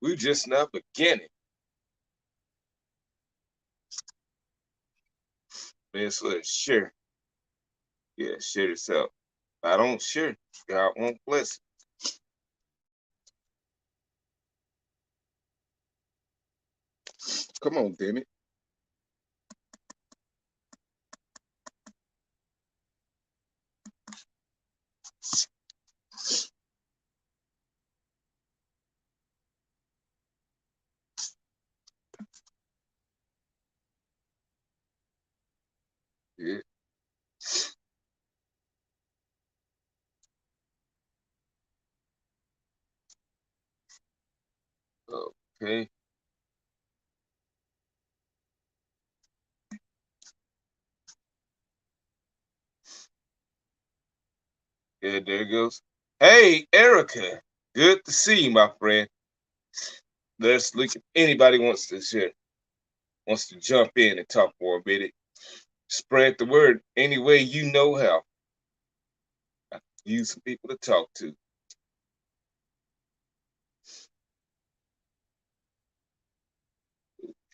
We just now beginning. Man, so let's share. Yeah, share this out. I don't share. God won't bless it. Come on, damn it. Yeah. Okay. Yeah, there it goes. Hey, Erica. Good to see you, my friend. Let's look if anybody wants to share, wants to jump in and talk for a minute. Spread the word any way you know how. Use some people to talk to.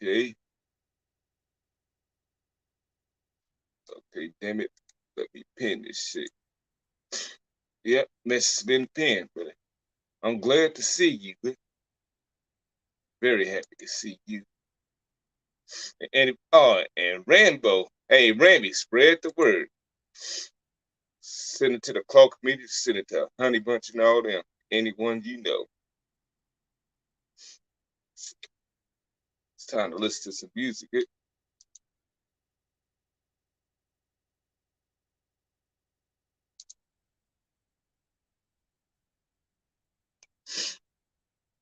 Okay. Okay, damn it. Let me pin this shit. Yep, message been pinned, brother. I'm glad to see you. Very happy to see you. And Rambo. Hey, Ramby, spread the word. Send it to the Clark community, send it to Honey Bunch and all them. Anyone you know. It's time to listen to some music.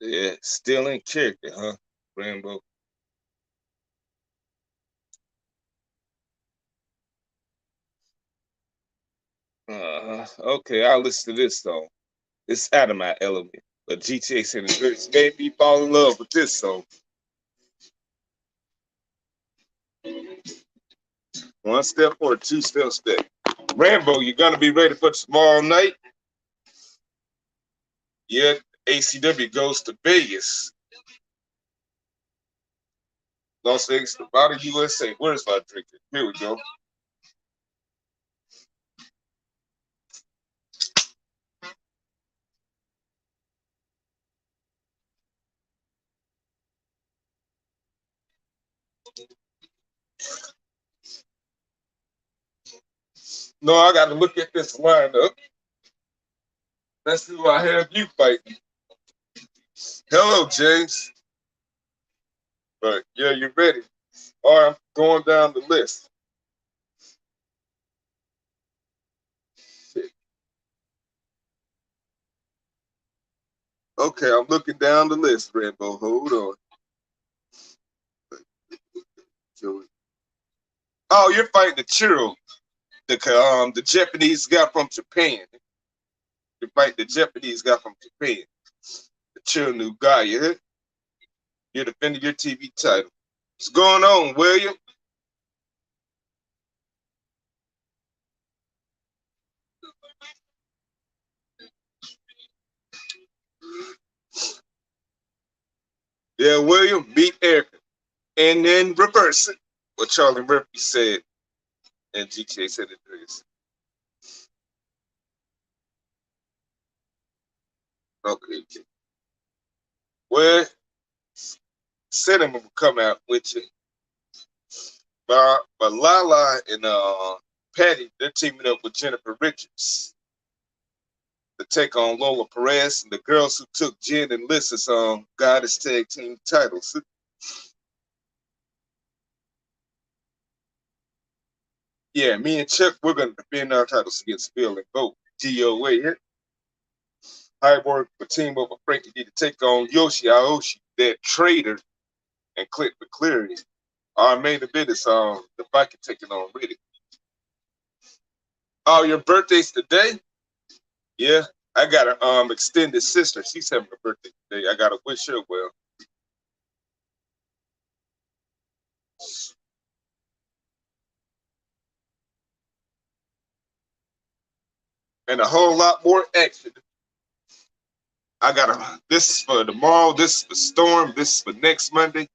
Yeah, still in character, huh, Rambo? Okay, I'll listen to this song. It's out of my element. But GTA San Andreas made me fall in love with this song. One step or two steps back. Rambo, you gonna be ready for tomorrow night? Yeah, ACW goes to Vegas. Las Vegas, Nevada, USA. Where's my drinking? Here we go. No, I got to look at this lineup. Let's see who I have you fighting. Hello, James. But yeah, you ready? All right, I'm going down the list. Okay, I'm looking down the list, Rambo. Hold on. Oh, you're fighting the Chiro, the Japanese guy from Japan. You're fighting the Japanese guy from Japan, the Chiro new guy. You're defending your TV title. What's going on, William? Yeah, William beat Erica, and then reverse it. What Charlie Murphy said, and GTA said it is. Okay, well, Cinema will come out with you. But Lala and Patty, they're teaming up with Jennifer Richards to take on Lola Perez and the girls who took Jen and Lissa's Goddess Tag Team titles. Yeah, me and Chuck, we're going to defend our titles against Bill and Bo. DOA here. Cyborg will team up with Frankie D to take on Yoshi Aoshi, that traitor, and Clint McCleary. Our main event is the Viking taking on Riddick. Oh, your birthday's today? Yeah, I got an extended sister. She's having a birthday today. I got to wish her well. And a whole lot more action. I gotta. This is for tomorrow. This is for Storm. This is for next Monday.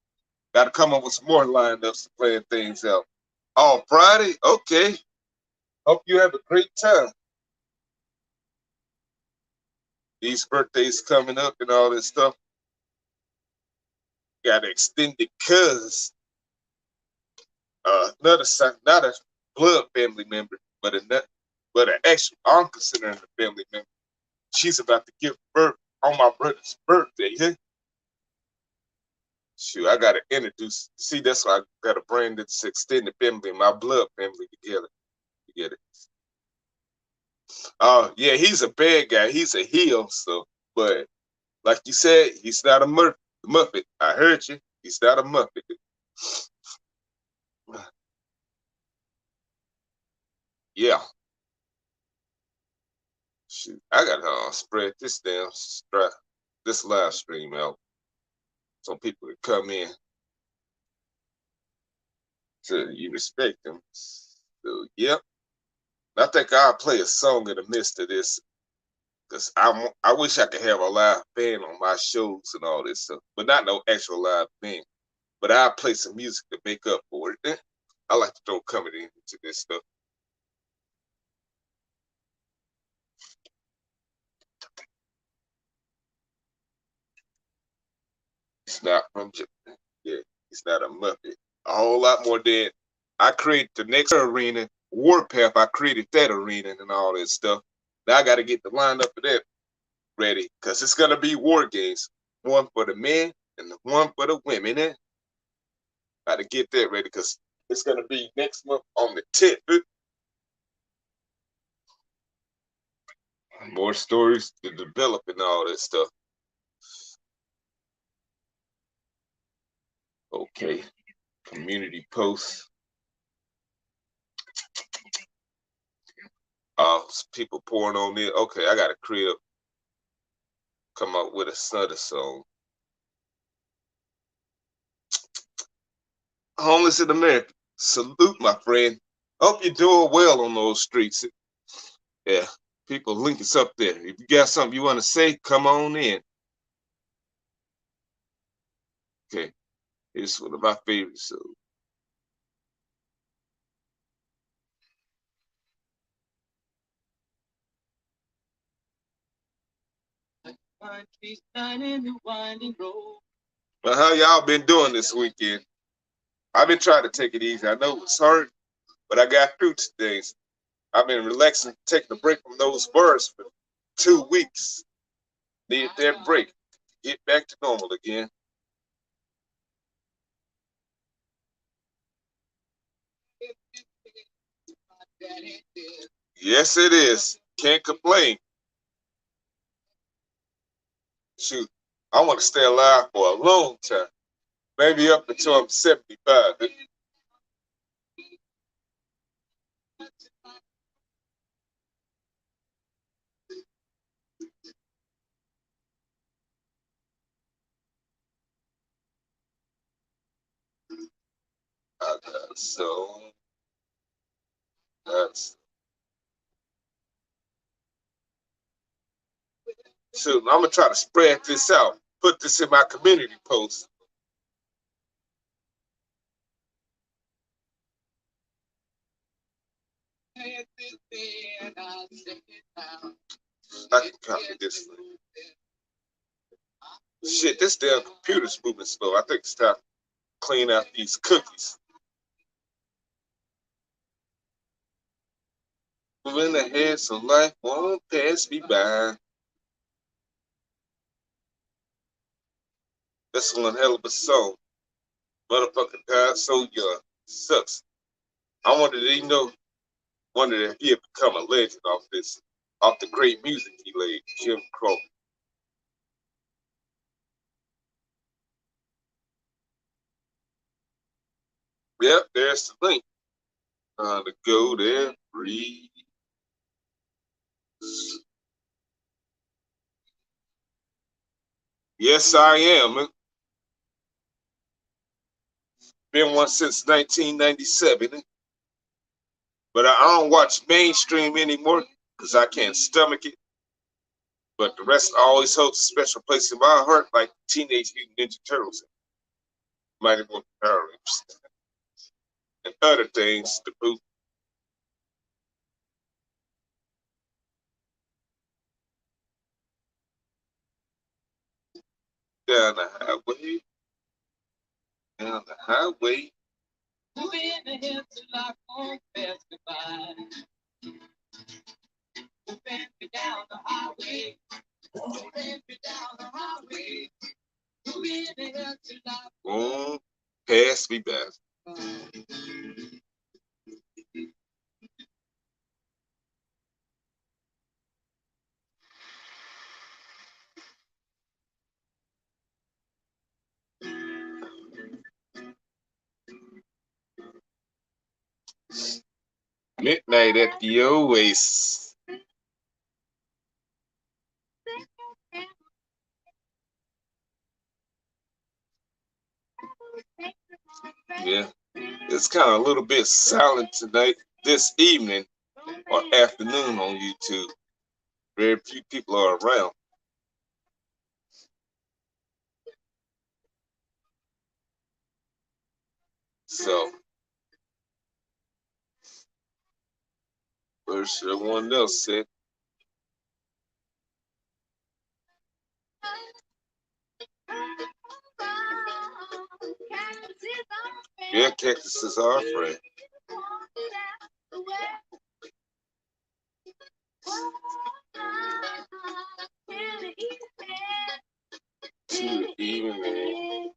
Got to come up with some more lineups to plan things out. Oh, Friday. Okay. Hope you have a great time. These birthdays coming up and all this stuff. Got an extended cousin. Another son, not a blood family member, but an actual I'm considering a family member. She's about to give birth on my brother's birthday. Yeah? Shoot, I gotta introduce. See, that's why I gotta bring this extended family, my blood family together. You get it? Yeah, he's a bad guy. He's a heel. So, but like you said, he's not a Muppet. I heard you. He's not a Muppet. Yeah. Shoot, I gotta spread this live stream out so people can come in to you respect them. So, yep. I think I'll play a song in the midst of this because I wish I could have a live band on my shows and all this stuff, but not no actual live band. But I'll play some music to make up for it. I like to throw comedy into this stuff. It's not from Japan. Yeah, it's not a Muppet. A whole lot more than I created the next arena, Warpath. I created that arena and all that stuff. Now I got to get the lineup of that ready because it's gonna be war games. One for the men and one for the women. Got to get that ready because it's gonna be next month on the 10th. More stories to develop and all that stuff. Okay, community posts. People pouring on it. Okay, I gotta come up with another song. Homeless in America. Salute, my friend. Hope you're doing well on those streets. Yeah, people link us up there. If you got something you want to say, come on in. Okay, it's one of my favorites. So. Well, how y'all been doing this weekend? I've been trying to take it easy. I know it's hard, but I got through today. I've been relaxing, taking a break from those bars for 2 weeks. Need that break. Get back to normal again. Yes, it is. Can't complain. Shoot, I want to stay alive for a long time. Maybe up until I'm 75. So that's shoot. I'm gonna try to spread this out. Put this in my community post. I can copy this. Shit, this damn computer's moving slow. I think it's time to clean out these cookies. Moving ahead so life won't pass me by. That's one hell of a song. Motherfucker died so young. Sucks. I wonder did he know wondered if he had become a legend off the great music he laid, Jim Crow. Yep, there's the link. To go there, breathe. Yes, I am. Been one since 1997. But I don't watch mainstream anymore because I can't stomach it. But the rest always holds a special place in my heart, like Teenage Mutant Ninja Turtles, Mighty Morphin Power Rangers, and other things to boot. Down the highway, down the highway. Moving ahead to lock on past goodbye. Moving me down the highway. Moving me down the highway. Moving ahead to lock on past me by. Midnight at the Oasis. Yeah, it's kind of a little bit silent tonight, this evening or afternoon on YouTube. Very few people are around. So, where should everyone else sit? Yeah, cactuses are friend. To the evening.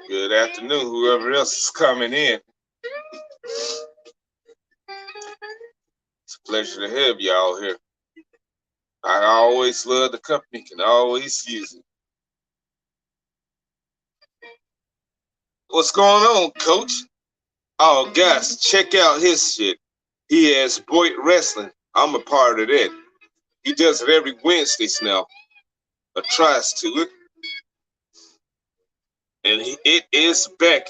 Good afternoon, whoever else is coming in. It's a pleasure to have y'all here. I always love the company, can always use it. What's going on, Coach? Oh, guys, check out his shit. He has Boyd Wrestling. I'm a part of that. He does it every Wednesdays now, or tries to it. And it is back.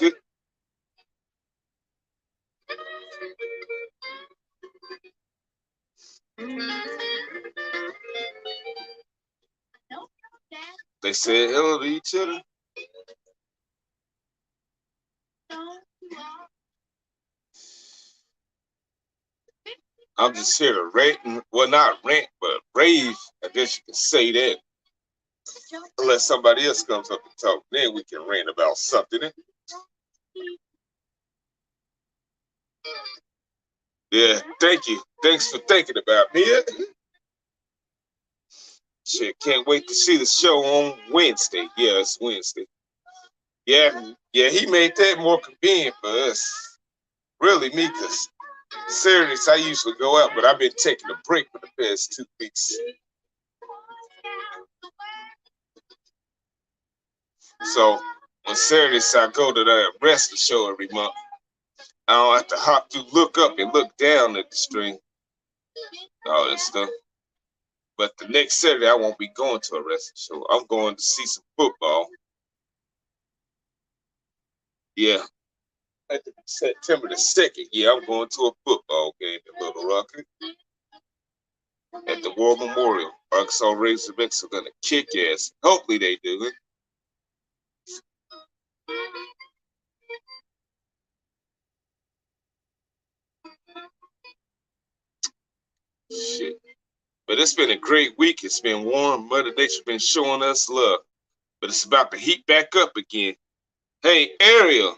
They said hello to each other. I'm just here to rant, well, not rant, but rave. I guess you can say that. Unless somebody else comes up and talk, then we can rant about something. Yeah, thank you. Thanks for thinking about me. Shit, can't wait to see the show on Wednesday. Yeah, it's Wednesday. Yeah, he made that more convenient for us. Really, me, because Saturdays I usually go out, but I've been taking a break for the past 2 weeks. So on Saturdays I go to the wrestling show every month. I don't have to hop through, look up and look down at the stream, all that stuff. But the next Saturday I won't be going to a wrestling show. I'm going to see some football. Yeah. September the 2nd, yeah, I'm going to a football game in Little Rock at the War Memorial. Arkansas Razorbacks are going to kick ass. Hopefully they do it. Shit. But it's been a great week. It's been warm. Mother Nature's been showing us love. But it's about to heat back up again. Hey, Ariel.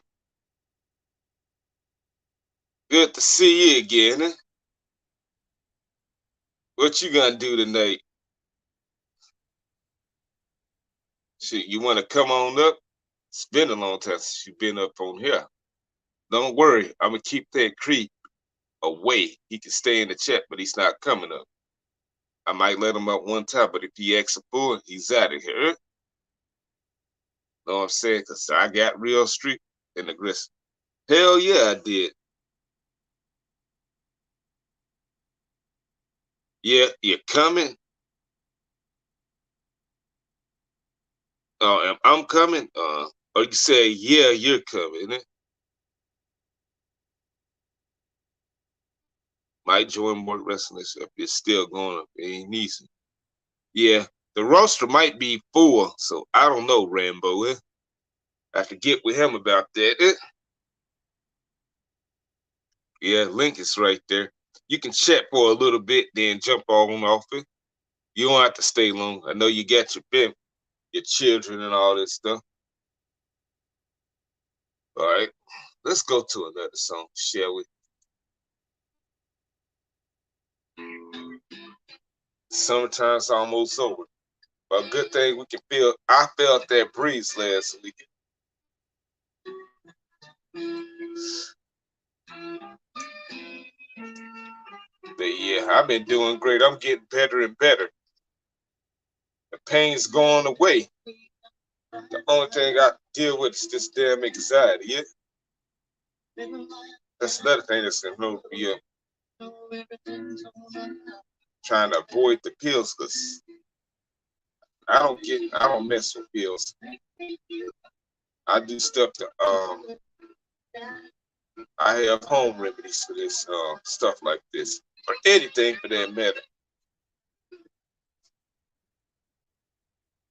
Good to see you again. What you gonna do tonight? Shit, you wanna come on up? It's been a long time since you've been up on here. Don't worry, I'm gonna keep that creep away. He can stay in the chat, but he's not coming up. I might let him up one time, but if he acts a fool, he's out of here. Know what I'm saying? Because I got real street and aggressive. Hell yeah, I did. Yeah, you're coming? I'm coming. Or you say, yeah, you're coming. Eh? Might join more wrestling if it's still going up. It ain't easy. Yeah, the roster might be full, so I don't know, Rambo. Eh? I have to get with him about that. Eh? Yeah, link is right there. You can chat for a little bit, then jump on off it. You don't have to stay long. I know you got your children and all this stuff. All right, let's go to another song, shall we? Summertime's almost over. But a good thing we can feel. I felt that breeze last week. But yeah, I've been doing great. I'm getting better and better. The pain's going away. The only thing I deal with is this damn anxiety. Yeah? That's another thing that's in me up. Trying to avoid the pills because I don't mess with pills. I do stuff to I have home remedies for this stuff like this. Or anything for that matter.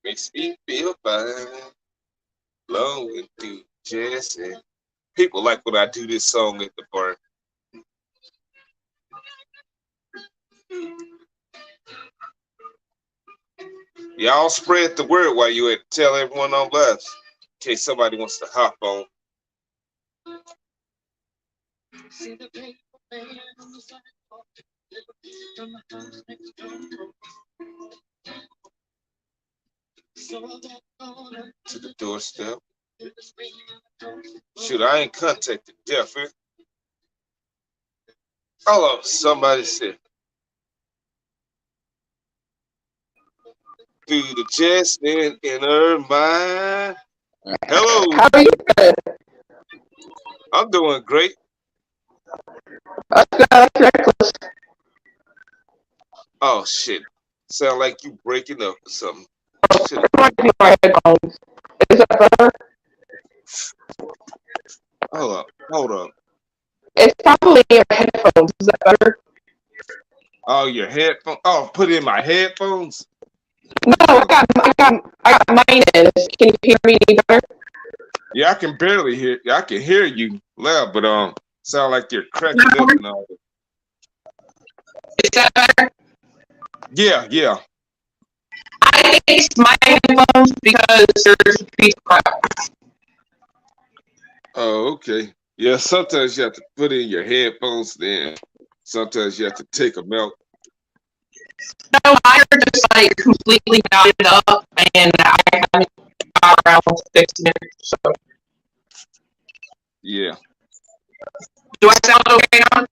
Makes me feel fine. Blowing through Jesse. People like when I do this song at the bar. Y'all spread the word while you at. Tell everyone on live in case somebody wants to hop on. To the doorstep. Shoot, I ain't contacted Jeffrey. Hold up, somebody said. Through the chest and inner mind. Hello. How are you doing? I'm doing great. That's reckless. Oh shit. Sound like you breaking up or something. It might be my headphones. Is that better? Hold up. It's probably your headphones. Is that better? Oh, your headphones. Oh, put in my headphones. No, I got mine in. Can you hear me any better? Yeah, I can barely hear. I can hear you loud, but sound like you're cracking up and all that. Is that better? Yeah. I think it's my headphones because there's a piece of crap. Oh, okay. Yeah, sometimes you have to put in your headphones, then sometimes you have to take them out. No, mine are just like completely knotted up, and I haven't got around fixing it. So. Yeah. Do I sound okay now?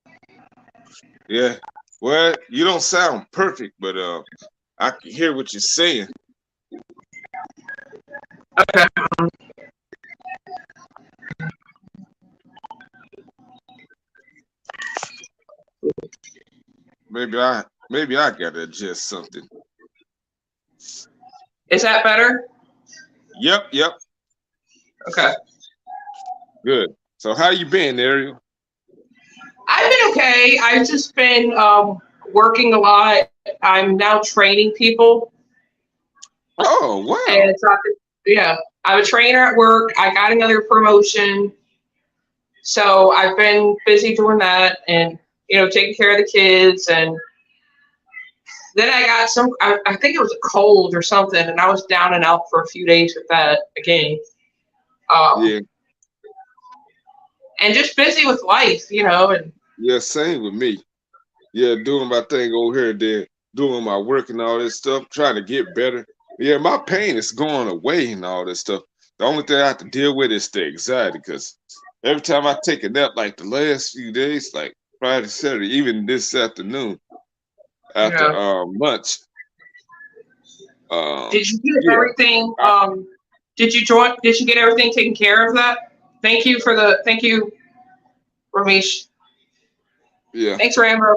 Yeah. Well, you don't sound perfect, but I can hear what you're saying. Okay. Maybe I gotta adjust something. Is that better? Yep. Okay. Good. So how you been, Ariel? I've been okay. I've just been working a lot. I'm now training people. Oh, wow. And it's not, yeah, I'm a trainer at work. I got another promotion. So I've been busy doing that and, taking care of the kids. And then I got I think it was a cold or something. And I was down and out for a few days with that again. Yeah. And just busy with life, and Yeah, same with me. Yeah, doing my thing over here, then doing my work and all this stuff, trying to get better. Yeah, my pain is going away and all this stuff. The only thing I have to deal with is the anxiety because every time I take a nap, like the last few days, like Friday, Saturday, even this afternoon, after lunch. Did you get everything? Did you get everything taken care of? That. Thank you, Ramesh. Yeah. Thanks, Rambo.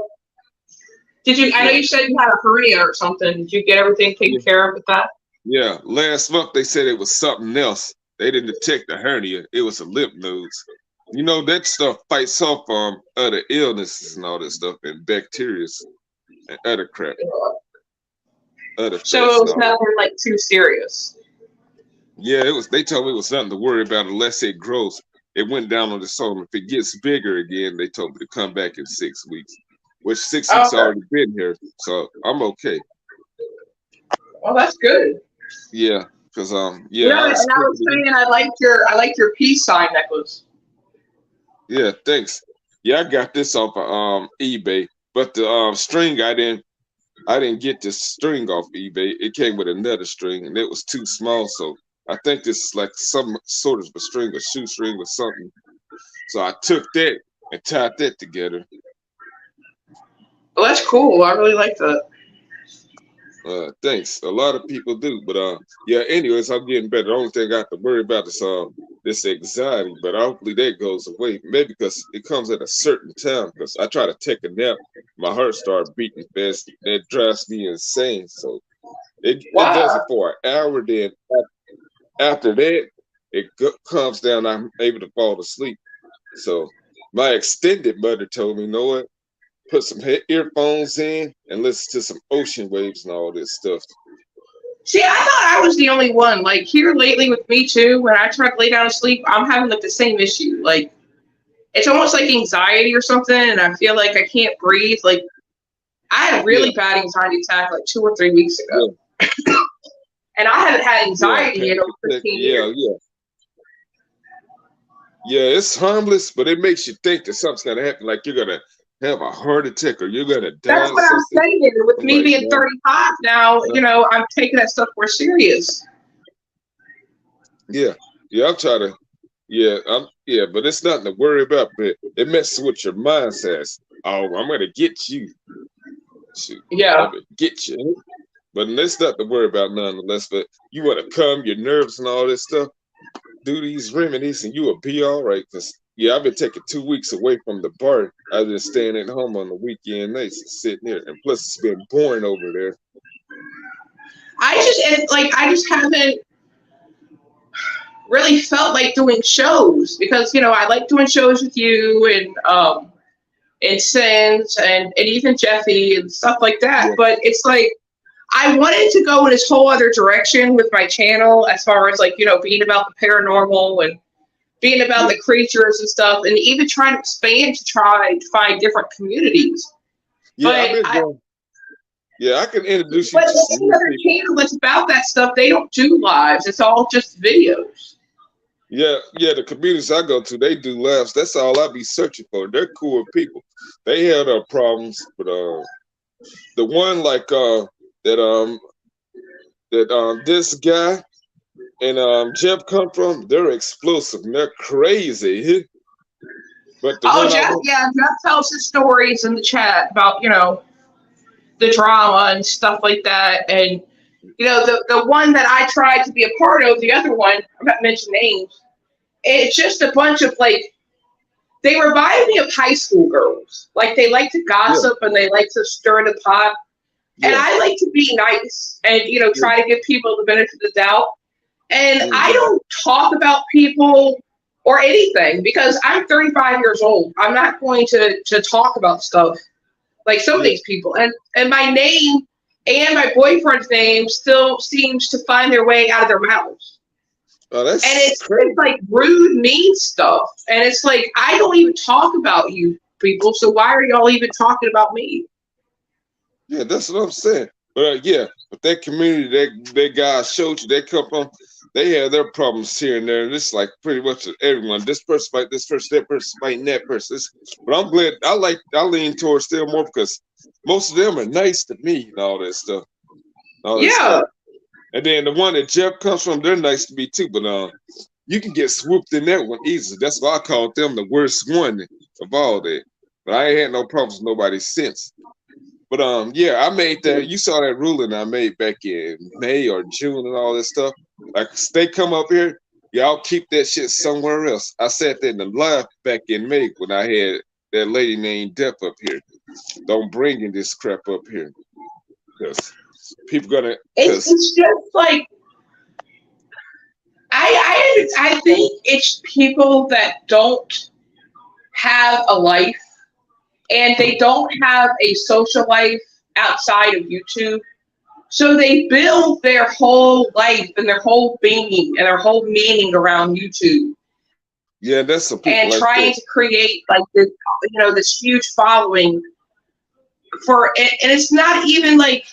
Did you? I know you said you had a hernia or something. Did you get everything taken care of with that? Yeah, last month they said it was something else. They didn't detect the hernia. It was a lymph nodes. You know that stuff fights off other illnesses and all that stuff and bacteria and other crap, other So threats and it's all that. nothing like too serious. Yeah, it was. They told me it was nothing to worry about unless it grows. It went down on the soil. If it gets bigger again, they told me to come back in 6 weeks, which 6 weeks Okay. already been here, so I'm okay. Well, that's good. Yeah, because You yeah, know, I and was I was thinking of you. saying I liked your peace sign necklace. Yeah, thanks. Yeah, I got this off of eBay, but the string I didn't get this string off eBay. It came with another string, and it was too small. So I think this is like some sort of a string, a shoestring or something. So I took that and tied that together. Well, that's cool. I really like that. Thanks. A lot of people do, but yeah. Anyways, I'm getting better. The only thing I have to worry about is this anxiety, but hopefully that goes away. Maybe because it comes at a certain time. Because I try to take a nap, my heart starts beating fast. That drives me insane. So it does it Wow. for an hour. Then after that, comes down. I'm able to fall asleep. So my extended mother told me, you know what? Put some earphones in and listen to some ocean waves and all this stuff. See, I thought I was the only one. Like here lately with me too, when I try to lay down to sleep, I'm having like the same issue. Like it's almost like anxiety or something, and I feel like I can't breathe. Like I had a Yeah, really bad anxiety attack like 2 or 3 weeks yeah, ago, and I haven't had yeah. anxiety in Panic over attack. 15 Yeah, years. yeah, yeah. It's harmless, but it makes you think that something's gonna happen. Like you're gonna have a heart attack or you're gonna That's die or what I'm something. saying. With I'm me like, being no, 35 now, no. you know, I'm taking that stuff more serious. Yeah, yeah. I'm trying to. Yeah, yeah, but it's nothing to worry about. But it messes with your mindset. Oh, I'm gonna get you. Shoot, Yeah. I'm gonna get you. But it's nothing to worry about nonetheless. But you want to calm your nerves and all this stuff. Do these remedies, and you will be all right. Cause yeah, I've been taking 2 weeks away from the bar. I've been staying at home on the weekend nights, and sitting there, and plus it's been boring over there. I just haven't really felt like doing shows because, you know, I like doing shows with you and Sins and even Jeffy and stuff like that. Yeah, But it's like I wanted to go in this whole other direction with my channel as far as like, you know, being about the paranormal and being about yeah, the creatures and stuff, and even trying to expand to try to find different communities. yeah. I've But been I going. Yeah, I can introduce you but to some any new other people. channel that's about that stuff, they don't do lives. It's all just videos. Yeah, yeah. The communities I go to, they do laughs. That's all I be searching for. They're cool people. They have their problems, but the one like this guy and Jeff come from, they're explosive and they're crazy. But the Oh, one I Jeff, went, yeah, Jeff tells his stories in the chat about, you know, the drama and stuff like that. And, you know, the one that I tried to be a part of, the other one, I'm not mentioning names, it's just a bunch of like, they remind me of high school girls. Like they like to yeah, gossip and they like to stir the pot. And yeah, I like to be nice and, you know, yeah, try to give people the benefit of the doubt. And I hmm, don't talk about people or anything because I'm 35 years old. I'm not going to talk about stuff like some of yeah. these people. And my name and my boyfriend's name still seems to find their way out of their mouths. Oh, And that's it's crazy. like rude, mean stuff. And it's like I don't even talk about you people, so why are y'all even talking about me? Yeah, that's what I'm saying. But yeah, but that community, that guy showed you, they come from, they have their problems here and there. And it's like pretty much everyone. This person fight this person, that person fighting that person. But I'm glad I lean towards still more because most of them are nice to me and all that stuff. All that Yeah. stuff. And then the one that Jeff comes from, they're nice to me too. But you can get swooped in that one easily. That's why I called them the worst one of all that. But I ain't had no problems with nobody since. But yeah, I made that. You saw that ruling I made back in May or June and all this stuff. Like they come up here, y'all keep that shit somewhere else. I said that in the live back in May when I had that lady named Death up here. Don't bring in this crap up here, because people gonna. Because It's just like I think it's people that don't have a life and they don't have a social life outside of YouTube. So they build their whole life and their whole being and their whole meaning around YouTube. Yeah, that's some people And like trying that. to create like this, this huge following for it. And it's not even like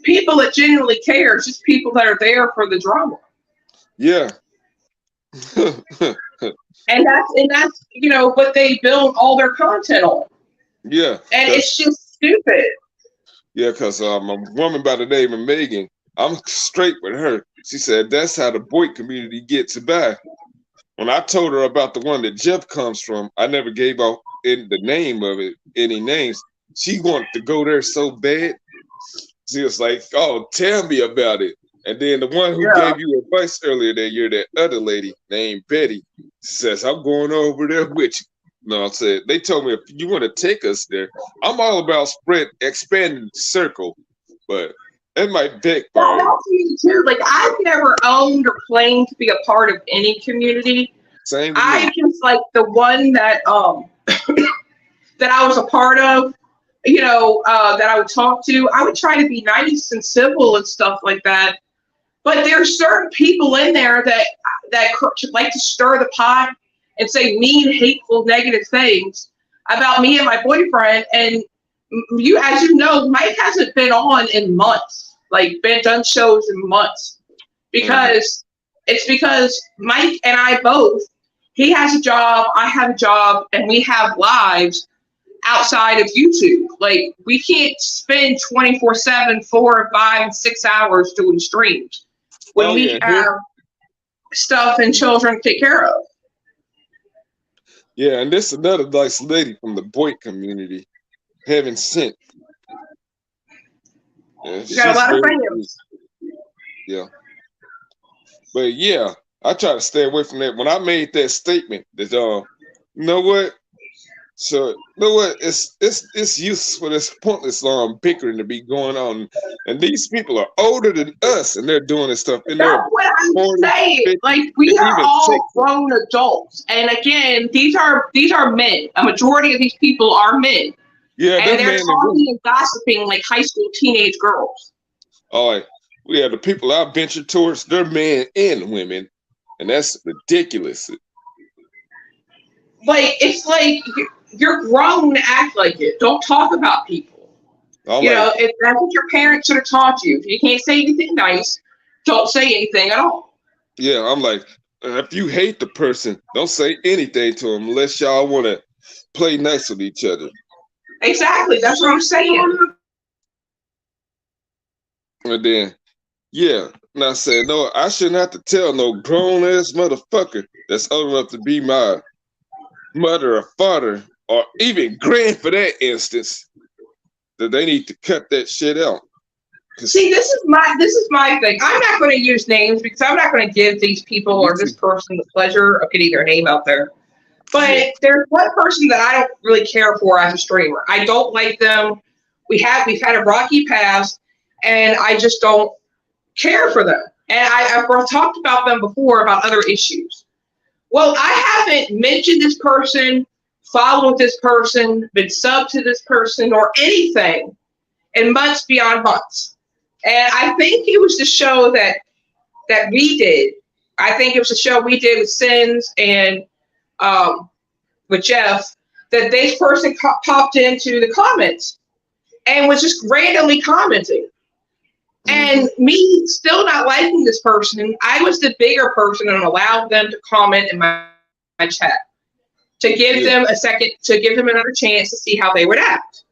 people that genuinely care. It's just people that are there for the drama. Yeah. And that's what they build all their content on. Yeah. And it's just stupid. Yeah, because a woman by the name of Megan, I'm straight with her. She said that's how the boy community gets by. When I told her about the one that Jeff comes from, I never gave out in the name of it any names. She wanted to go there so bad. She was like, "Oh, tell me about it." And then the one who gave you advice earlier that year, that other lady named Betty, says, "I'm going over there with you." No, I said, they told me if you want to take us there, I'm all about expanding the circle, but it might backfire. Well, that's me too. Like I've never owned or claimed to be a part of any community. Same. I just like the one that that I was a part of, that I would talk to. I would try to be nice and civil and stuff like that. But there's certain people in there that like to stir the pot and say mean, hateful, negative things about me and my boyfriend. And as you know, Mike hasn't been on in months, like been done shows in months, because it's because Mike and I both, he has a job, I have a job, and we have lives outside of YouTube. Like we can't spend 24/7, 4, 5, 6 hours doing streams when we have stuff and children to take care of. Yeah, and this another nice lady from the boy community, Heaven Sent. Yeah, you got a lot of friends. Yeah. But yeah, I try to stay away from that. When I made that statement that you know what? So you know what? It's useless for this pointless bickering to be going on. And these people are older than us and they're doing this stuff. And that's what I'm 40, saying. 50, like we are all grown adults. And again, these are men. A majority of these people are men. Yeah, and they're talking and gossiping like high school teenage girls. All right. We have the people I venture towards, they're men and women. And that's ridiculous. Like it's like you're grown to act like it. Don't talk about people. If that's what your parents should have taught you. If you can't say anything nice, don't say anything at all. Yeah, I'm like, if you hate the person, don't say anything to them unless y'all want to play nice with each other. Exactly. That's what I'm saying. And then, yeah, and I said, no, I shouldn't have to tell no grown-ass motherfucker that's old enough to be my mother or father or even grand for that instance that they need to cut that shit out. See, this is my thing. I'm not going to use names because I'm not going to give these people or this person the pleasure of getting their name out there. But there's one person that I don't really care for as a streamer. I don't like them. We've had a rocky past, and I just don't care for them. And I've talked about them before about other issues. Well, I haven't mentioned this person, followed this person, been subbed to this person, or anything in months beyond months. And I think it was the show that we did. I think it was the show we did with Sins and with Jeff, that this person popped into the comments and was just randomly commenting. And me still not liking this person, I was the bigger person and allowed them to comment in my chat to give them a second, to give them another chance to see how they would act.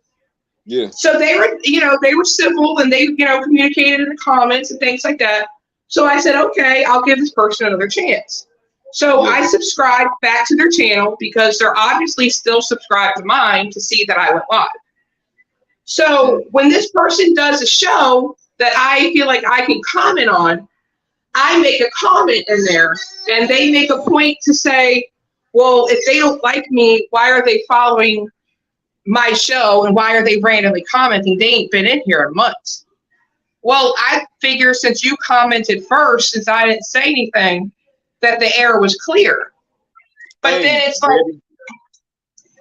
Yeah. So they were civil and they, communicated in the comments and things like that. So I said, okay, I'll give this person another chance. So I subscribed back to their channel because they're obviously still subscribed to mine to see that I went live. So when this person does a show that I feel like I can comment on, I make a comment in there and they make a point to say, well, if they don't like me, why are they following my show and why are they randomly commenting? They ain't been in here in months. Well, I figure since you commented first, since I didn't say anything, that the air was clear. But then it's like,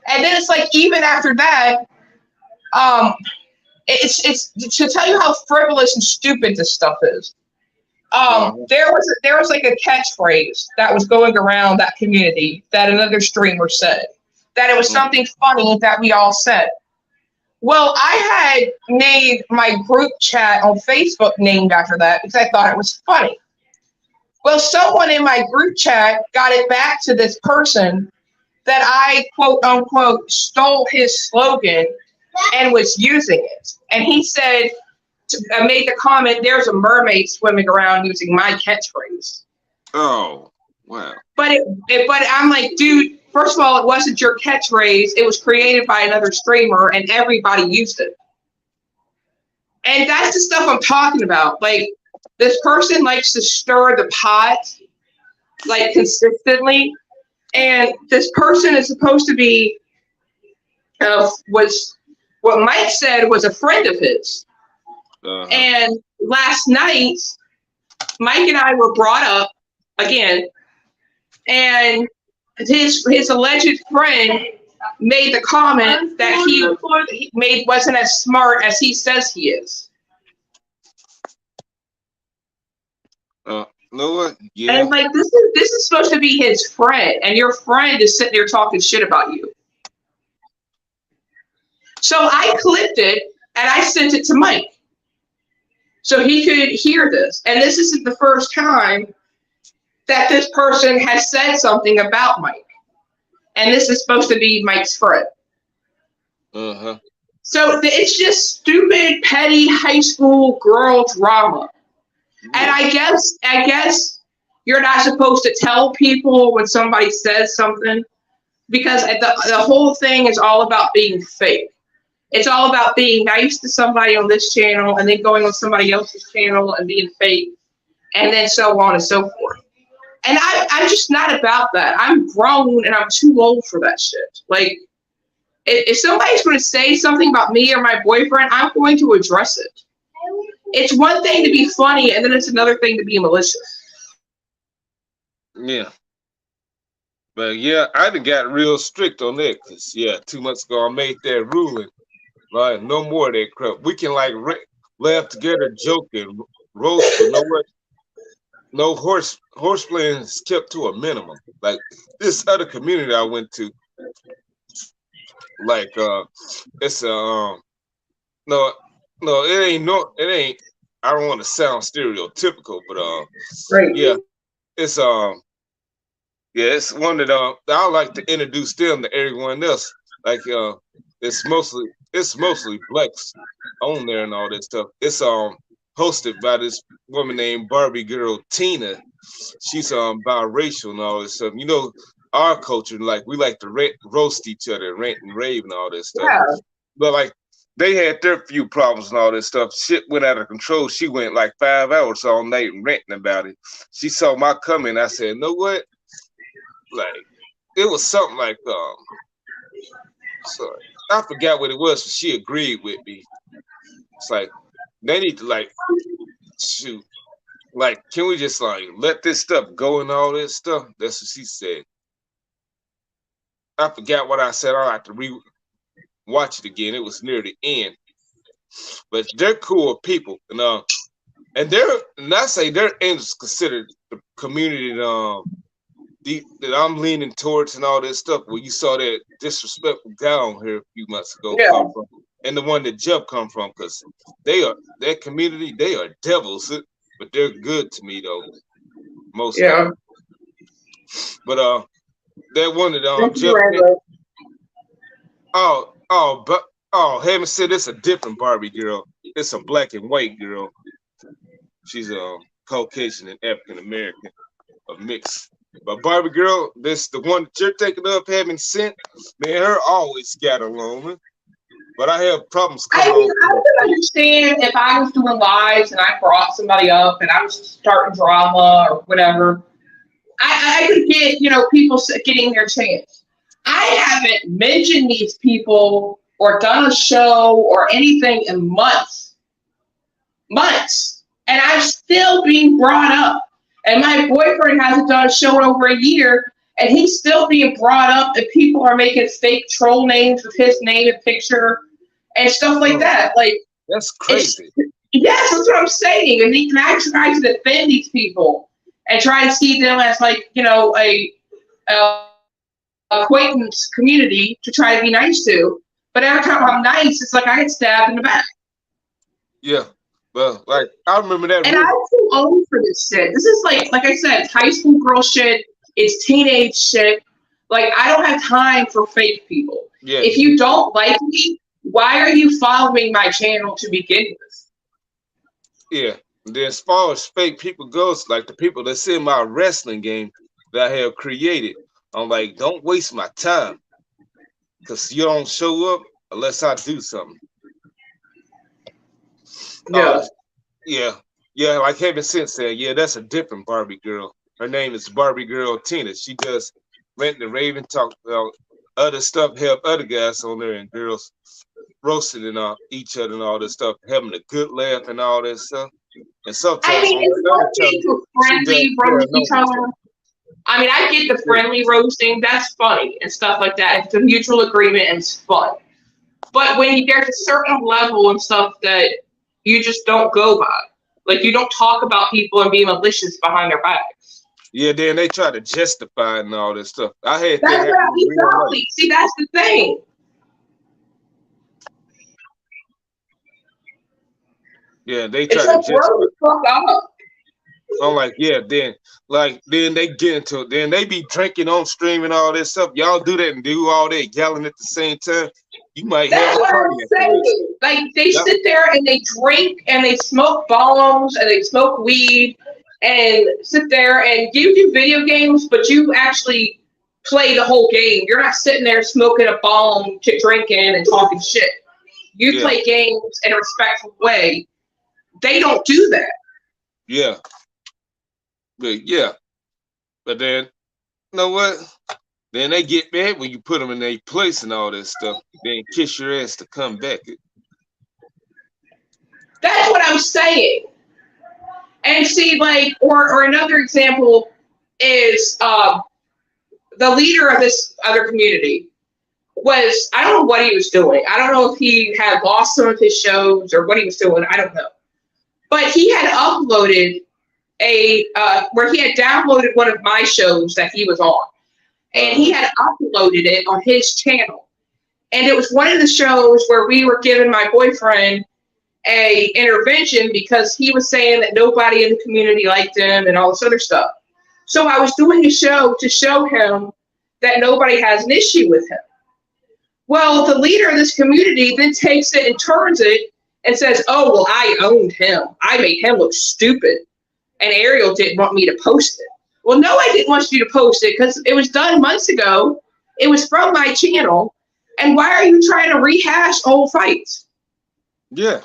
and then it's like, even after that, it's to tell you how frivolous and stupid this stuff is. There was like a catchphrase that was going around that community that another streamer said, that it was something funny that we all said. Well, I had made my group chat on Facebook named after that because I thought it was funny. Well, someone in my group chat got it back to this person that I, quote unquote, stole his slogan and was using it. And he said, I made the comment, there's a mermaid swimming around using my catchphrase. Oh, wow. But I'm like, dude, first of all, it wasn't your catchphrase. It was created by another streamer and everybody used it. And that's the stuff I'm talking about. Like, this person likes to stir the pot, like, consistently. And this person is supposed to be, was what Mike said was a friend of his. And last night, Mike and I were brought up again, and his alleged friend made the comment that he made wasn't as smart as he says he is. Know what? Yeah. And like, this is supposed to be his friend, and your friend is sitting there talking shit about you. So I clipped it and I sent it to Mike so he could hear this. And this isn't the first time that this person has said something about Mike. And this is supposed to be Mike's friend. So it's just stupid, petty high school girl drama. And I guess you're not supposed to tell people when somebody says something, because the whole thing is all about being fake. It's all about being nice to somebody on this channel and then going on somebody else's channel and being fake, and then so on and so forth. And I'm just not about that. I'm grown and I'm too old for that shit. Like, if somebody's going to say something about me or my boyfriend, I'm going to address it. It's one thing to be funny, and then it's another thing to be malicious. Yeah. But yeah, I done got real strict on that, because 2 months ago I made that ruling. Right, no more of that crap. We can like laugh together, joke and roast, but no horseplay is kept to a minimum. Like this other community I went to, like it's no, it ain't. I don't want to sound stereotypical, but right. Yeah, it's it's one that I like to introduce them to everyone else. Like it's mostly blacks on there and all that stuff. It's hosted by this woman named Barbie Girl Tina. She's biracial and all this stuff. You know, our culture, like we like to roast each other, rant and rave and all this stuff. Yeah. But like they had their few problems and all this stuff. Shit went out of control. She went like 5 hours all night ranting about it. She saw my comment. I said, know what? Like it was something like sorry. I forgot what it was, but she agreed with me. It's like they need to like shoot. Like, can we just like let this stuff go and all this stuff? That's what she said. I forgot what I said. I'll have to watch it again. It was near the end. But they're cool people. And I say their angels considered the community that I'm leaning towards and all this stuff, where you saw that disrespectful guy on here a few months ago come from, and the one that Jeff come from, because that community, they are devils, but they're good to me though. Most of them. But that one that Jeff heaven said it's a different Barbie girl. It's a black and white girl. She's Caucasian and African American, a mix. But Barbie Girl, this the one that you're thinking of having sent, man, her always got along. But I have problems. I would understand if I was doing lives and I brought somebody up and I was starting drama or whatever. I could get, people getting their chance. I haven't mentioned these people or done a show or anything in months. And I'm still being brought up. And my boyfriend hasn't done a show in over a year, and he's still being brought up, and people are making fake troll names with his name and picture and stuff like that. Like, that's crazy. Yes, that's what I'm saying. And he can actually try to defend these people and try to see them as like, you know, a acquaintance community to try to be nice to. But every time I'm nice, it's like I get stabbed in the back. Yeah. Well, like I remember that. And I'm too old for this shit. This is like I said, it's high school girl shit. It's teenage shit. Like, I don't have time for fake people. Yeah. If you don't like me, why are you following my channel to begin with? Yeah. And then as far as fake people goes, like the people that's in my wrestling game that I have created, I'm like, don't waste my time. Because you don't show up unless I do something. Yeah. Yeah, like Heaven Sense said, yeah, that's a different Barbie girl. Her name is Barbie Girl Tina. She does Rent the Raven, talk about other stuff, help other guys on there and girls roasting and each other and all this stuff, having a good laugh and all that stuff. And sometimes I mean, it's one thing to friendly roast each other. I mean, I get the friendly roasting. That's funny and stuff like that. It's a mutual agreement and it's fun. But when there's a certain level and stuff that you just don't go by. Like, you don't talk about people and be malicious behind their backs. Yeah, then they try to justify it and all this stuff. I had that's that exactly. See, that's the thing. Yeah, they try to justify. I'm like, yeah, then they get into it. Then they be drinking on stream and all this stuff. Y'all do that and do all that yelling at the same time. You might That's have what I'm saying. Like, they sit there and they drink and they smoke bombs and they smoke weed and sit there and you do video games, but you actually play the whole game. You're not sitting there smoking a bomb, drinking and talking shit. You play games in a respectful way. They don't do that. Yeah. But then, you know what? Then they get mad when you put them in their place and all this stuff. Then kiss your ass to come back. That's what I'm saying. And see, like, or another example is the leader of this other community was, I don't know what he was doing. I don't know if he had lost some of his shows or what he was doing. I don't know. But he had uploaded where he had downloaded one of my shows that he was on. And he had uploaded it on his channel. And it was one of the shows where we were giving my boyfriend a intervention because he was saying that nobody in the community liked him and all this other stuff. So I was doing a show to show him that nobody has an issue with him. Well, the leader of this community then takes it and turns it and says, oh, well, I owned him. I made him look stupid. And Ariel didn't want me to post it. Well, no, I didn't want you to post it because it was done months ago. It was from my channel. And why are you trying to rehash old fights? Yeah.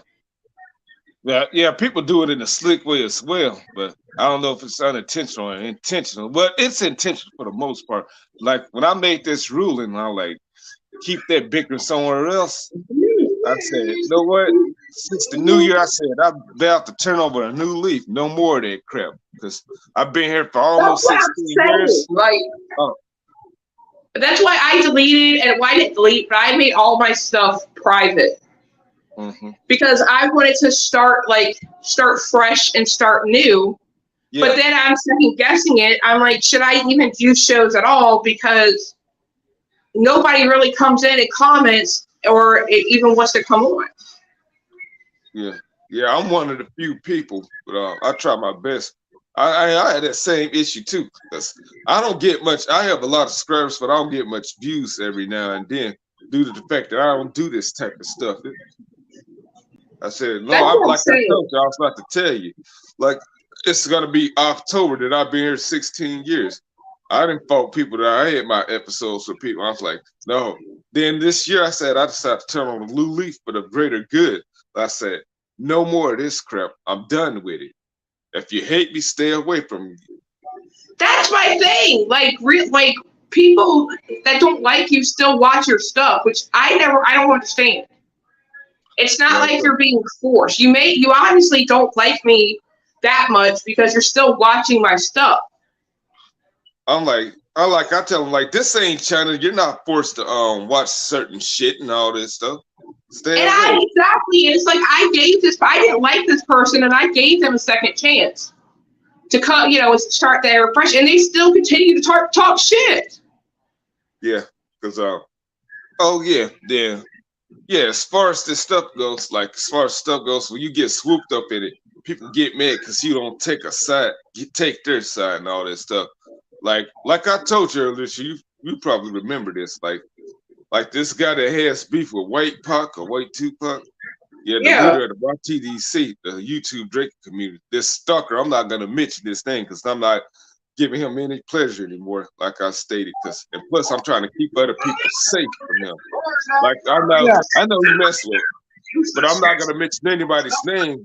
Yeah, people do it in a slick way as well, but I don't know if it's unintentional or intentional. But it's intentional for the most part. Like when I made this ruling, I like keep that bickering somewhere else. I said, you know what? Since the new year, I said I'm about to turn over a new leaf. No more of that crap because I've been here for almost 16 years. Like, that's why I deleted, and why I didn't delete, but I made all my stuff private. Mm-hmm. Because I wanted to start fresh and start new. Yeah. But then I'm second guessing it. I'm like, should I even do shows at all? Because nobody really comes in and comments or it even wants to come on. Yeah, I'm one of the few people, but I try my best. I had that same issue too, because I don't get much. I have a lot of subscribers, but I don't get much views every now and then due to the fact that I don't do this type of stuff. I said, no, I told you, I was about to tell you. Like, it's going to be October that I've been here 16 years. I didn't fault people that I had my episodes with people. I was like, no. Then this year I said, I decided to turn on a new leaf for the greater good. I said, no more of this crap. I'm done with it. If you hate me, stay away from me. That's my thing. Like people that don't like you still watch your stuff, which I don't understand. It's not like you're being forced. You obviously don't like me that much because you're still watching my stuff. I tell them like this ain't China. You're not forced to watch certain shit and all this stuff. Stay And away. exactly, it's like I didn't like this person, and I gave them a second chance to come, start their fresh, and they still continue to talk shit. Yeah, because oh yeah. As far as this stuff goes, when you get swooped up in it, people get mad because you don't take a side. You take their side and all that stuff. Like I told you earlier, you probably remember this. Like this guy that has beef with White Pac or White Tupac. Yeah, the Yeah, leader of the YTDC, the YouTube Drake community. This stalker, I'm not gonna mention this thing because I'm not giving him any pleasure anymore, like I stated. And plus I'm trying to keep other people safe from him. Like yeah. I know he messed with, but I'm not gonna mention anybody's name.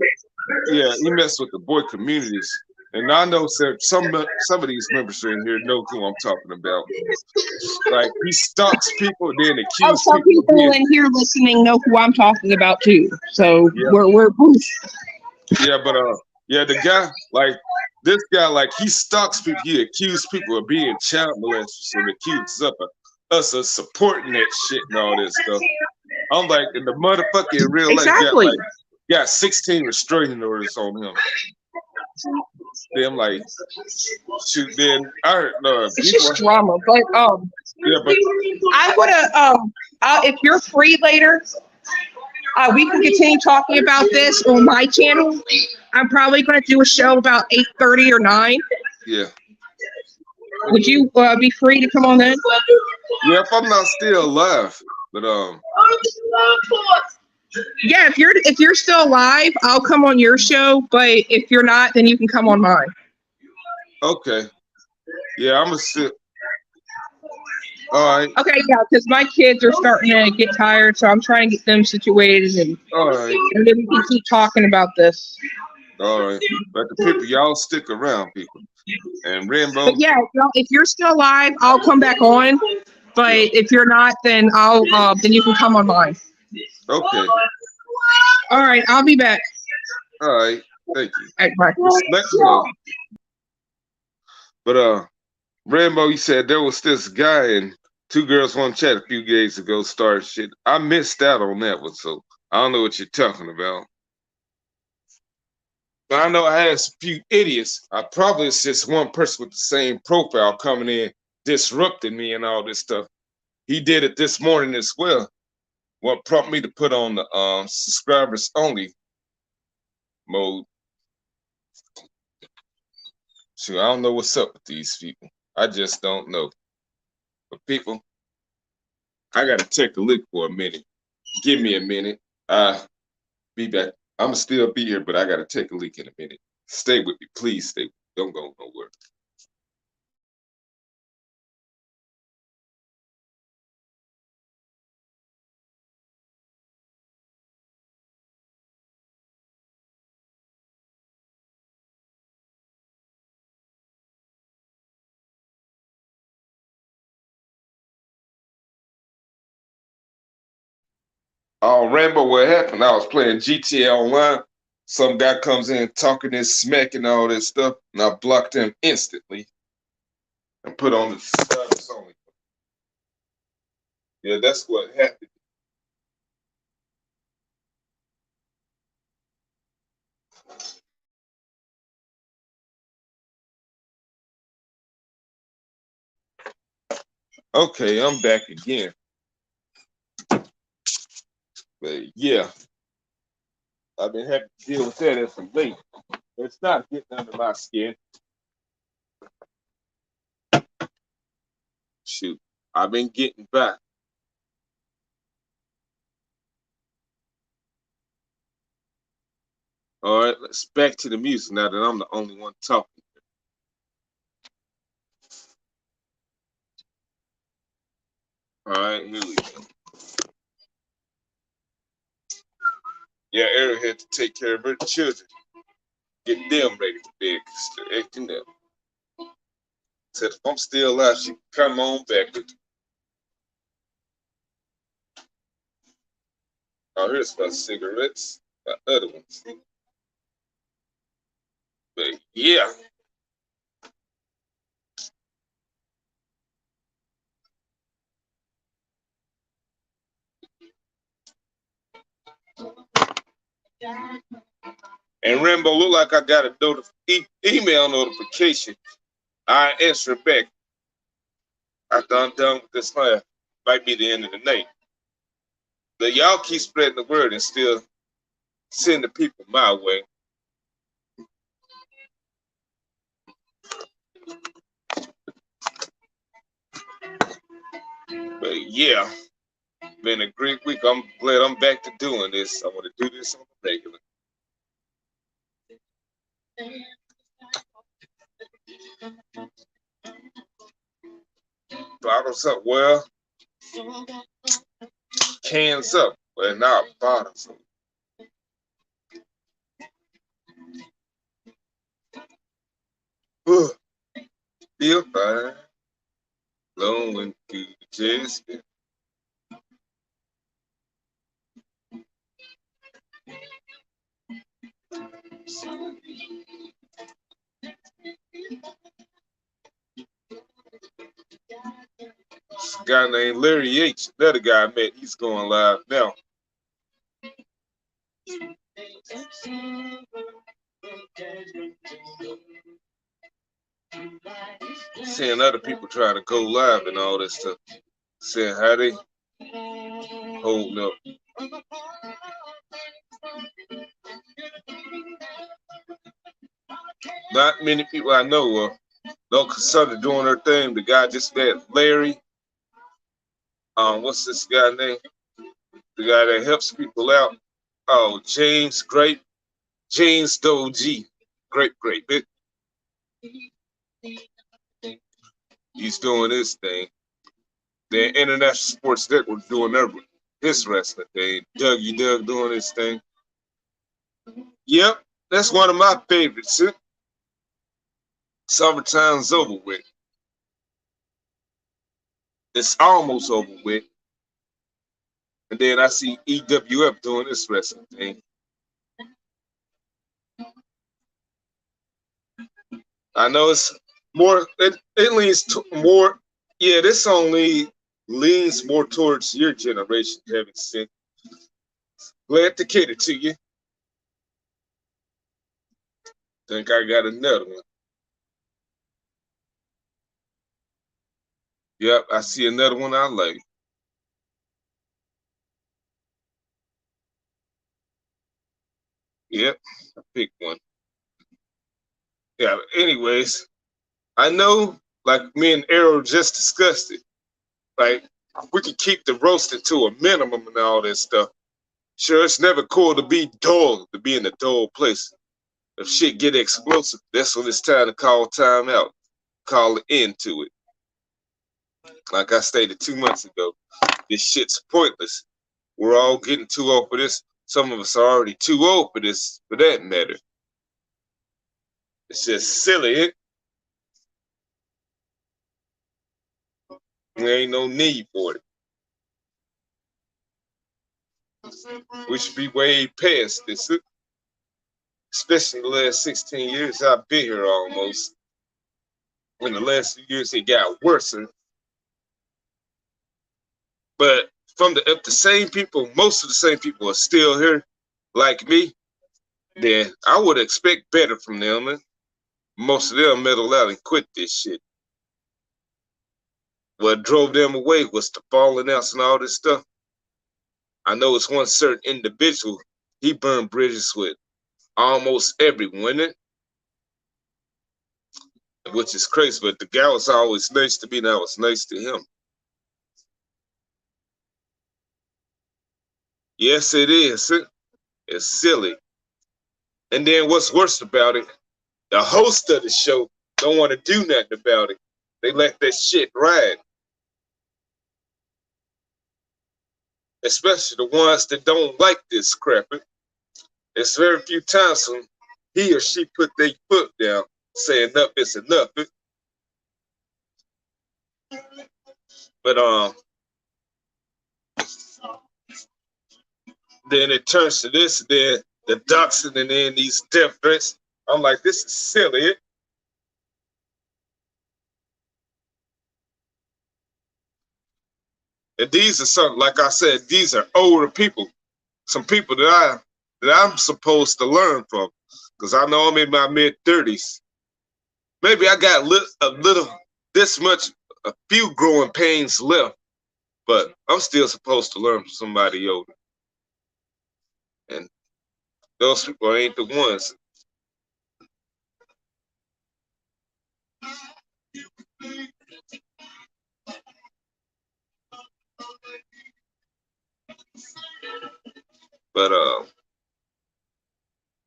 Yeah, he messed with the boy communities. And I know some of these members in here know who I'm talking about. Like he stalks people, then Oh, accuse some people of people being. in here listening know who I'm talking about too. So Yeah, we're yeah, but yeah, the guy like this guy, like he stalks people. He accused people of being child molesters and accuses us of supporting that shit and all this stuff. I'm like, and the motherfucker in real life exactly. got 16 restraining orders on him. Then I'm like, shoot. Then I heard It's just drama, but yeah, but I would have if you're free later, we can continue talking about this on my channel. I'm probably going to do a show about 8:30 or 9. yeah, Would you be free to come on then? yeah. If I'm not still alive, but Yeah, if you're still alive, I'll come on your show. But if you're not, then you can come on mine. okay, yeah, I'm gonna sit. All right, Okay, yeah, because my kids are starting to get tired, so I'm trying to get them situated, and all right, then we can keep talking about this. all right. But the people, y'all stick around, people. And Rainbow, But yeah, if you're still alive, I'll come back on. But yeah, if you're not, then then you can come on mine. okay, All right, I'll be back. all right. Thank you. All right, bye. Just let me know. But Rainbow, you said there was this guy and two girls one chat a few days ago started shit. I missed out on that one, so I don't know what you're talking about. But I know I had a few idiots. I probably it's just one person with the same profile coming in, disrupting me and all this stuff. He did it this morning as well. What prompted me to put on the subscribers only mode. So I don't know what's up with these people. I just don't know. But people, I gotta take a look for a minute. Give me a minute. Be back. I'ma still be here, but I gotta take a leak in a minute. Stay with me, please stay with me. Don't go nowhere. Oh, Rambo, what happened? I was playing GTA Online. Some guy comes in talking this smack and all that stuff, and I blocked him instantly and put on the subscribers only. Yeah, that's what happened. Okay, I'm back again. But yeah, I've been having to deal with that as of late. It's not getting under my skin. Shoot, I've been getting back. All right, let's back to the music now that I'm the only one talking. All right, here we go. Yeah, Eric had to take care of her children, get them ready for bed because they're acting up. Said if I'm still alive, she can come on back with me. Oh, here's my cigarettes, my other ones. Yeah. And Rambo, look like I got a email notification. I answer back after I'm done with this class. Might be the end of the night. But y'all keep spreading the word and still send the people my way. But yeah, been a great week. I'm glad I'm back to doing this. I want to do this on the regular. Bottles up, well, cans up, but not bottles up. Feel fine, blowing through the chest. This guy named Larry H. Another guy I met. He's going live now. Seeing other people trying to go live and all this stuff. Seeing how they holding up. Not many people I know of. No consider doing their thing. The guy just met Larry. What's this guy name? The guy that helps people out. Oh, James Doe G. Great bit. He's doing his thing. The International Sports Network doing his wrestling thing. Dougie Doug doing his thing. Yep, that's one of my favorites. Summertime's over with. It's almost over with. And then I see EWF doing this wrestling thing. I know it's more, it leans to more, yeah, this only leans more towards your generation, Heaven Sent. Glad to cater to you. Think I got another one. Yep, I see another one I like. Yep, I picked one. Yeah, anyways, I know, like me and Arrow just discussed it. Like, we could keep the roasting to a minimum and all that stuff. Sure, it's never cool to be dull, to be in a dull place. If shit get explosive, that's when it's time to call time out, call an end to it. Like I stated 2 months ago, this shit's pointless. We're all getting too old for this. Some of us are already too old for this, for that matter. It's just silly. There ain't no need for it. We should be way past this. Especially the last 16 years I've been here almost. In the last few years it got worse. But if the same people, most of the same people are still here, like me, then I would expect better from them. And most of them meddled out and quit this shit. What drove them away was the falling outs and all this stuff. I know it's one certain individual, he burned bridges with almost everyone, which is crazy, but the guy was always nice to me and I was nice to him. Yes, it is. It's silly. And then what's worse about it, the host of the show don't want to do nothing about it. They let that shit ride. Especially the ones that don't like this crap. It's very few times when he or she put their foot down, saying enough is enough. But then it turns to this, then the doxing and then these death threats. I'm like, this is silly. And these are some, like I said, these are older people. Some people that I'm supposed to learn from. Because I know I'm in my mid-30s. Maybe I got a little, this much, a few growing pains left, but I'm still supposed to learn from somebody older. And those people ain't the ones. But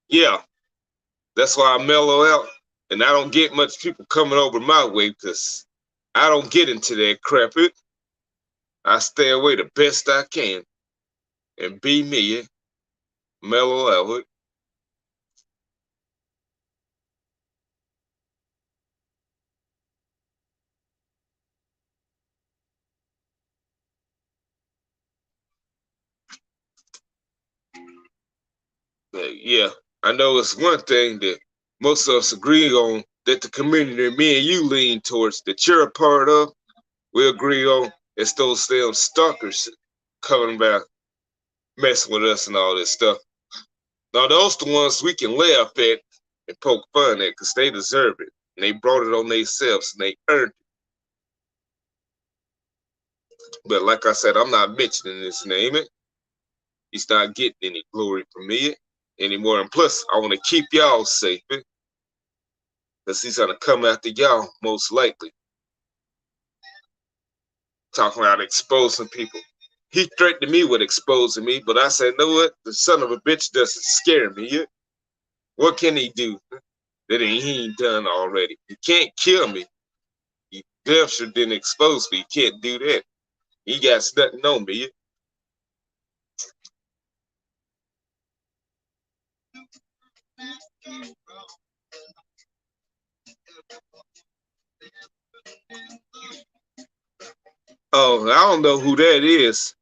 yeah, that's why I mellow out. And I don't get much people coming over my way because I don't get into that crap. I stay away the best I can and be me, mellow out. But yeah, I know it's one thing that most of us agree on, that the community me and you lean towards, that you're a part of, we agree on. It's those damn stalkers coming back, messing with us and all this stuff. Now those the ones we can laugh at and poke fun at because they deserve it. And they brought it on themselves and they earned it. But like I said, I'm not mentioning his name. He's not getting any glory from me anymore. And plus, I want to keep y'all safe because he's going to come after y'all most likely. Talking about exposing people. He threatened me with exposing me, but I said, know what? The son of a bitch doesn't scare me. What can he do that he ain't done already? He can't kill me. He damn sure didn't expose me. He can't do that. He got nothing on me. Oh, I don't know who that is,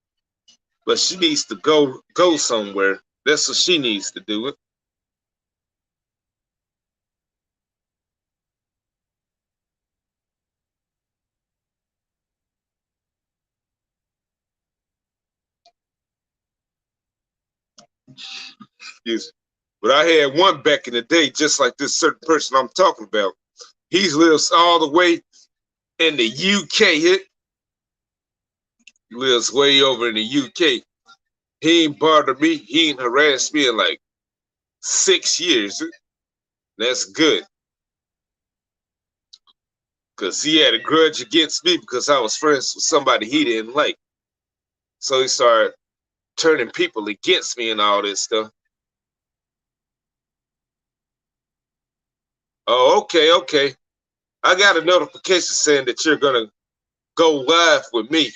but she needs to go somewhere. That's what she needs to do. Yes. But I had one back in the day, just like this certain person I'm talking about. He lives all the way in the UK. He lives way over in the UK. He ain't bothered me. He ain't harassed me in like 6 years. That's good. Because he had a grudge against me because I was friends with somebody he didn't like. So he started turning people against me and all this stuff. Oh, okay. I got a notification saying that you're going to go live with me.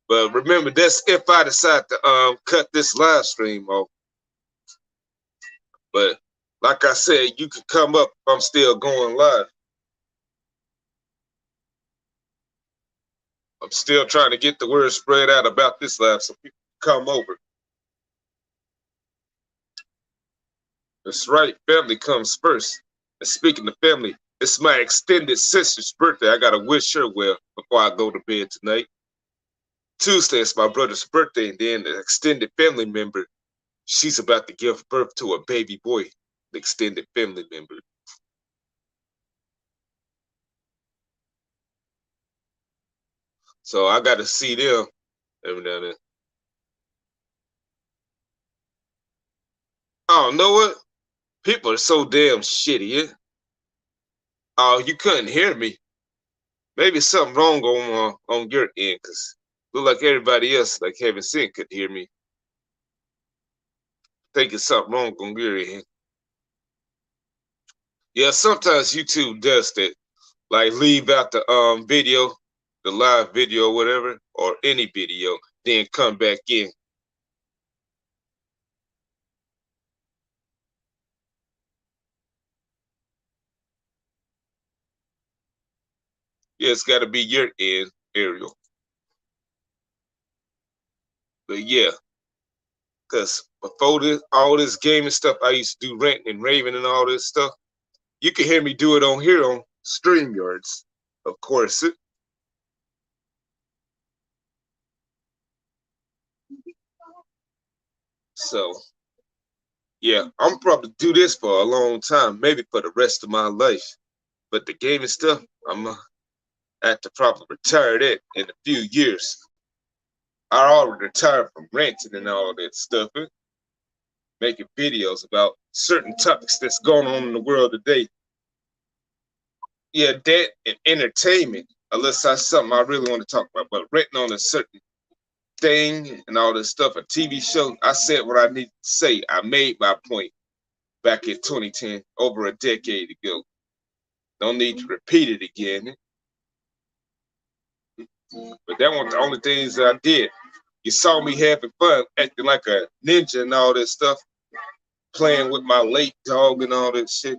But remember, that's if I decide to cut this live stream off. But like I said, you can come up if I'm still going live. I'm still trying to get the word spread out about this live so people can come over. That's right, family comes first. And speaking of family, it's my extended sister's birthday. I gotta wish her well before I go to bed tonight. Tuesday is my brother's birthday, and then the extended family member, she's about to give birth to a baby boy, the extended family member. So I gotta see them every now and then. Oh, know what? People are so damn shitty. Oh, you couldn't hear me. Maybe something wrong on your end, cause look like everybody else, like Heaven Sent, could hear me. Think it's something wrong on your end. Yeah, sometimes YouTube does that. Like leave out the video, the live video, whatever, or any video, then come back in. Yeah, it's got to be your end, Ariel. But yeah, because before this, all this gaming stuff, I used to do ranting and raving and all this stuff. You can hear me do it on here on StreamYards, of course. So, yeah, I'm probably do this for a long time, maybe for the rest of my life. But the gaming stuff, I'm have to probably retire that in a few years. I already retired from ranting and all that stuff, making videos about certain topics that's going on in the world today. Yeah, that and entertainment, unless that's something I really want to talk about. But written on a certain thing and all this stuff, a TV show, I said what I need to say. I made my point back in 2010, over a decade ago. Don't need to repeat it again. But that wasn't the only things that I did. You saw me having fun, acting like a ninja and all this stuff, playing with my late dog and all that shit.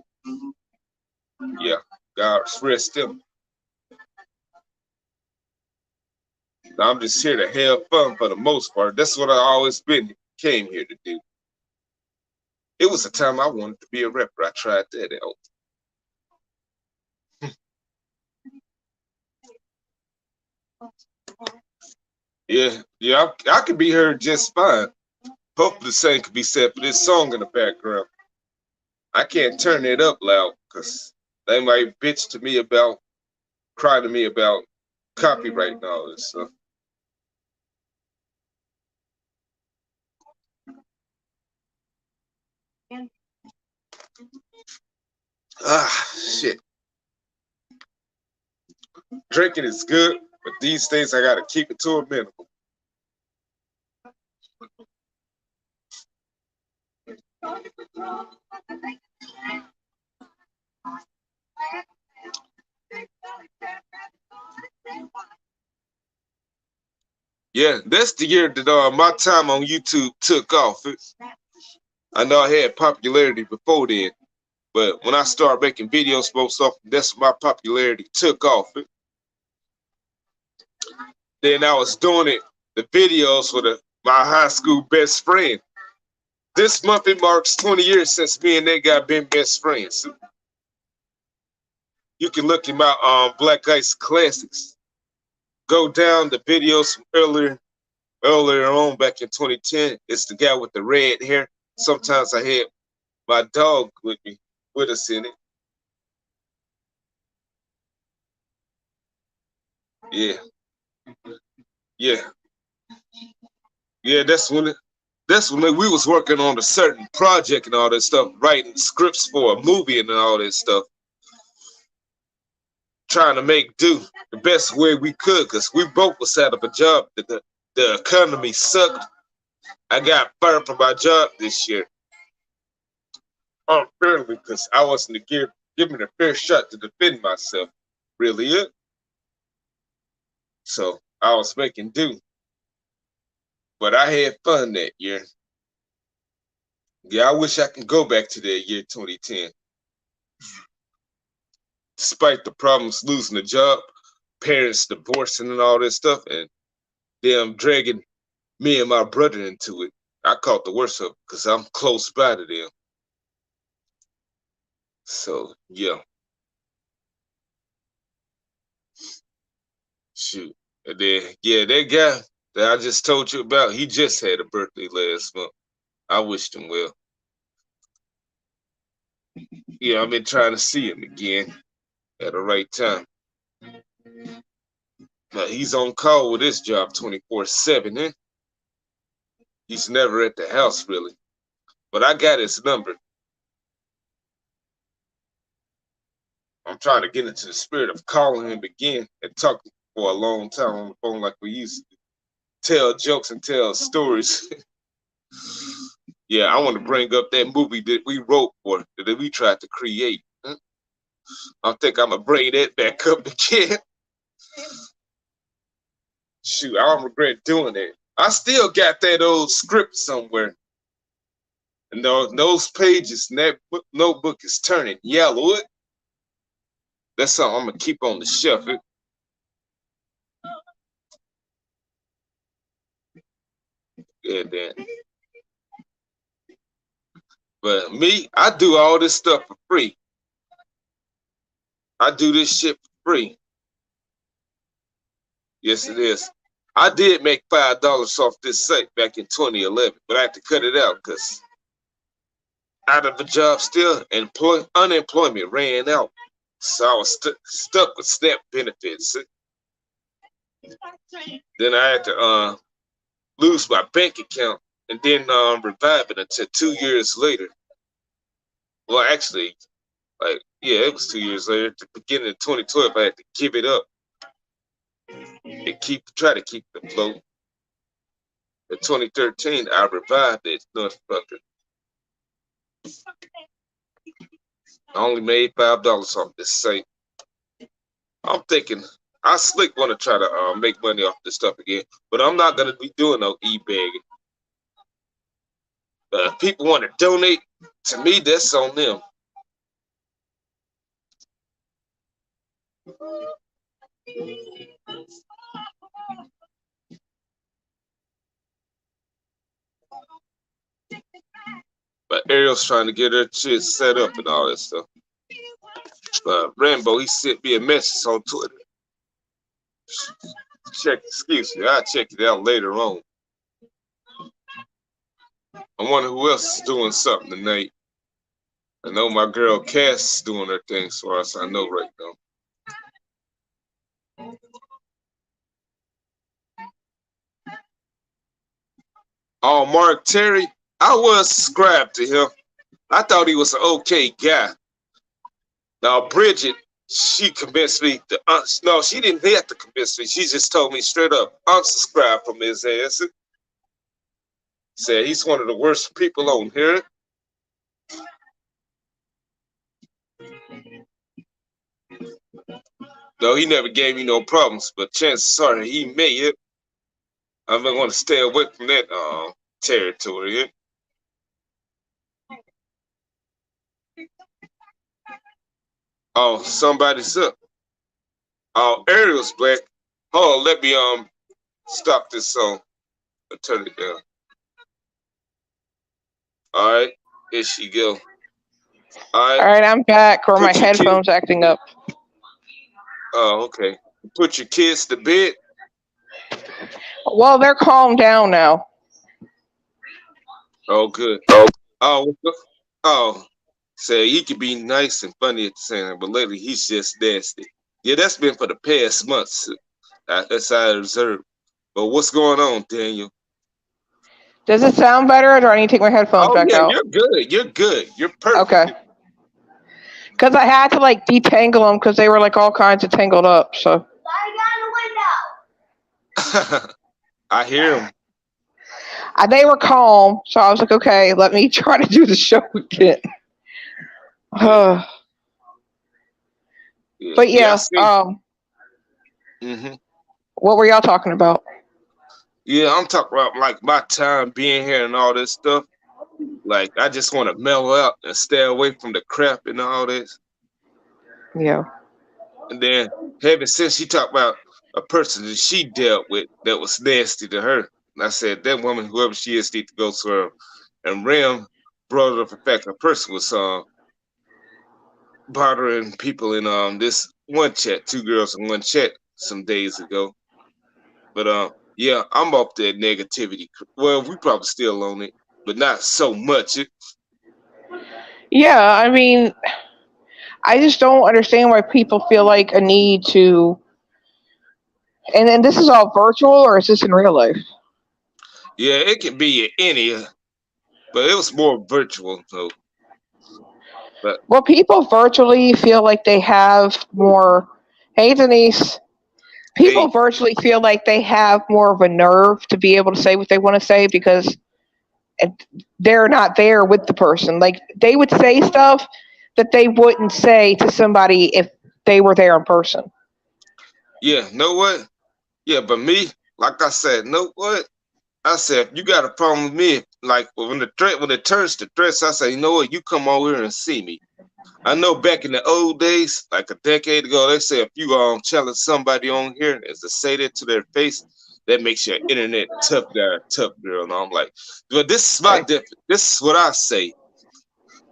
Yeah, God rest him. I'm just here to have fun for the most part. That's what I always came here to do. It was a time I wanted to be a rapper. I tried that out. Yeah, I could be heard just fine. Hopefully the same could be said for this song in the background. I can't turn it up loud because they might bitch to me about, cry to me about copyright and all this stuff. Ah, shit. Drinking is good, but these days I gotta keep it to a minimum. Yeah, that's the year that my time on YouTube took off. I know I had popularity before then, but when I started making videos most often, that's when my popularity took off. Then I was doing the videos for my high school best friend. This month it marks 20 years since me and that guy been best friends. You can look him out on Black Ice Classics. Go down the videos from earlier on back in 2010. It's the guy with the red hair. Sometimes I had my dog with us in it. Yeah. Yeah. Yeah, that's when we was working on a certain project and all that stuff, writing scripts for a movie and all that stuff. Trying to make do the best way we could, because we both was out of a job. The economy sucked. I got fired from my job this year. Unfairly, because I wasn't given a fair shot to defend myself. Really it. So I was making do. But I had fun that year. Yeah, I wish I could go back to that year 2010. Despite the problems losing a job, parents divorcing and all that stuff, and them dragging me and my brother into it. I caught the worst of it because I'm close by to them. So, yeah. Shoot. And then, yeah, that guy that I just told you about, he just had a birthday last month. I wished him well. Yeah, I've been trying to see him again at the right time. Now, he's on call with his job 24/7, eh? He's never at the house, really. But I got his number. I'm trying to get into the spirit of calling him again and talking for a long time on the phone like we used to. Tell jokes and tell stories. Yeah, I want to bring up that movie that we wrote for, that we tried to create. I think I'm going to bring that back up again. Shoot, I don't regret doing it. I still got that old script somewhere. And those pages and that notebook is turning yellow. That's something I'm going to keep on the shelf. Yeah, then. But me, I do all this stuff for free. I do this shit for free. Yes, it is. I did make $5 off this site back in 2011, but I had to cut it out because out of the job still, and unemployment ran out. So I was stuck with SNAP benefits. Then I had to lose my bank account and then revive it until 2 years later. Well, actually, yeah, it was 2 years later. At the beginning of 2012, I had to give it up and try to keep it afloat. In 2013, I revived it, motherfucker. I only made $5 off this site. I'm thinking I slick want to try to make money off this stuff again, but I'm not gonna be doing no e-bagging. If people want to donate to me, that's on them. But Ariel's trying to get her shit set up and all that stuff. But Rambo, he sent me a message on Twitter. Excuse me, I'll check it out later on. I wonder who else is doing something tonight. I know my girl Cass is doing her thing, so I know right now. Oh, Mark Terry, I was subscribed to him. I thought he was an okay guy. Now, Bridget, she convinced me to, no, she didn't have to convince me. She just told me straight up, unsubscribe from his ass. Said he's one of the worst people on here. No, he never gave me no problems, but chances are he may it. I'm going to stay away from that territory. Oh, somebody's up. Oh, Ariel's black. Hold on, let me stop this song. I'll turn it down. All right, here she go. All right, I'm back. Or my headphones acting up. Oh, okay. Put your kids to bed. Well, they're calmed down now. Oh, good. Oh. Say he could be nice and funny at the same time, but lately he's just nasty. Yeah, that's been for the past months. That's how I observed. But what's going on, Daniel? Does it sound better, or do I need to take my headphones back out? You're good. You're good. You're perfect. Okay. Because I had to detangle them because they were all kinds of tangled up. So. I hear them. They were calm, so I was like, okay, let me try to do the show again. But yeah, what were y'all talking about? Yeah, I'm talking about my time being here and all this stuff. I just want to mellow out and stay away from the crap and all this. Yeah. And then since she talked about a person that she dealt with that was nasty to her, and I said that woman, whoever she is, need to go to her. And Ram brought up the fact a person was bothering people in this one chat, 2 girls in one chat some days ago. But yeah, I'm off that negativity. Well, we probably still on it, but not so much. Yeah, I mean, I just don't understand why people feel like a need to. And then this is all virtual, or is this in real life? Yeah, it can be any, but it was more virtual. So. Well, people virtually feel like they have more. Hey, Denise. People virtually feel like they have more of a nerve to be able to say what they want to say because they're not there with the person. They would say stuff that they wouldn't say to somebody if they were there in person. Yeah, know what? Yeah, but me, like I said, know what? I said, if you got a problem with me, when it turns to threats, I say, you know what? You come over here and see me. I know back in the old days, a decade ago, they say if you challenge somebody on here as to say that to their face, that makes you an internet tough guy, tough girl. And I'm like, well, this is my difference. This is what I say.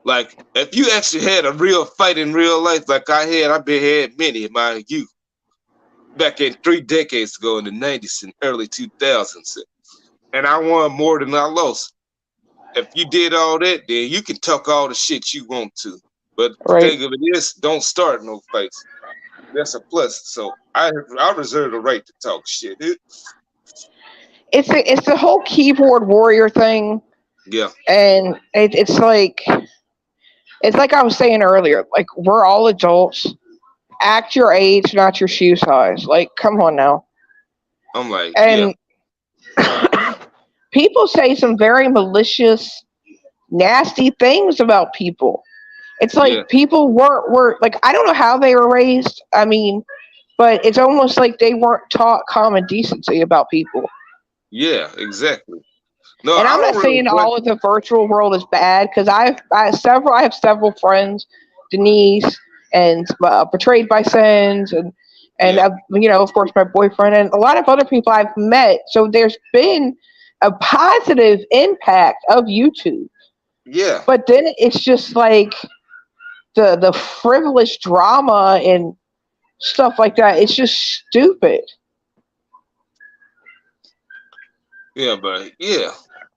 Like if you actually had a real fight in real life, like I've been had many in my youth, back in 3 decades ago in the '90s and early 2000s, and I won more than I lost. If you did all that, then you can talk all the shit you want to. But the Right. thing of it is, don't start no fights. That's a plus. So I reserve the right to talk shit. It's the whole keyboard warrior thing, Yeah, and it's like I was saying earlier. Like, we're all adults. Act your age, not your shoe size. Like, come on now. I'm like, yeah, And people say some very malicious, nasty things about people. It's yeah, like people were like, I don't know how they were raised. I mean, but it's almost like they weren't taught common decency about people. yeah, exactly. No, And I I'm don't not really saying like. all of the virtual world is bad, because I have several friends, Denise and Betrayed by Sins, and Yeah, of course, my boyfriend and a lot of other people I've met. So there's been a positive impact of YouTube, yeah, but then it's just like the frivolous drama and stuff like that. It's just stupid. yeah, but yeah,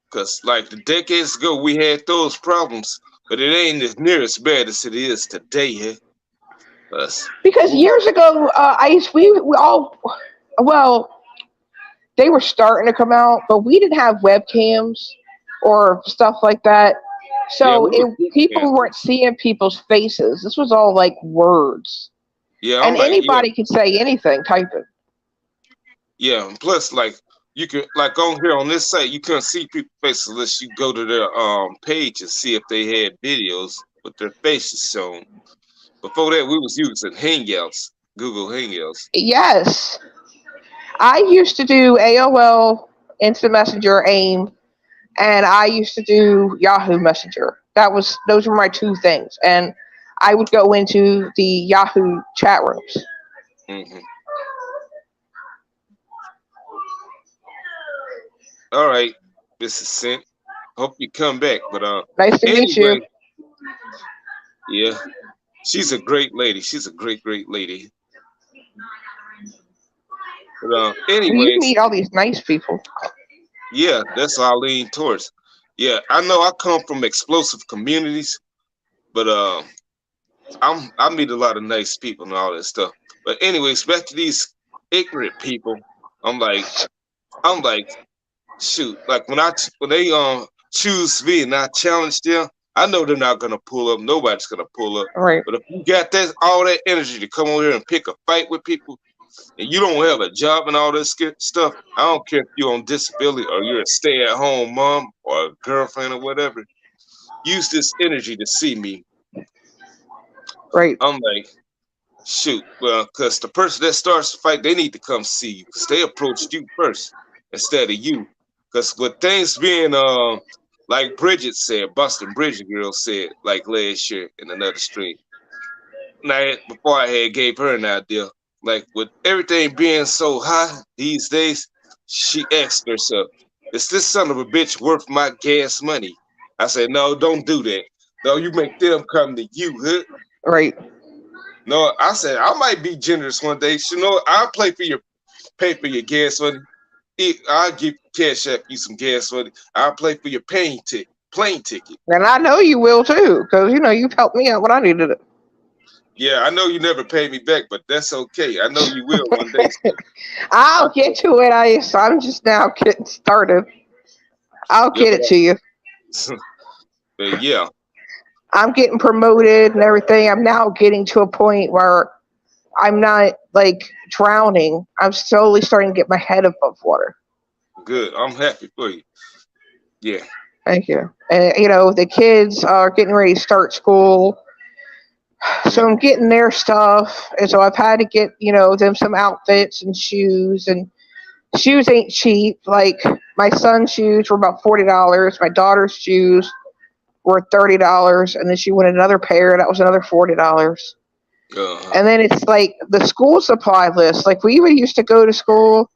because like the decades ago we had those problems, but it ain't as near as bad as it is today. Huh? Us. Because years ago, we all, well, they were starting to come out, but we didn't have webcams or stuff like that. Yeah, So we were boot camp. people weren't seeing people's faces. This was all like words, Yeah, I'm and like, yeah, anybody could say anything, type it. yeah. And plus, like, you can like on here on this site, you couldn't see people's faces unless you go to their page and see if they had videos with their faces shown. Before that, we was using Hangouts, Google Hangouts. Yes, I used to do AOL Instant Messenger, AIM, and I used to do Yahoo Messenger. Those were my two things, and I would go into the Yahoo chat rooms. Hmm. All right, Mrs. Cent. Hope you come back. But Nice to meet you. anyway, yeah, she's a great lady. She's a great lady. But Well, you anyways, meet all these nice people. yeah, that's what I lean towards. Yeah, I know I come from explosive communities, but I meet a lot of nice people and all that stuff. But anyways, back to these ignorant people. I'm like, I'm like, shoot, like when they choose me and I challenge them, I know they're not gonna pull up. Nobody's gonna pull up. All right. But if you got that all that energy to come over here and pick a fight with people, and you don't have a job and all this stuff, I don't care if you're on disability or you're a stay-at-home mom or a girlfriend or whatever. Use this energy to see me. Right. I'm like, shoot, well, because the person that starts the fight, they need to come see you because they approached you first instead of you. Because with things being, like Bridget said, Boston Bridget girl said, like last year in another stream. Now, before I had gave her an idea, like with everything being so high these days, she asked herself, "Is this son of a bitch worth my gas money?" I said, "No, don't do that. No, you make them come to you, huh?" Right. No, I said I might be generous one day. You know, I'll pay for your gas money. I'll give cash up you some gas money. I'll pay for your plane ticket. And I know you will too, because you've helped me out when I needed it. Yeah, I know you never paid me back, but that's okay. I know you will one day. I'll get to it. I'm just now getting started. I'll Yeah, get it to you. but yeah, I'm getting promoted and everything. I'm now getting to a point where I'm not like drowning. I'm slowly starting to get my head above water. good. I'm happy for you. Yeah, Thank you. And the kids are getting ready to start school, yeah, so I'm getting their stuff, and so I've had to get them some outfits and shoes, and shoes ain't cheap. Like, my son's shoes were about $40. My daughter's shoes were $30, and then she wanted another pair that was another $40. uh-huh. And then it's like the school supply list. Like, we would used to go to school,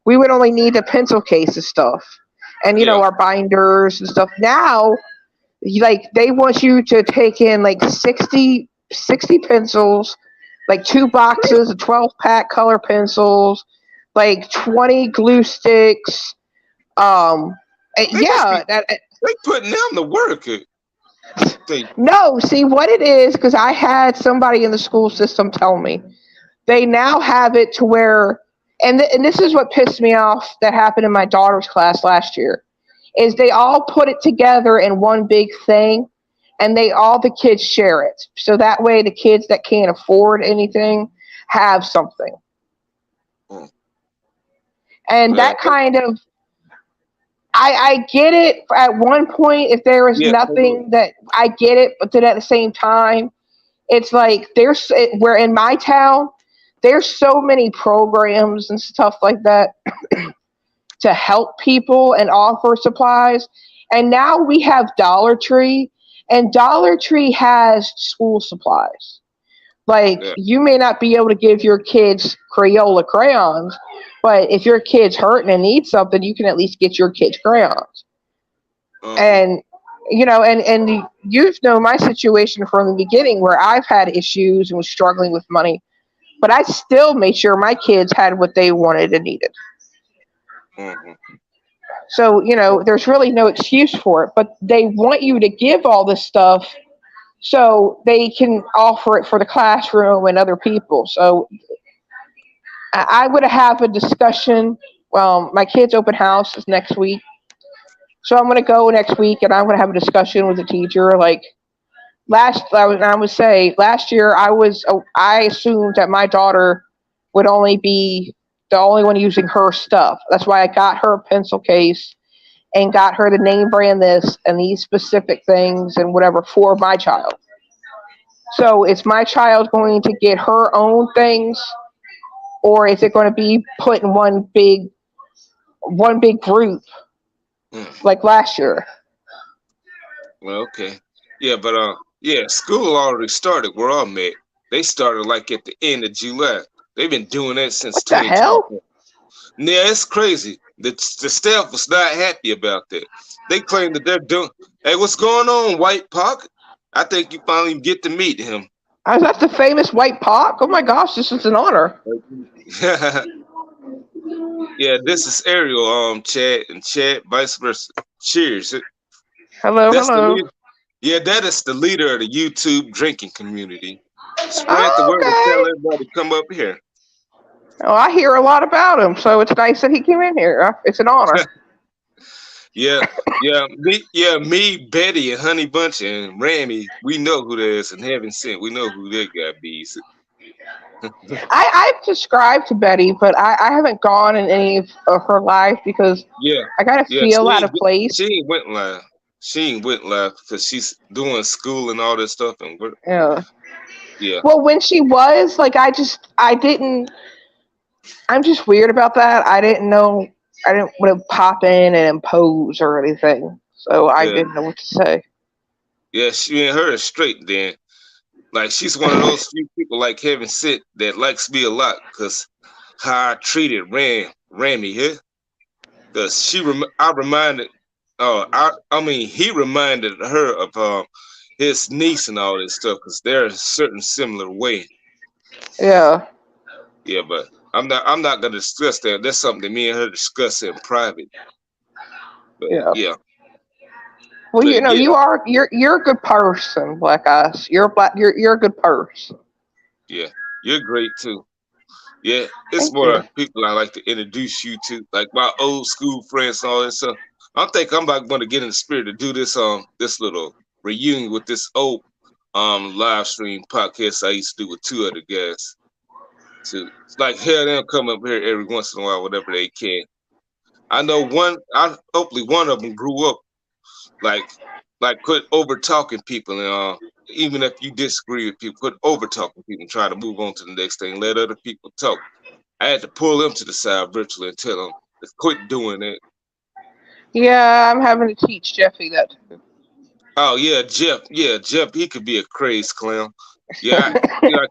we would only need a pencil case of stuff, and Yeah, our binders and stuff. Now Like they want you to take in like 60 pencils, like 2 boxes of 12-pack color pencils, like 20 glue sticks. They must be Yeah, they putting them to work. They no, see what it is, because I had somebody in the school system tell me they now have it to where, and this is what pissed me off that happened in my daughter's class last year, is they all put it together in one big thing, and all the kids share it. So that way the kids that can't afford anything have something. mm, And yeah, that kind of, I get it at one point if there is yeah, nothing that I get it, but then at the same time, it's like we're in my town, there's so many programs and stuff like that to help people and offer supplies. And now we have Dollar Tree, and Dollar Tree has school supplies. Like, yeah. you may not be able to give your kids Crayola crayons, but if your kid's hurting and needs something, you can at least get your kids crayons. Uh-huh. And and you've known my situation from the beginning, where I've had issues and was struggling with money, but I still made sure my kids had what they wanted and needed. Uh-huh. So, there's really no excuse for it, but they want you to give all this stuff so they can offer it for the classroom and other people. So I would have a discussion. Well, my kids' open house is next week. So I'm going to go next week, and I'm going to have a discussion with the teacher. Like, I would say last year I assumed that my daughter would only be the only one using her stuff. That's why I got her a pencil case and got her the name brand this and these specific things and whatever for my child. So is my child going to get her own things, or is it going to be put in one big group Mm. like last year? Well, okay. Yeah, but yeah, school already started where I'm at. They started like at the end of July. They've been doing that since What the hell? 2020. Yeah, it's crazy. The staff was not happy about that. They claim that they're doing. Hey, what's going on, White Pocket? I think you finally get to meet him. Is that the famous White Pock? Oh my gosh, this is an honor. Yeah, this is Ariel, Chad, and Chad, vice versa. Cheers. Hello, That's the hello. leader. Yeah, that is the leader of the YouTube drinking community. Spread the Oh, word and tell okay. everybody to come up here. Oh, I hear a lot about him, so it's nice that he came in here. It's an honor. Yeah, me, Betty, and Honey Bunch and Rammy, we know who that is, and Heaven Sent, we know who that guy be. So, I've subscribed to Betty, but I haven't gone in any of her live because yeah, I kind of yeah, feel out of place. she ain't went live. She ain't went live because she's doing school and all that stuff, and Yeah. yeah, Well, when she was, like, I didn't, I'm just weird about that. I didn't know, I didn't want to pop in and impose or anything. So I yeah, didn't know what to say. yeah. She ain't her straight then. Like she's one of those few people like Heaven Sent that likes me a lot because how I treated Rammy here. Because I reminded, I mean, he reminded her of his niece and all this stuff because they're a certain similar way. Yeah. Yeah, but I'm not gonna discuss that. That's something that me and her discuss in private. But Yeah. yeah, Well, but yeah, you're a good person, Black Ice. You're a good person. yeah, you're great too. Yeah, it's Thank you. more people I like to introduce you to, like my old school friends and all that stuff. I think I'm about going to get in the spirit to do this little reunion with this old live stream podcast I used to do with two other guys. To like hell them come up here every once in a while, whatever they can. I know hopefully one of them grew up like quit over talking people and even if you disagree with people, quit over talking people and try to move on to the next thing, let other people talk. I had to pull them to the side virtually and tell them to quit doing it. Yeah, I'm having to teach Jeffy that too. Oh yeah, Jeff, he could be a crazy clown. Yeah, like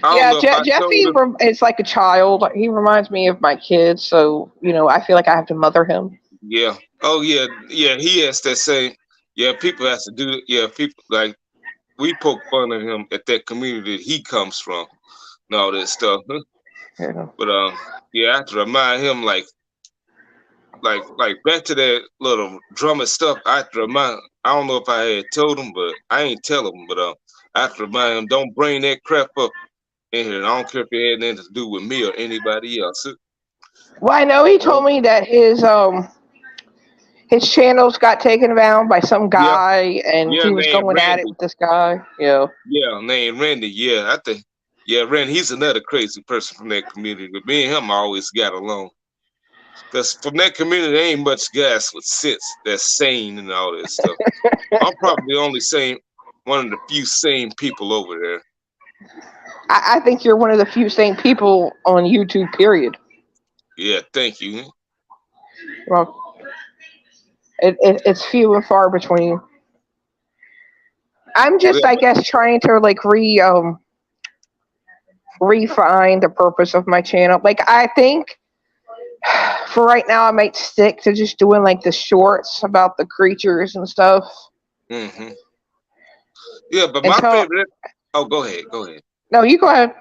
I don't Yeah, know if I told Jeffy him. is like a child. He reminds me of my kids, so I feel like I have to mother him. Yeah. Oh yeah. Yeah. He has that same. Yeah. People has to do. Yeah. People like we poke fun at him at that community that he comes from and all that stuff. Huh? Yeah. But yeah, I have to remind him like back to that little drummer stuff. I have to remind. I don't know if I had told him, but I ain't tell him. But I have to remind him, don't bring that crap up in here. And I don't care if it had anything to do with me or anybody else. Well, I know he Well, told me that his channels got taken down by some yeah, guy, and yeah, he was named going at it Randy. with this guy. Yeah. Yeah, named Randy. Yeah, I think. Yeah, Randy. He's another crazy person from that community. But me and him always got along. Cause from that community, there ain't much guys with sense that's sane and all that stuff. I'm probably the only sane, one of the few sane people over there. I think you're one of the few sane people on YouTube. Period. Yeah, thank you. Well, it's few and far between. I'm Yeah, just, I guess, trying to like refine the purpose of my channel. Like, I think for right now, I might stick to just doing like the shorts about the creatures and stuff hmm yeah, but my until. favorite. Oh, go ahead, go ahead. No, you go ahead.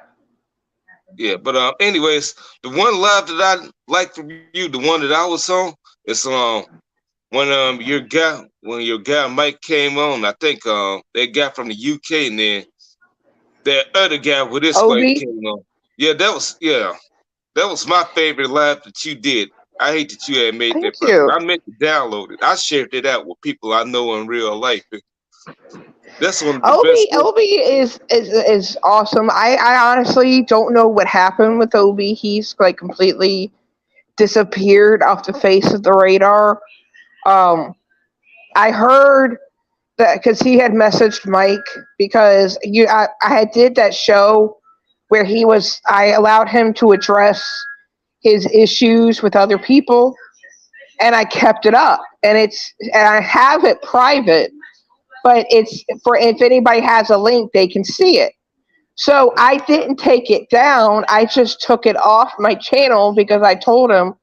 Yeah, but anyways, the one live that I like from you, the one that I was on, it's when your guy Mike came on. I think that guy from the UK, and then that other guy with his wife Obi, came on. That was my favorite live that you did. I hate that you had made thank that person. you. I meant to download it. I shared it out with people I know in real life. That's one of the best ones. Obi is awesome. I honestly don't know what happened with Obi. He's like completely disappeared off the face of the radar. Um, I heard that because he had messaged Mike because I had did that show where I allowed him to address his issues with other people, and I kept it up, and I have it private, but it's for if anybody has a link, they can see it. So I didn't take it down. I just took it off my channel because I told him,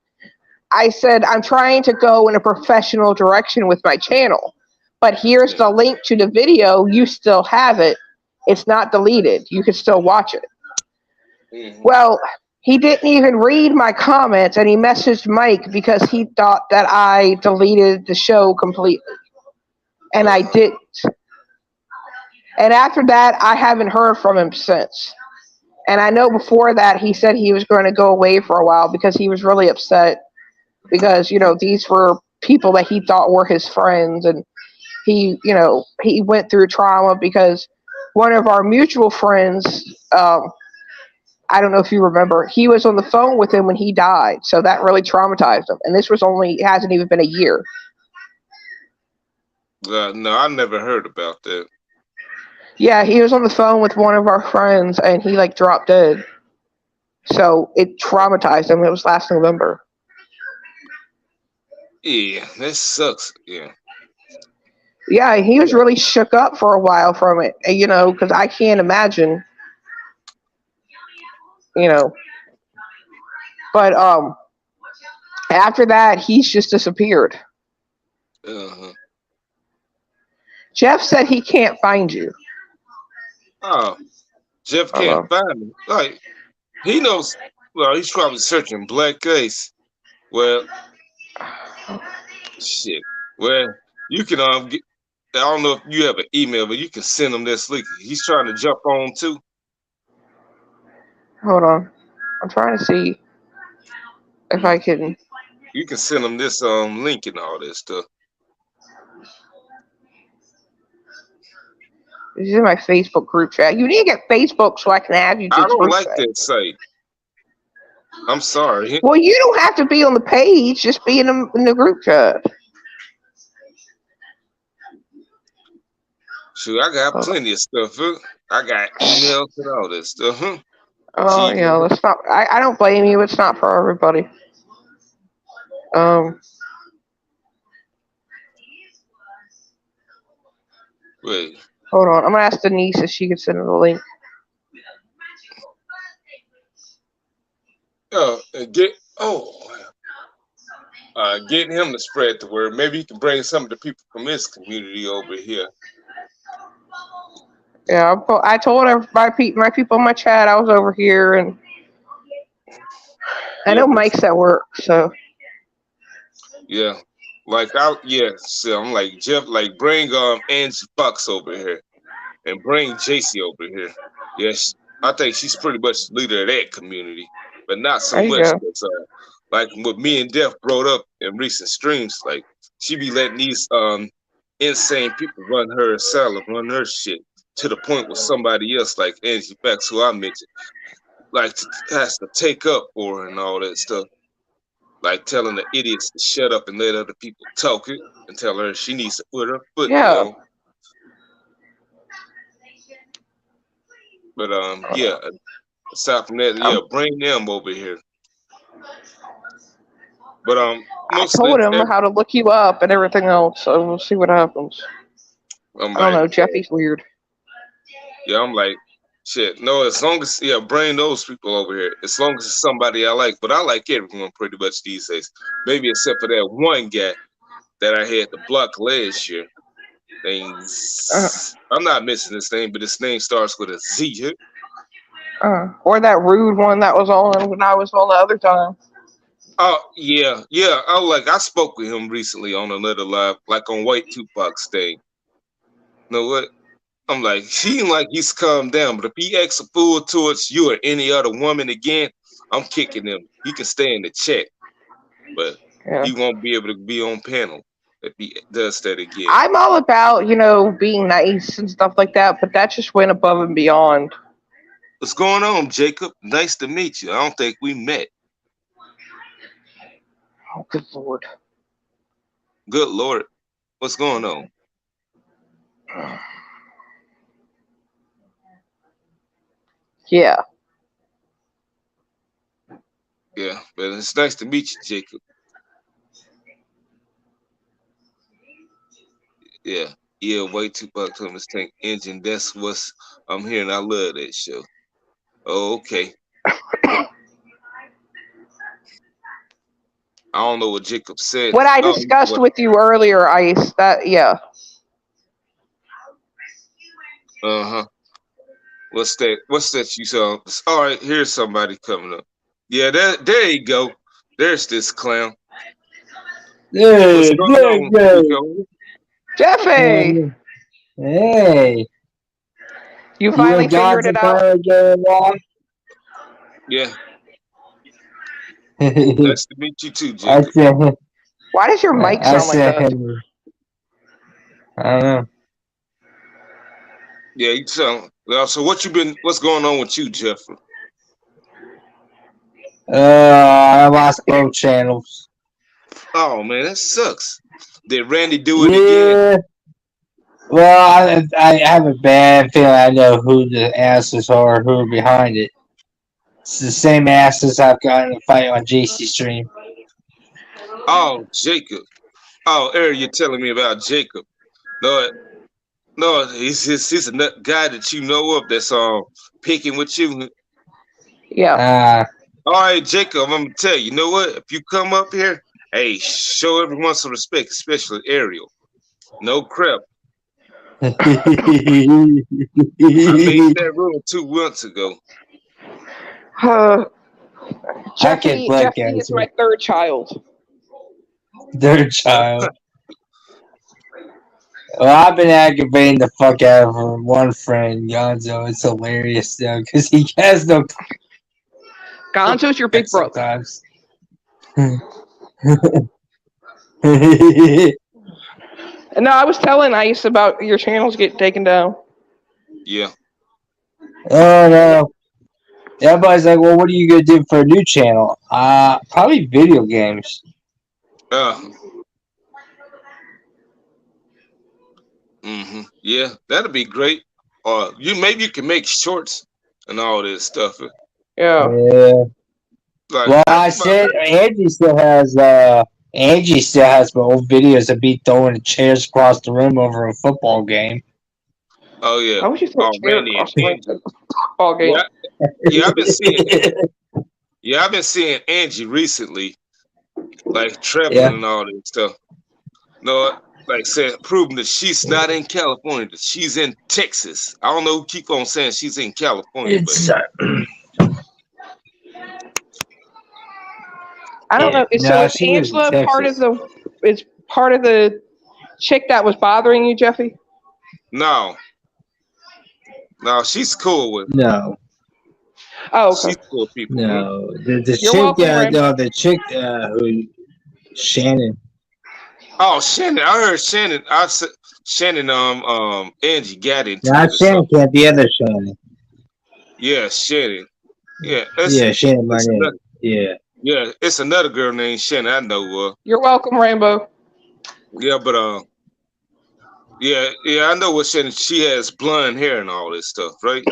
I said, I'm trying to go in a professional direction with my channel, but here's Yeah. the link to the video. You still have it. It's not deleted. You can still watch it. hmm Well, he didn't even read my comments, and he messaged Mike because he thought that I deleted the show completely, and I Uh-huh. didn't. And after that, I haven't heard from him since. And I know before that, he said he was going to go away for a while because he was really upset because, these were people that he thought were his friends. And he went through trauma because one of our mutual friends, I don't know if you remember, he was on the phone with him when he died. So that really traumatized him. And this it hasn't even been a year. No, I never heard about that. Yeah, he was on the phone with one of our friends and he like dropped dead. So it traumatized him. It was last November. Yeah, that sucks. Yeah. Yeah, he was really shook up for a while from it, because I can't imagine, you know. But after that, he's just disappeared. Uh-huh. Jeff said he can't find you. Oh, Jeff Hold can't on. find me. Like he knows. Well, he's probably searching Black Ace. Well, shit. Well, you can get. I don't know if you have an email, but you can send him this link. He's trying to jump on too. Hold on. I'm trying to see if I can. You can send him this link and all that stuff. This is in my Facebook group chat. You need to get Facebook so I can add you to I this don't group like chat. that site. I'm sorry. Well, you don't have to be on the page. Just be in the group chat. Shoot, I got Hold on. plenty of stuff. Huh? I got emails and all that stuff. Huh? Oh, Gmail. it's not. I don't blame you. It's not for everybody. Um, Wait. Hold on. I'm gonna ask Denise if she can send her the link. And get. Oh. getting him to spread the word. Maybe he can bring some of the people from his community over here. Yeah, I told my people in my chat I was over here, and I Yeah, know but Mike's at work, so yeah, so I'm like Jeff, like bring Angie Fox over here and bring JC over here. Yes, I think she's pretty much the leader of that community, but not so there you much go. because like what me and Def brought up in recent streams, like she be letting these insane people run her asylum, run her shit to the point where somebody else like Angie Fox, who I mentioned, like has to take up for her and all that stuff. Like telling the idiots to shut up and let other people talk it, and tell her she needs to put her foot Yeah. down. But yeah. Aside from that, yeah, bring them over here. But I mostly, told him how to look you up and everything else, so we'll see what happens. I'm I don't like, know. Jeffy's weird. yeah, I'm like, shit. No, as long as bring those people over here. As long as it's somebody I like, but I like everyone pretty much these days. Maybe except for that one guy that I had to block last year. I'm not missing his name, but his name starts with a Z. Or that rude one that was on when I was on the other time. Oh yeah. I spoke with him recently on another live, like on White Tupac's thing. You know what? I'm like, he ain't like he's calmed down, but if he acts a fool towards you or any other woman again, I'm kicking him. He can stay in the chat, but he won't be able to be on panel if he does that again. I'm all about, being nice and stuff like that, but that just went above and beyond. What's going on, Jacob? Nice to meet you. I don't think we met. Oh, good Lord. Good Lord. What's going on? Yeah. Yeah, but it's nice to meet you, Jacob. Yeah, Way Tupac Thomas Tank Engine. That's what's I'm hearing. I love that show. Oh, okay. I don't know what Jacob said. What I discussed with you earlier, Ice, yeah. Uh-huh. What's that you saw? All right, here's somebody coming up. Yeah, there you go. There's this clown. Hey, Jeffy! Hey. You finally figured it out? Yeah. Nice to meet you too, Jacob. Why does your mic sound like that? I don't know. Yeah, you sound well. So what's going on with you, Jeffrey? I lost both channels. Oh man, that sucks. Did Randy do it again? Well, I have a bad feeling I know who the asses are who are behind it. It's the same asses I've gotten in a fight on JC stream. Oh, Jacob. Oh, Eric, you're telling me about Jacob. No, he's a guy that you know of that's picking with you. Yeah. All right, Jacob, I'm gonna tell you. You know what? If you come up here, hey, show everyone some respect, especially Ariel. No crap. I made that rule 2 months ago. Jeffy is my third child. Third child. Well, I've been aggravating the fuck out of one friend, Gonzo. It's hilarious though, because he has no. Gonzo's your big brother. No, I was telling Ice about your channels getting taken down. Yeah. Oh no. Everybody's like, well, what are you gonna do for a new channel? Probably video games. Yeah, that'd be great. Or maybe you can make shorts and all this stuff. Yeah. Like, well, I said Angie still has my old videos of me throwing chairs across the room over a football game. Oh yeah. How would you throw a chair across the room over a football game? Yeah, I've been seeing Angie recently. like traveling Yeah. and all that stuff. No, like said, proving that she's not in California, that she's in Texas. I don't know who keep on saying she's in California, but It's I don't yeah. know. So No, is she lives in Angela Texas. part of the chick that was bothering you, Jeffy? no, she's cool with. No, Oh, okay. She's cool with people. no. The You're chick, welcome, Ray. no, the chick who Shannon. Oh, Shannon, I heard Shannon. I said Shannon. Angie got into Not it or Shannon, something. can't the other Shannon. Yeah, Shannon. Yeah, Yeah, Shannon, my it's name. another, Yeah. yeah, it's another girl named Shannon I know. You're welcome, Rainbow. Yeah, but yeah, I know what Shannon. She has blonde hair and all this stuff, right?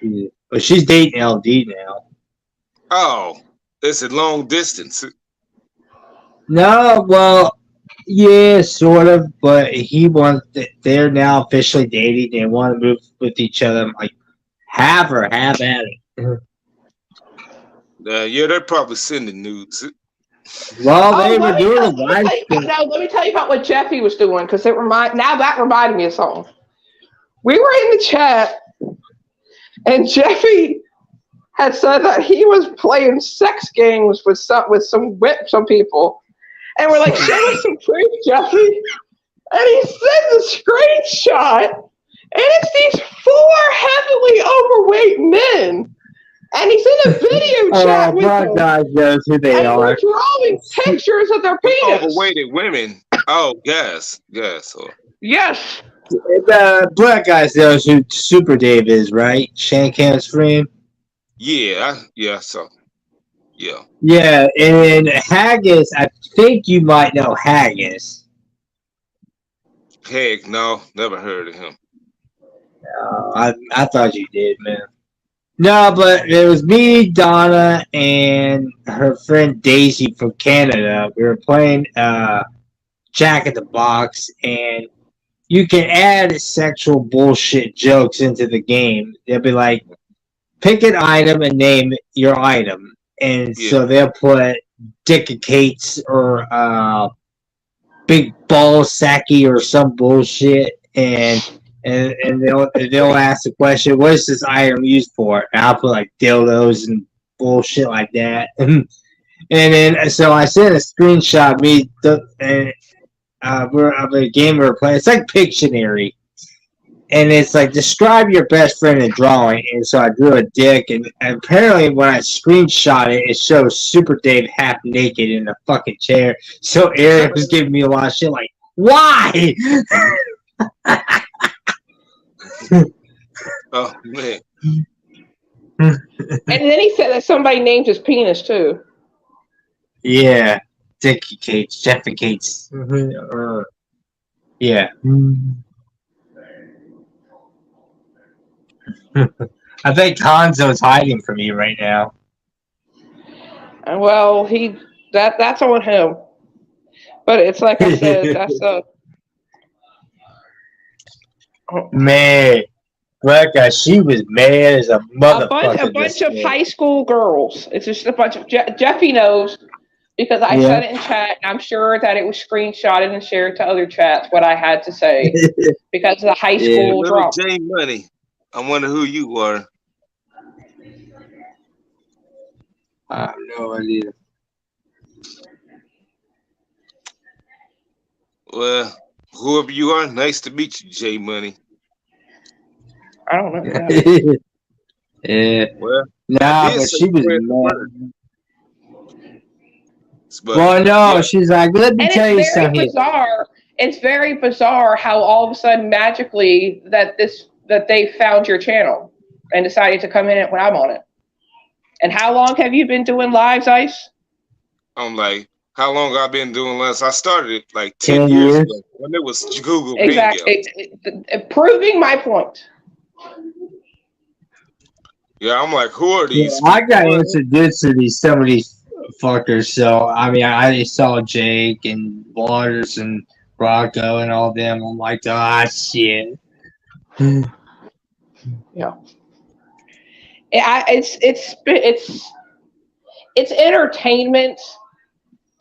Yeah. But she's dating LD now. Oh, it's a long distance. No, well, yeah, sort of, but he wants. They're now officially dating. They want to move with each other. I'm like, have at it. Yeah, they're probably sending nudes. Well, Oh, they were doing a let live me tell you about, no, let me tell you about what Jeffy was doing because that reminded me of something. We were in the chat, and Jeffy had said that he was playing sex games with some people, and we're like, show us some proof, Jeffy. And he sends a screenshot, and it's these 4 heavily overweight men. And he's in a video chat with Black them. guys knows who they And we're are. drawing pictures of their penis. Overweighted women. Oh, yes. Or, Yes. The black guys knows who Super Dave is, right? Shankham's friend. yeah, so yeah. Yeah, and Haggis. I think you might know Haggis. Heck, no, never heard of him. I thought you did, man. No, but it was me, Donna, and her friend Daisy from Canada. We were playing Jack in the Box, and you can add sexual bullshit jokes into the game. They'll be like, pick an item and name your item. And Yeah. so they'll put Dick and Kate's or Big Ball Sacky or some bullshit, and they'll ask the question, "What is this item used for?" And I'll put like dildos and bullshit like that. And then so I sent a screenshot of me we're of a game we were playing. It's like Pictionary, and it's like describe your best friend in drawing. And so I drew a dick, and apparently when I screenshot it, it shows Super Dave half naked in a fucking chair. So Eric was giving me a lot of shit like, why? Oh man. And then he said that somebody named his penis too. Yeah, Dickie Cates, Jeffy Cates. Yeah. I think Hanzo's hiding from you right now. And well, that's on him. But it's like I said, that's Man, Black guy, she was mad as a motherfucker. a bunch of high school girls. It's just a bunch of Jeffy knows because I said it in chat. And I'm sure that it was screenshotted and shared to other chats what I had to say because of the high school drama. J Money. I wonder who you are. I have no idea. Well, whoever you are, nice to meet you, J Money. I don't know. Yeah. Well, nah, but she was mad. Well, no, she's like, let me tell you something. Bizarre. It's very bizarre how all of a sudden magically that they found your channel and decided to come in it when I'm on it. And how long have you been doing lives, Ice? I'm like, how long I've been doing lives? I started it like 10 years ago when it was Google. Exactly. Proving my point. Yeah, I'm like, who are these? Yeah, I got introduced to some of these fuckers. So I mean, I saw Jake and Waters and Rocco and all them. I'm like, shit. Yeah. It's entertainment,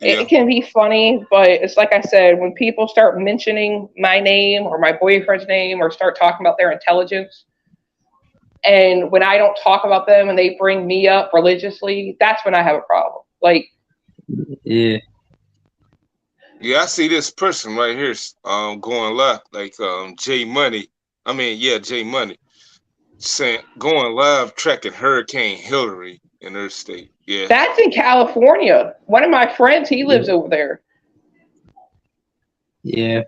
Yeah. It can be funny, but it's like I said, when people start mentioning my name or my boyfriend's name or start talking about their intelligence, and when I don't talk about them and they bring me up religiously, that's when I have a problem. Like, Yeah. Yeah, I see this person right here going live, like J Money. I mean, yeah, J Money saying going live tracking Hurricane Hillary in her state. Yeah. that's in California. One of my friends, he lives over there. Yeah.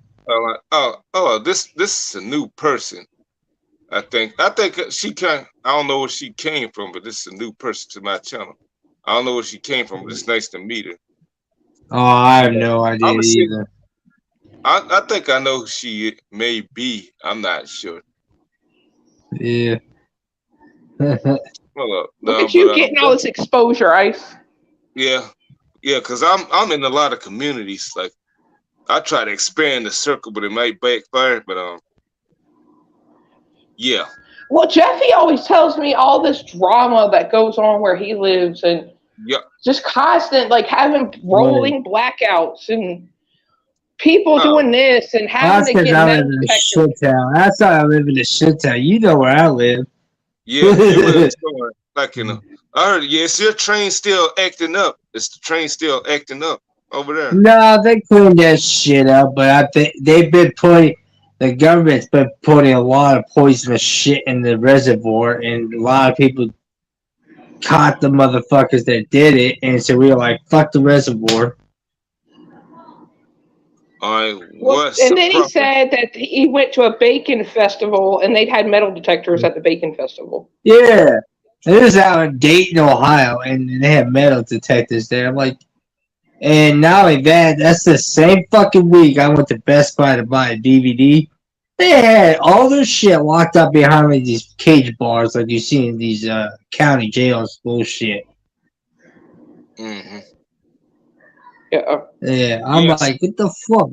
This is a new person. I think she can. I don't know where she came from, but this is a new person to my channel. I don't know where she came from, but it's nice to meet her. Oh, I have no idea I'ma see. either. I think I know who she may be. I'm not sure. Yeah. Hold up. Look No, at you but getting all this exposure, Ice. yeah, because I'm in a lot of communities. Like I try to expand the circle, but it might backfire. But yeah. Well, Jeffy always tells me all this drama that goes on where he lives and Yeah. just constant, like having rolling blackouts and people doing this and having That's to because get I live metal in a detectors. shit town. That's why I live in a shit town. You know where I live. Yeah, you live somewhere like I heard. Yeah, is your train still acting up? Is the train still acting up over there? No, they cleaned that shit up, but I think the government's been putting a lot of poisonous shit in the reservoir, and a lot of people caught the motherfuckers that did it, and so we were like, fuck the reservoir. All right, Well, what's and the then he proper? said that he went to a bacon festival and they'd had metal detectors at the bacon festival. Yeah. It was out in Dayton, Ohio, and they had metal detectors there. I'm like, and not only that, that's the same fucking week I went to Best Buy to buy a DVD. They had all their shit locked up behind like these cage bars like you see in these county jails bullshit. Mm-hmm. Yeah. Yeah, I'm Yes. like, what the fuck?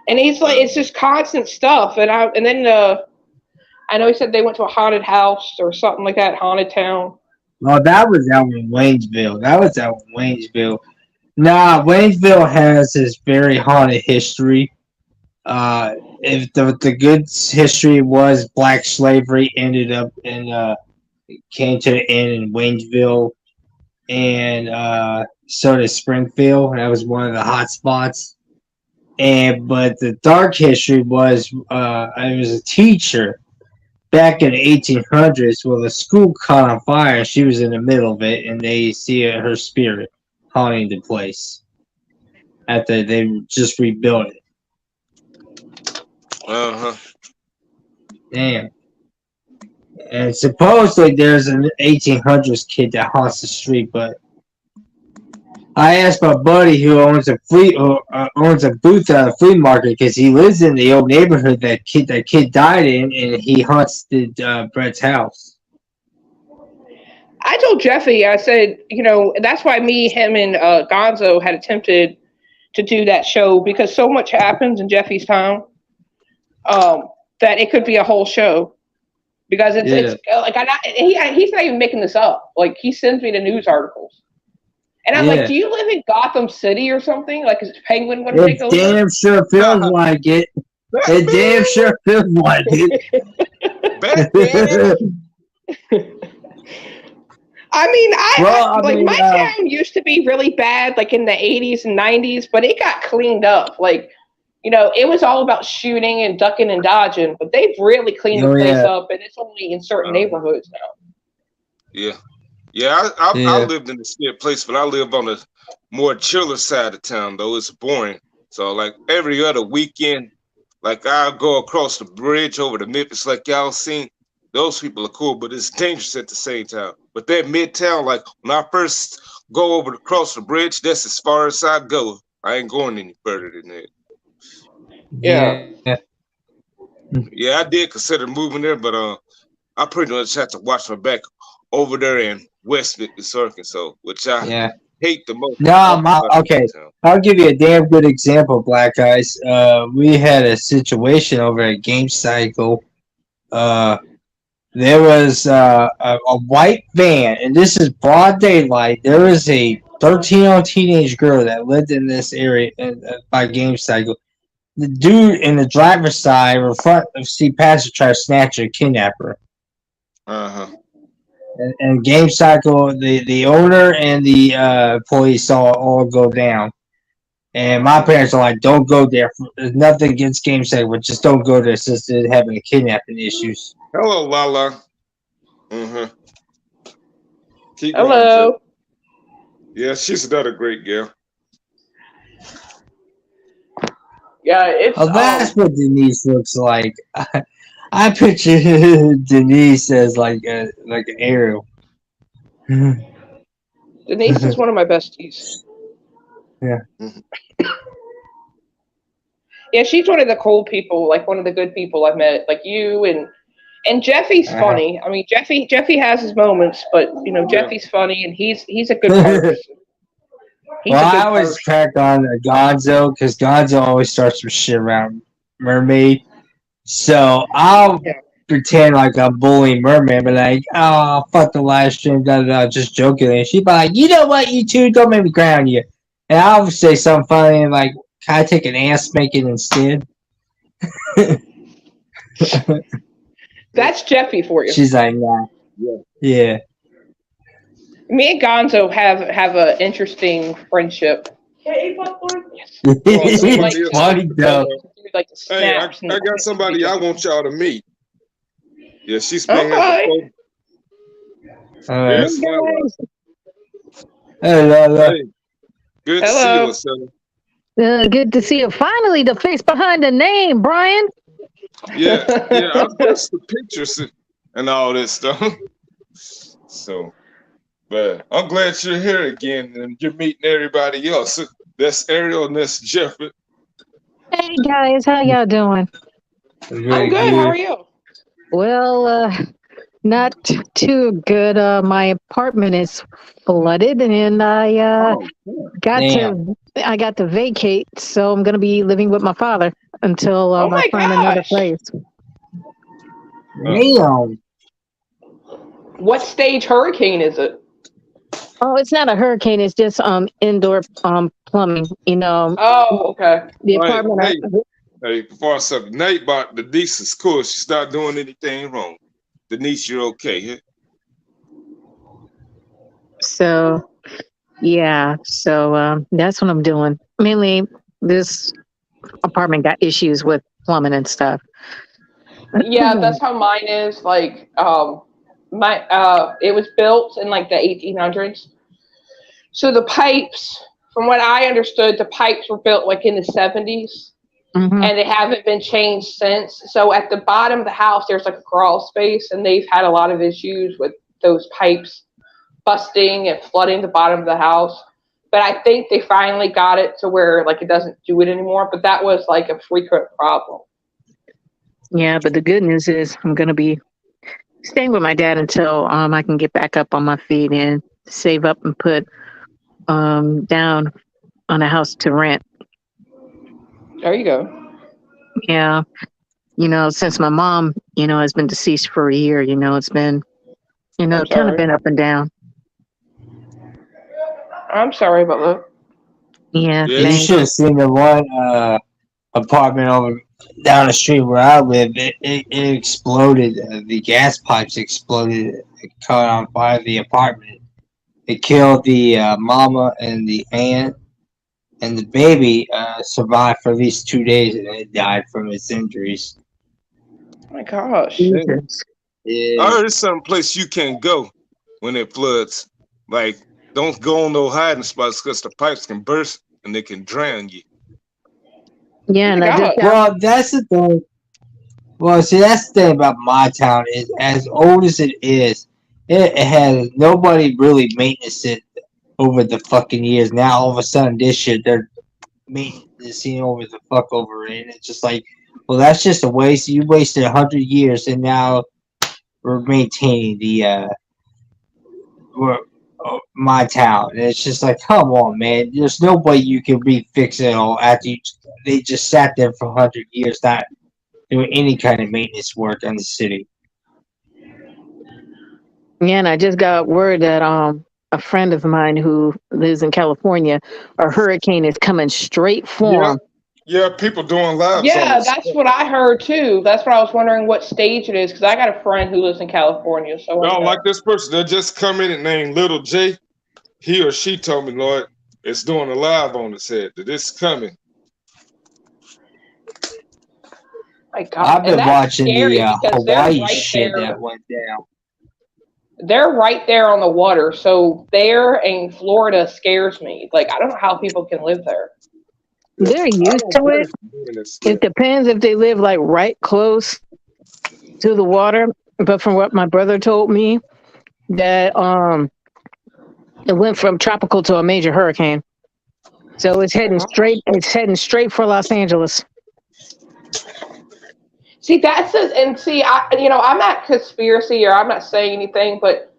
And he's like, it's just constant stuff. And then I know he said they went to a haunted house or something like that, haunted town. Oh, that was out in Waynesville. Nah, Waynesville has this very haunted history. If the good history was black slavery ended up in came to the end in Waynesville, and so did Springfield. That was one of the hot spots. But the dark history was I was a teacher back in the 1800s. Well, the school caught on fire. She was in the middle of it, and they see her spirit haunting the place after they just rebuilt it. Uh-huh. Damn. And supposedly there's an 1800s kid that haunts the street, but I asked my buddy who owns a booth at a flea market because he lives in the old neighborhood that kid died in, and he haunts Brett's house. I told Jeffy, I said, that's why me, him, and Gonzo had attempted to do that show because so much happens in Jeffy's town that it could be a whole show. Because it's like he's not even making this up. Like he sends me the news articles, and I'm like, "Do you live in Gotham City or something? Like, is Penguin going to take over?" It damn sure feels like it. It damn sure feels like it. I mean, my town used to be really bad, like in the 80s and 90s, but it got cleaned up. Like, it was all about shooting and ducking and dodging, but they've really cleaned the place up, and it's only in certain neighborhoods now. Yeah. I lived in the same place, but I live on the more chiller side of town, though. It's boring. So, like, every other weekend, like, I'll go across the bridge over to Memphis, like y'all seen. Those people are cool, but it's dangerous at the same time. But that midtown, like, when I first go across the bridge, that's as far as I go. I ain't going any further than that. Yeah, I did consider moving there, but I pretty much had to watch my back over there in West Memphis, Arkansas, which I hate the most. Okay. I'll give you a damn good example, Black Eyes. We had a situation over at Game Cycle. there was a white van, and this is broad daylight. There was a 13-year-old teenage girl that lived in this area by Game Cycle. The dude in the driver's side or front of seat passenger tried to snatch her, kidnap her. Uh-huh. And Game Cycle, the owner and the police saw it all go down. And my parents are like, don't go there. There's nothing against Game Cycle, but just don't go there since they're having kidnapping issues. Hello, Lala. Mm-hmm. Keep going, Hello. Joe. Yeah, she's another great girl. Yeah, it's Oh, that's what Denise looks like. I picture Denise as like an Ariel. Denise is one of my besties. Yeah. Yeah, she's one of the cool people, like one of the good people I've met, like you and Jeffy's funny. I mean, Jeffy has his moments, but you know, Jeffy's funny and he's a good person. He's Well, a good I always person. crack on Gonzo because Gonzo always starts some shit around Mermaid. So I'll pretend like I'm bullying Mermaid, but like, oh, fuck the live stream, just joking. And she'd be like, you know what, you two, don't make me cry on you. And I'll say something funny and like, can I take an ass spanking instead? That's Jeffy for you. She's like, nah. Yeah. Me and Gonzo have an interesting friendship. It's funny though. Like Hey, I snaps and- got somebody I want y'all to meet. Yeah, she's been Okay. here before. All right. Yes, Lala. Hello. Hey, good to see Hello. you, Lucilla. Good to see you. Finally, the face behind the name, Brian. Yeah, I post the pictures and all this stuff. So, but I'm glad you're here again and you're meeting everybody else. That's Ariel and that's Jeffrey. Hey guys, how y'all doing? I'm good. How are you? Well, not too good. My apartment is flooded, and I got to vacate. So I'm gonna be living with my father until Oh my I find another gosh. place. Damn. What stage hurricane is it? Oh, it's not a hurricane. It's just indoor plumbing. You know, Oh, okay. the Right, apartment. Hey, before I said Nate bought Denise is cool. She's not doing anything wrong. Denise, you're okay. Yeah? So, yeah. So that's what I'm doing. Mainly, this apartment got issues with plumbing and stuff. Yeah, that's how mine is. Like, my it was built in like the 1800s. So the pipes, from what I understood, the pipes were built like in the 70s, Mhm. and they haven't been changed since. So at the bottom of the house, there's like a crawl space, and they've had a lot of issues with those pipes busting and flooding the bottom of the house. But I think they finally got it to where like it doesn't do it anymore. But that was like a frequent problem. Yeah, but the good news is I'm gonna be staying with my dad until I can get back up on my feet and save up and put down on a house to rent. There you go. Yeah, you know, since my mom, you know, has been deceased for a year, you know, it's been, you know, I'm kind sorry. of been up and down. I'm sorry about that. Yeah, Yeah, You thanks. should have seen the one apartment over down the street where I live. It exploded. The gas pipes exploded. It caught on fire the apartment. It killed the mama and the aunt, and the baby survived for at least 2 days, and it died from its injuries. Oh my gosh. Jesus. I Yeah. heard it's some place you can't go when it floods. Like, don't go on no hiding spots because the pipes can burst and they can drown you. Yeah, and I just got, Well, that's the thing. Well, see, that's the thing about my town is, as old as it is, it has nobody really maintenance it over the fucking years. Now all of a sudden this shit they're maintaining over the fuck over it, and it's just like, well, that's just a waste. You wasted 100 years, and now we're maintaining my town. And it's just like, come on, man. There's no way you can refix it all after they just sat there for 100 years not doing any kind of maintenance work on the city. Yeah, and I just got word that a friend of mine who lives in California, a hurricane is coming straight for Yeah, him. yeah. People doing lives on Yeah, this. that's what I heard too. That's what I was wondering what stage it is because I got a friend who lives in California. So I don't like this person that just come in and named Little J. He or she told me, Lord, it's doing a live on the set that it's coming. my God, I've been and that's watching scary the because they're Hawaii right shit there. that went down. They're right there on the water. So there in Florida scares me. Like I don't know how people can live there. They're I used don't to blame it. them doing this It stuff. depends if they live like right close to the water. But from what my brother told me, that it went from tropical to a major hurricane. So it's heading straight. It's heading straight for Los Angeles. See, I'm not conspiracy or I'm not saying anything, but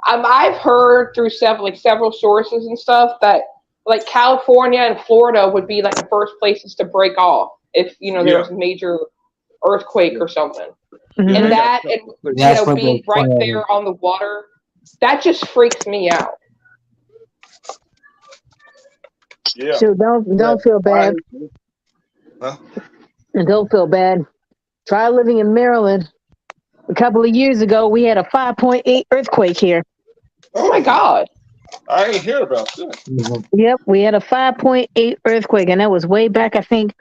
I've heard through several sources and stuff that like California and Florida would be like the first places to break off if there Yeah, was a major earthquake or something. yeah. Mhm. And They got that, stuff. and That's what being they're right planning. there on the water, that just freaks me out. Yeah. So don't feel bad. Huh? And don't feel bad. Try living in Maryland. A couple of years ago, we had a 5.8 earthquake here. Oh my God. I ain't hear about that. Mhm. Yep, we had a 5.8 earthquake, and that was way back, I think,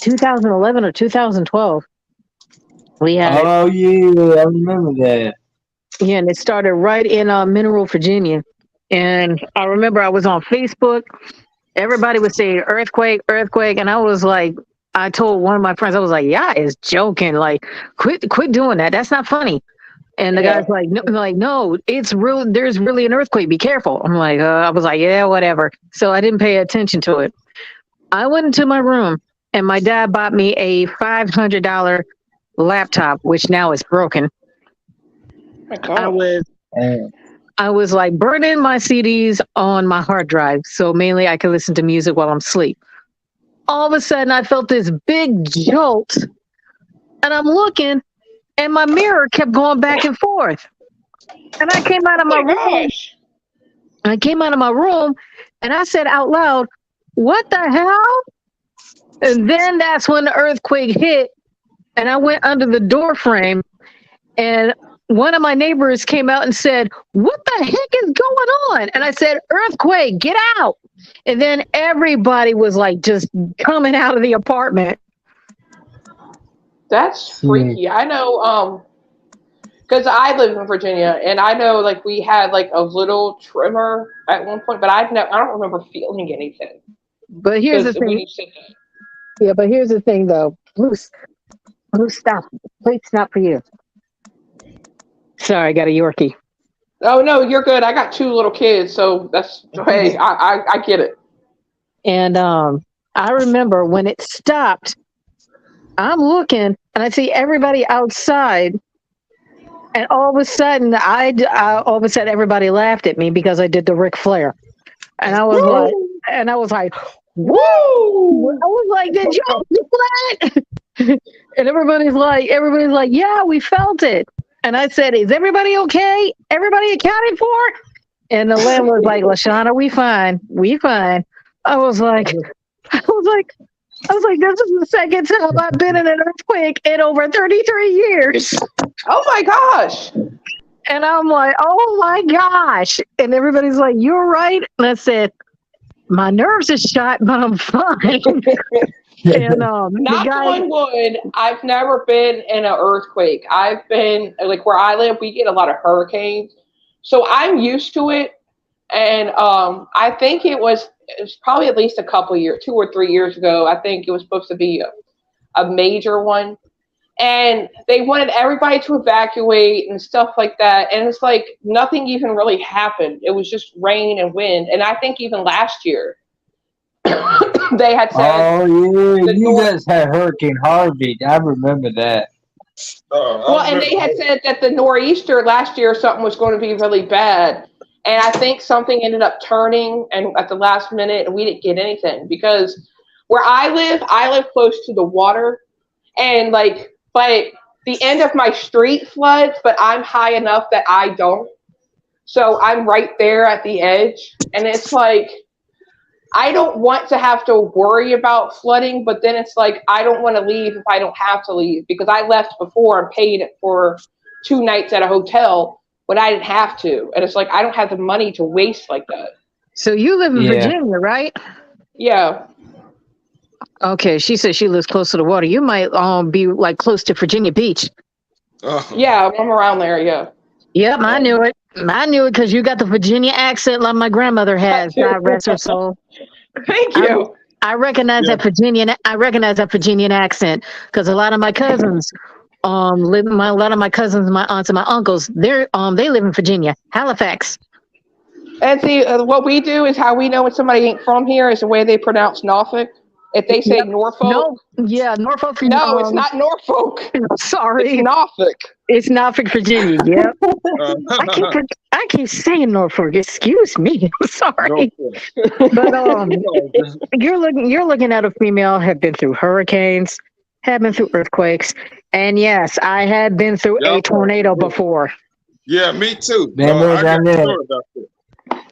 2011 or 2012. We had it. Oh yeah, I remember that. Yeah, and it started right in Mineral, Virginia. And I remember I was on Facebook. Everybody was saying earthquake, earthquake, and I was like, I told one of my friends, I was like, "Yeah, it's joking. Like, quit doing that. That's not funny." And the Yeah. guy's like, no, it's real. There's really an earthquake. Be careful. I'm like, I was like, yeah, whatever. So I didn't pay attention to it. I went into my room, and my dad bought me a $500 laptop, which now is broken. Oh my God. I was like burning my CDs on my hard drive, so mainly I could listen to music while I'm asleep. All of a sudden, I felt this big jolt, and I'm looking, and my mirror kept going back and forth. And I came out of Oh my my room. gosh. I came out of my room, and I said out loud, "What the hell?" And then that's when the earthquake hit, and I went under the door frame, and one of my neighbors came out and said, "What the heck is going on?" And I said, "Earthquake, get out." And then everybody was like just coming out of the apartment. That's freaky. I know, because I live in Virginia, and I know like we had like a little tremor at one point, but I don't remember feeling anything. But here's the Because when thing. you said that. Yeah, but here's the thing though. Blue, stop. Plate's not for you. Sorry, I got a Yorkie. Oh no, you're good. I got two little kids, so that's hey, I get it. And I remember when it stopped, I'm looking and I see everybody outside. And all of a sudden, everybody laughed at me because I did the Ric Flair. And I was like, Woo! I was like, did you do that? And everybody's like, yeah, we felt it. And I said, is everybody okay? Everybody accounted for? And the landlord's like, Lashana, we fine. I was like, this is the second time I've been in an earthquake in over 33 years. Oh my gosh. And I'm like, oh my gosh. And everybody's like, you're right. And I said, my nerves are shot, but I'm fine. And Knock on wood, I've never been in an earthquake. I've been like where I live, we get a lot of hurricanes. So I'm used to it. And I think it was probably at least a couple years, 2 or 3 years ago. I think it was supposed to be a major one. And they wanted everybody to evacuate and stuff like that. And it's like nothing even really happened. It was just rain and wind. And I think even last year they had said, Oh yeah, you guys had Hurricane Harvey. I remember that. and they had said that the nor'easter last year or something was going to be really bad. And I think something ended up turning and at the last minute, and we didn't get anything because where I live close to the water, and but the end of my street floods, but I'm high enough that I don't. So I'm right there at the edge, and it's like I don't want to have to worry about flooding, but then it's like I don't want to leave if I don't have to leave, because I left before and paid for 2 nights at a hotel when I didn't have to, and it's like I don't have the money to waste like that. So you live in Yeah. Virginia, right? Yeah. Okay, she says she lives close to the water. You might be like close to Virginia Beach. Yeah, I'm around there, yeah. Yep, I knew it. I knew it because you got the Virginia accent like my grandmother has. God rest her soul. Thank you. I recognize that Virginian. I recognize that Virginian accent because a lot of my cousins, a lot of my cousins, my aunts and my uncles, they live in Virginia, Halifax. And see, what we do is how we know when somebody ain't from here is the way they pronounce Norfolk. If they say Norfolk, No, yeah, Norfolk. no, it's not Norfolk. Sorry, It's Norfolk. it's Norfolk, Virginia. Yep. I keep saying Norfolk. Excuse me. I'm sorry. But you're looking at a female have been through hurricanes, have been through earthquakes, and yes, I had been through a tornado before. Yeah, me too. Man, I got man. a story about that.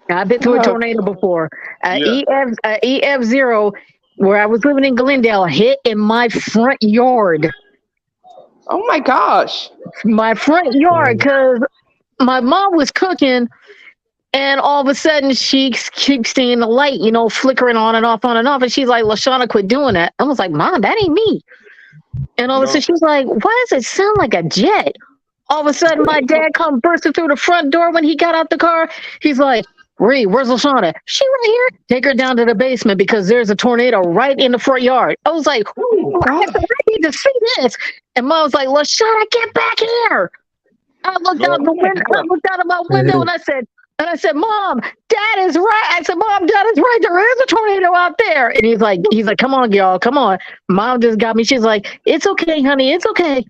I've been through a tornado before. EF0, where I was living in Glendale, hit in my front yard. Oh my gosh. My front yard, because my mom was cooking, and all of a sudden she keeps seeing the light, flickering on and off, and she's like, LaShawna, quit doing that. I was like, Mom, that ain't me. And all of a sudden she's like, why does it sound like a jet? All of a sudden my dad come bursting through the front door when he got out the car. He's like, Ree, where's LaShawna? She right here. Take her down to the basement because there's a tornado right in the front yard. I was like, I need to see this. And Mom was like, LaShawna, get back here. I looked out the window. I looked out of my window and I said, Mom, Dad is right. I said, Mom, Dad is right. There is a tornado out there. And he's like, come on, y'all, come on. Mom just got me. She's like, it's okay, honey, it's okay.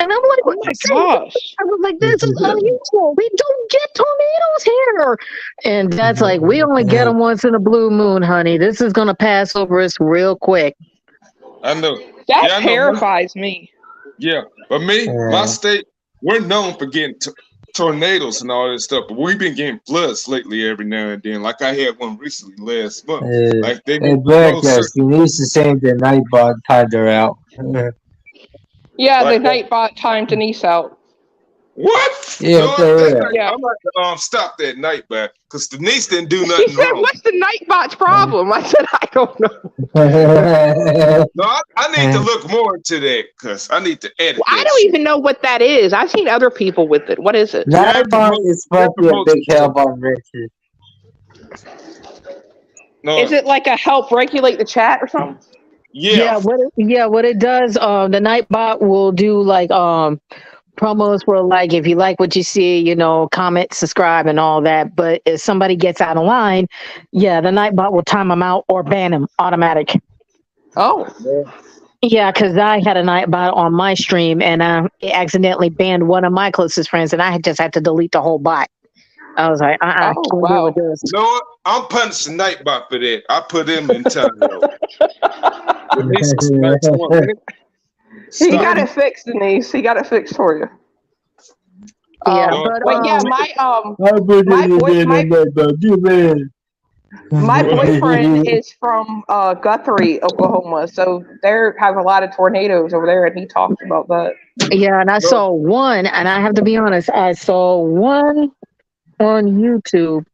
And I'm like, what Gosh. I was like, this is unusual. We don't get tornadoes here. And Dad's like, we only get them once in a blue moon, honey. This is going to pass over us real quick. I know. That terrifies me. Yeah, but my state, we're known for getting tornadoes and all this stuff, but we've been getting floods lately every now and then. Like I had one recently last month. Like they Broadcast, you need to send the Nightbot timer out. Yeah, the Nightbot timed Denise out. What? Yeah, I'm about to stop that Nightbot because Denise didn't do nothing He said, wrong. what's the Nightbot's problem? I said, I don't know. No, I need to look more into that because I need to edit. I don't even know what that is. I've seen other people with it. What is it? Nightbot is supposed to be a big help on Richard. No. Is it like a help regulate the chat or something? Yeah. What it does, the Nightbot will do like promos where like if you like what you see, comment, subscribe, and all that. But if somebody gets out of line, the Nightbot will time them out or ban them automatic. Oh. Yeah, because I had a Nightbot on my stream and I accidentally banned one of my closest friends, and I just had to delete the whole bot. I was like, can't deal with this. You know what? I'm punishing Nightbot for that. I put him in time. He got it fixed, Denise. He got it fixed for you. My boyfriend is from Guthrie, Oklahoma, so they have a lot of tornadoes over there, and he talked about that. Yeah, and I saw one, and I have to be honest, I saw one on YouTube,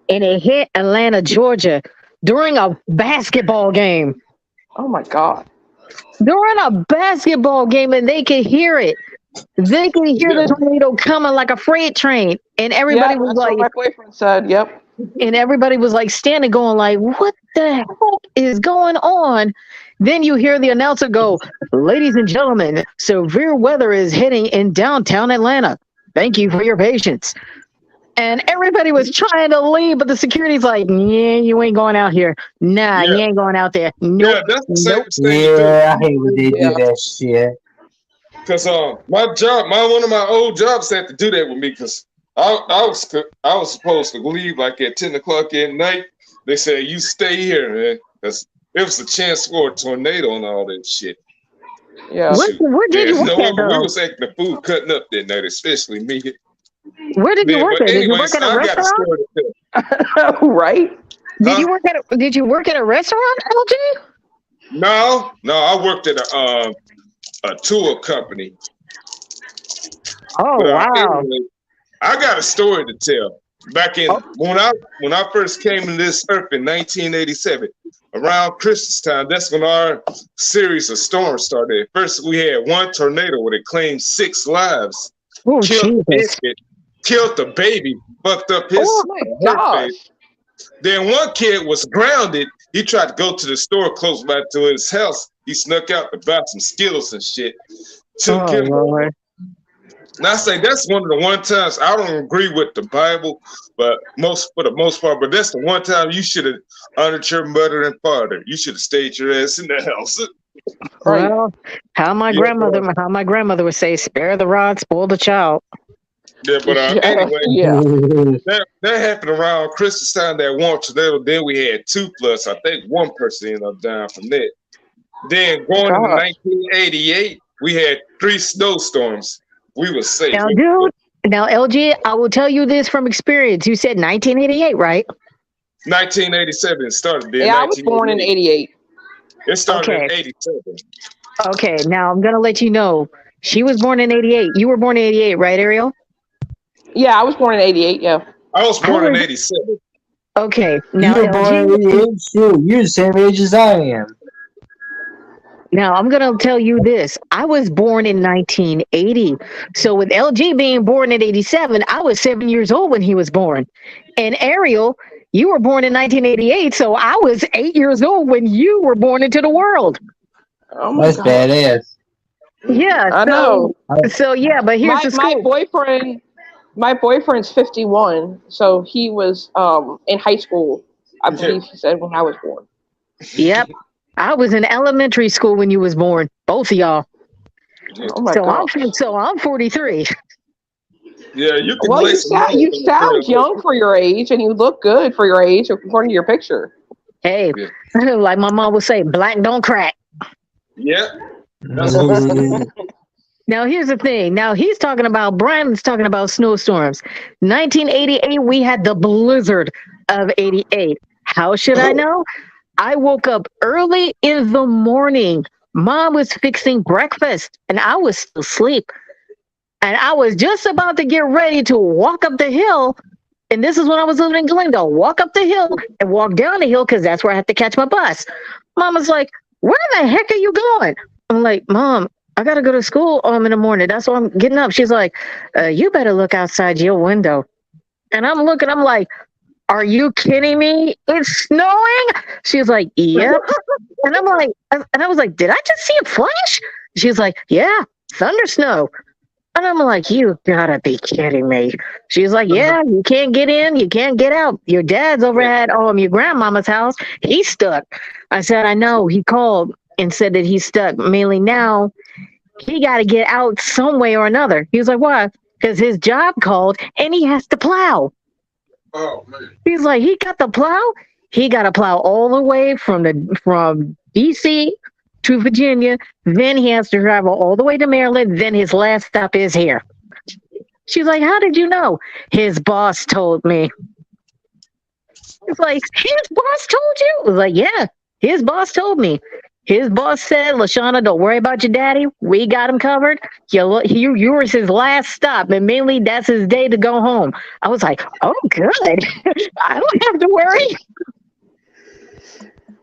and it hit Atlanta, Georgia during a basketball game. Oh my God. During a basketball game, and they could hear it. They could hear the tornado coming like a freight train. And everybody was like, what my boyfriend said, yep. And everybody was like standing going like, what the heck is going on? Then you hear the announcer go, ladies and gentlemen, severe weather is hitting in downtown Atlanta. Thank you for your patience. And everybody was trying to leave, but the security's like, yeah, you ain't going out here. Nah, you ain't going out there. Nope. Yeah, that's the same thing. Yeah, I hate when they do that shit. Because my job, one of my old jobs had to do that with me because I was supposed to leave like at 10 o'clock at night. They said, you stay here, man. Because it was a chance for a tornado and all that shit. Yeah. Where did you work at, we was acting the fool cutting up that night, especially me. Where did you Yeah, work but at? Did you anyway, work at so a I got a restaurant? story to tell. Right? Did you Huh? work at did you work at a restaurant, LG? No, I worked at a tour company. Oh But wow. anyway, I got a story to tell. Back in Oh, when I first came to this earth in 1987, around Christmas time, that's when our series of storms started. First, we had one tornado where it claimed 6 lives, oh killed the Jesus. infant, killed the baby, fucked up his Oh my her gosh. face. Then one kid was grounded. He tried to go to the store close by to his house. He snuck out to buy some Skittles and shit. Took Oh him. Lord. And I say that's one of the one times I don't agree with the Bible, but for the most part, but that's the one time you should have honored your mother and father. You should have stayed your ass in the house. Right. Well, how my Yeah, grandmother would say, spare the rod, spoil the child. Yeah, but anyway, Yeah. that happened around Christmas time. That one tornado. Then we had 2 floods. I think one person ended up dying from that. Then going into Gosh. 1988, we had 3 snowstorms. We were safe. Now, dude, now LG, I will tell you this from experience. You said 1988, right? 1987 it started. Then Yeah, I was born in 88. It started Okay. in 87. Okay, now I'm gonna let you know. She was born in 88. You were born in 88, right, Ariel? Yeah, I was born in 88. Yeah. I was born in was- 87. Okay. You Now were born LG, in 88, shoot, you're the same age as I am. now I'm gonna tell you this. I was born in 1980. So with LG being born in 87, I was 7 years old when he was born. And Ariel, you were born in 1988, so I was 8 years old when you were born into the world. Oh my That's God. badass. Yeah, I know. So yeah, but here's the My scoop. my boyfriend's 51, so he was in high school, I believe he said, when I was born. Yep. I was in elementary school when you was born, both of y'all. Oh my gosh. So I'm 43. Yeah, you can Well, lay some money you on the sound trail. young for your age, and you look good for your age, according to your picture. Hey, Yeah. like my mom would say, black don't crack. Yeah. Now here's the thing. Now Brian's talking about snowstorms. 1988, we had the blizzard of 88. How should I know? I woke up early in the morning. Mom was fixing breakfast and I was still asleep. And I was just about to get ready to walk up the hill. And this is when I was living in Glendale. Walk up the hill and walk down the hill because that's where I have to catch my bus. Mom was like, where the heck are you going? I'm like, Mom, I got to go to school in the morning. That's why I'm getting up. She's like, you better look outside your window. And I'm looking, I'm like, are you kidding me? It's snowing? She's like, yep. And I was like, did I just see a flash? She's like, yeah, thunder snow. And I'm like, you gotta be kidding me. She's like, yeah, you can't get in, you can't get out. Your dad's over at your grandmama's house. He's stuck. I said, I know. He called and said that he's stuck. Mainly now, he got to get out some way or another. He was like, why? Because his job called and he has to plow. Oh man. He's like, he got to plow. He got to plow all the way from DC to Virginia. Then he has to travel all the way to Maryland. Then his last stop is here. She's like, how did you know? His boss told me. It's like, his boss told you? I was like, yeah, his boss told me. His boss said, LaShawna, don't worry about your daddy. We got him covered. You were his last stop, and mainly that's his day to go home. I was like, oh, good. I don't have to worry.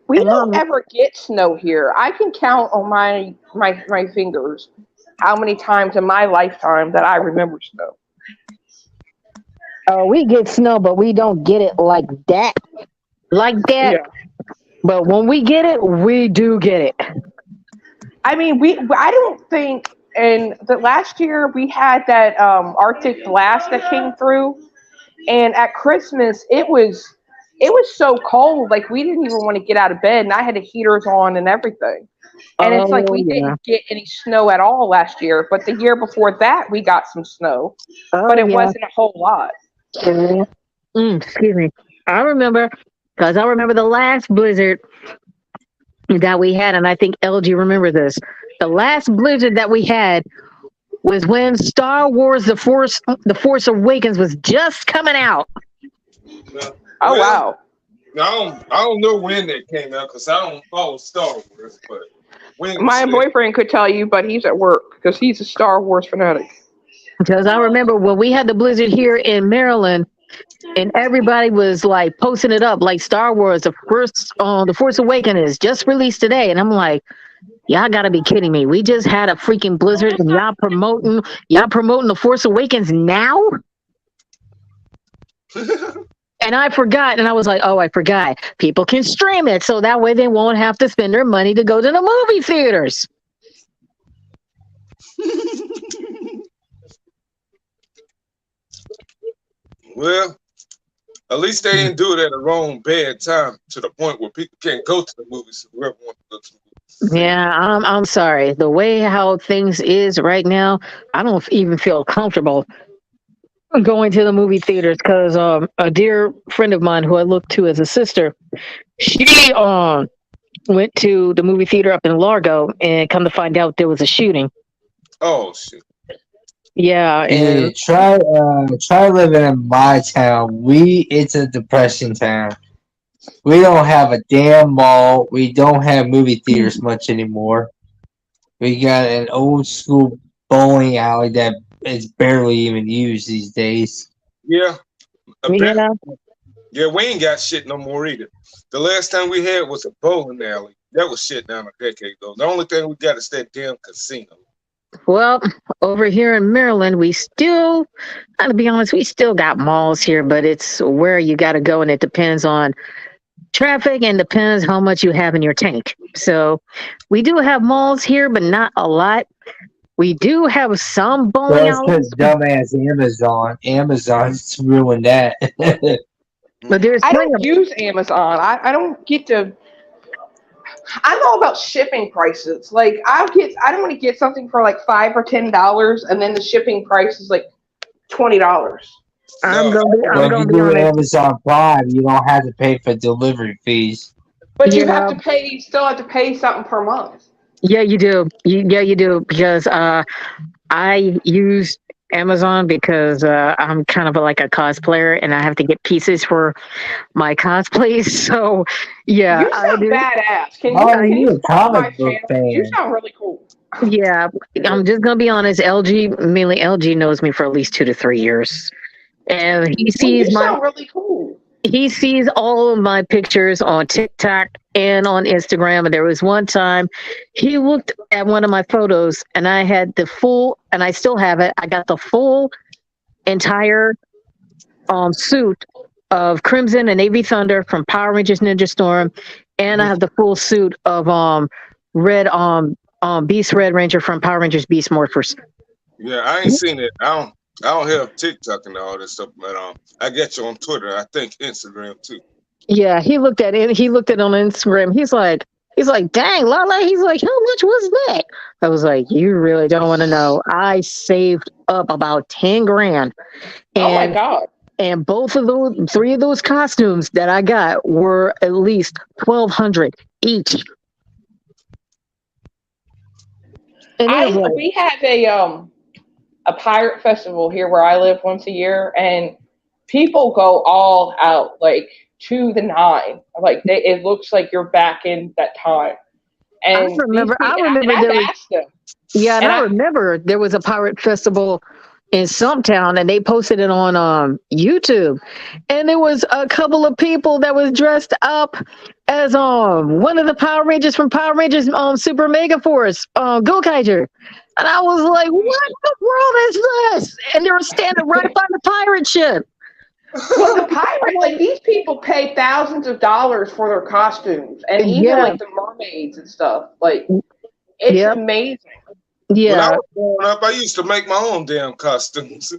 We don't ever get snow here. I can count on my fingers how many times in my lifetime that I remember snow. We get snow, but we don't get it like that. Yeah. But when we get it, we do get it. I mean, I don't think, and the last year we had that Arctic blast that came through, and at Christmas it was so cold, like we didn't even want to get out of bed, and I had the heaters on and everything. And it's like we didn't get any snow at all last year, but the year before that we got some snow, but it wasn't a whole lot. Excuse me. I remember the last blizzard that we had, and I think LG remember this. The last blizzard that we had was when Star Wars: The Force Awakens was just coming out. Oh, Well, wow. I don't know when that came out because I don't follow Star Wars, but when My boyfriend could tell you, but he's at work because he's a Star Wars fanatic. Because I remember when we had the blizzard here in Maryland, and everybody was like posting it up, like Star Wars: The Force Awakens is just released today, and I'm like, y'all gotta be kidding me! We just had a freaking blizzard, and y'all promoting The Force Awakens now? And I forgot, and I was like, oh, I forgot. People can stream it, so that way they won't have to spend their money to go to the movie theaters. Well, at least they didn't do it at a wrong bad time to the point where people can't go to the movies. So whoever wants to go to the movies. Yeah, I'm sorry. The way how things is right now, I don't even feel comfortable going to the movie theaters because a dear friend of mine who I look to as a sister, she went to the movie theater up in Largo and come to find out there was a shooting. Oh shit! Yeah, and Dude, try living in my town. It's a depressing town. We don't have a damn mall. We don't have movie theaters much anymore. We got an old school bowling alley that is barely even used these days. Yeah, yeah, yeah, we ain't got shit no more either. The last time we had was a bowling alley. That was shit down a decade ago. The only thing we got is that damn casino. well, over here in Maryland, we still, to be honest, we still got malls here, but it's where you got to go, and it depends on traffic and depends how much you have in your tank. So we do have malls here, but not a lot. We do have some bowling That's alleys, because dumbass Amazon's ruined that. but there's I plenty don't use Amazon. I don't get to. I'm all about shipping prices. Like I don't want to get something for like $5 or $10, and then the shipping price is like $20. I'm No. gonna When you be do honest. Amazon Prime, you don't have to pay for delivery fees. But you Yeah. have to pay. You still have to pay something per month. Yeah, you do. Yeah, you do. Because I use Amazon because I'm kind of like a cosplayer and I have to get pieces for my cosplays. So, yeah, You I sound do. badass. Can Oh, you you're a sponsor my comic book channel? You fan. sound really cool. Yeah, I'm just going to be honest. Mainly LG knows me for at least 2 to 3 years. And Well, you sound really cool. he sees all of my pictures on TikTok and on Instagram. And there was one time he looked at one of my photos and I had and I still have it. I got the full entire suit of Crimson and Navy Thunder from Power Rangers Ninja Storm. And I have the full suit of Red Beast Red Ranger from Power Rangers Beast Morphers. Yeah, I ain't seen it. I don't have TikTok and all this stuff, but I get you on Twitter. I think Instagram too. Yeah, he looked at it. He looked at it on Instagram. He's like, dang, Lala. He's like, how much was that? I was like, you really don't want to know. I saved up about 10 grand. Oh my God. And three of those costumes that I got were at least $1,200 each. And it was like, We have a pirate festival here where I live once a year, and people go all out, like to the nine. Like it looks like you're back in that time. And I remember I've there was, asked them. yeah, and And I remember there was a pirate festival in some town, and they posted it on YouTube, and there was a couple of people that was dressed up as one of the Power Rangers from Power Rangers Super Mega Force, Gokaiger. And I was like, what in the world is this? And they were standing right by the pirate ship. Well, the pirate, like these people pay thousands of dollars for their costumes, and even Yeah. like the mermaids and stuff. Like it's Yep. amazing. When I Yeah, was growing up, I used to make my own damn costumes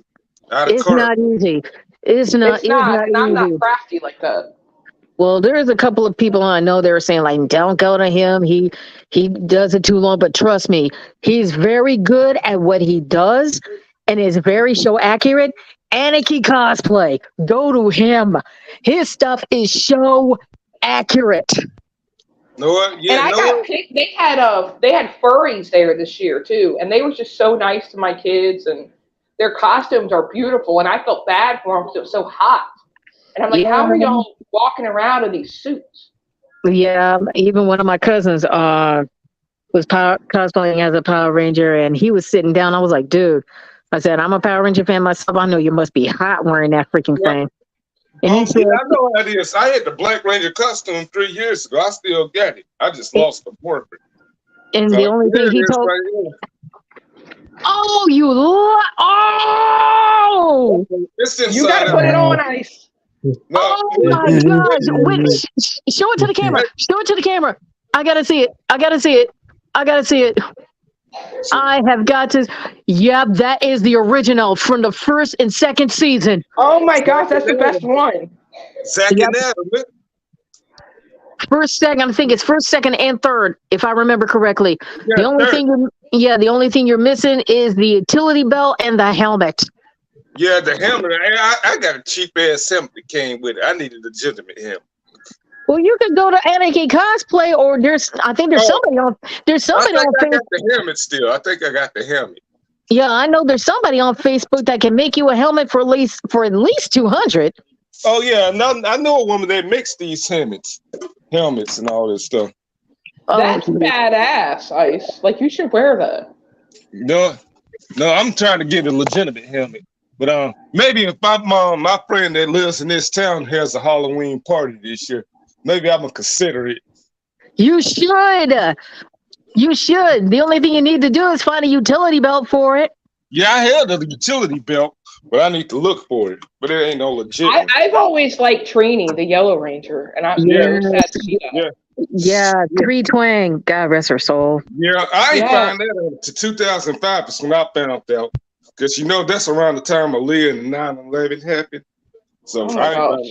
out of it's cardboard. not easy. It's not And I'm easy. not crafty like that. Well, there's a couple of people I know that were saying like, don't go to him. He does it too long. But trust me, he's very good at what he does, and is very show accurate. Anarchy cosplay. Go to him. His stuff is show accurate. Know what? And Yeah, I know got what? picked. They had furries there this year too, and they were just so nice to my kids, and their costumes are beautiful. And I felt bad for them because it was so hot. And I'm like, Yeah, how are y'all walking around in these suits? yeah. Even one of my cousins was cosplaying as a Power Ranger, and he was sitting down. I was like, dude, I said, I'm a Power Ranger fan myself. I know you must be hot wearing that freaking Yeah. thing. And he said, Yeah, I know how it is. I had the Black Ranger costume 3 years ago. I still got it. I just lost the portrait. and So the only here thing it he is told, right here. oh, oh, It's You inside gotta put it out. on ice. No, oh my gosh. Wait, show it to the camera. Show it to the camera. I gotta see it. I gotta see it. I gotta see it. I have got to. Yep, that is the original from the first and second season. Oh my gosh, that's the best one. Zack Yep. and Adam. First, second, I think it's first, second, and third, if I remember correctly. Yeah, The only third. the only thing you're missing is the utility belt and the helmet. Yeah, the helmet. I got a cheap ass helmet that came with it. I need a legitimate helmet. Well, you could go to Anarchy Cosplay, or I think there's Oh. somebody on I think I Facebook. got the helmet still. I think I got the helmet. Yeah, I know there's somebody on Facebook that can make you a helmet for at least $200. Oh yeah, I know a woman that makes these helmets and all this stuff. That's badass, Ice. Like, you should wear that. No, I'm trying to get a legitimate helmet. But maybe if my friend that lives in this town has a Halloween party this year, maybe I'm gonna consider it. You should. You should. The only thing you need to do is find a utility belt for it. Yeah, I had a utility belt, but I need to look for it. But it ain't no legit. I've always liked Trini, the Yellow Ranger, and I'm very sad to see that. Yeah, Tree Twang. God rest her soul. Yeah, I ain't Yeah. find that out to 2005 is when I found out. Because that's around the time Aaliyah and 9/11 happened. So Oh my gosh.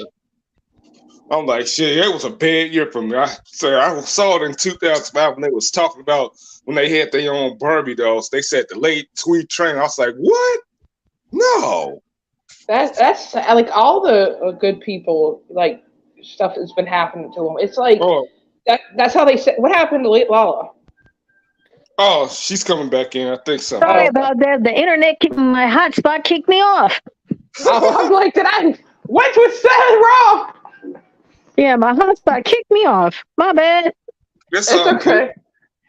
I'm like, shit, it was a bad year for me. I saw it in 2005 when they was talking about when they had their own Barbie dolls. They said the late tweet train. I was like, what? No. That's like all the good people, like, stuff that's been happening to them. It's like Oh, that's how they said. What happened to Lala? oh, she's coming back in. I think so. Sorry Oh. about that. The internet, my hotspot kicked me off. I'm like, what was said wrong? Yeah, my hotspot kicked me off. My bad. It's It's okay.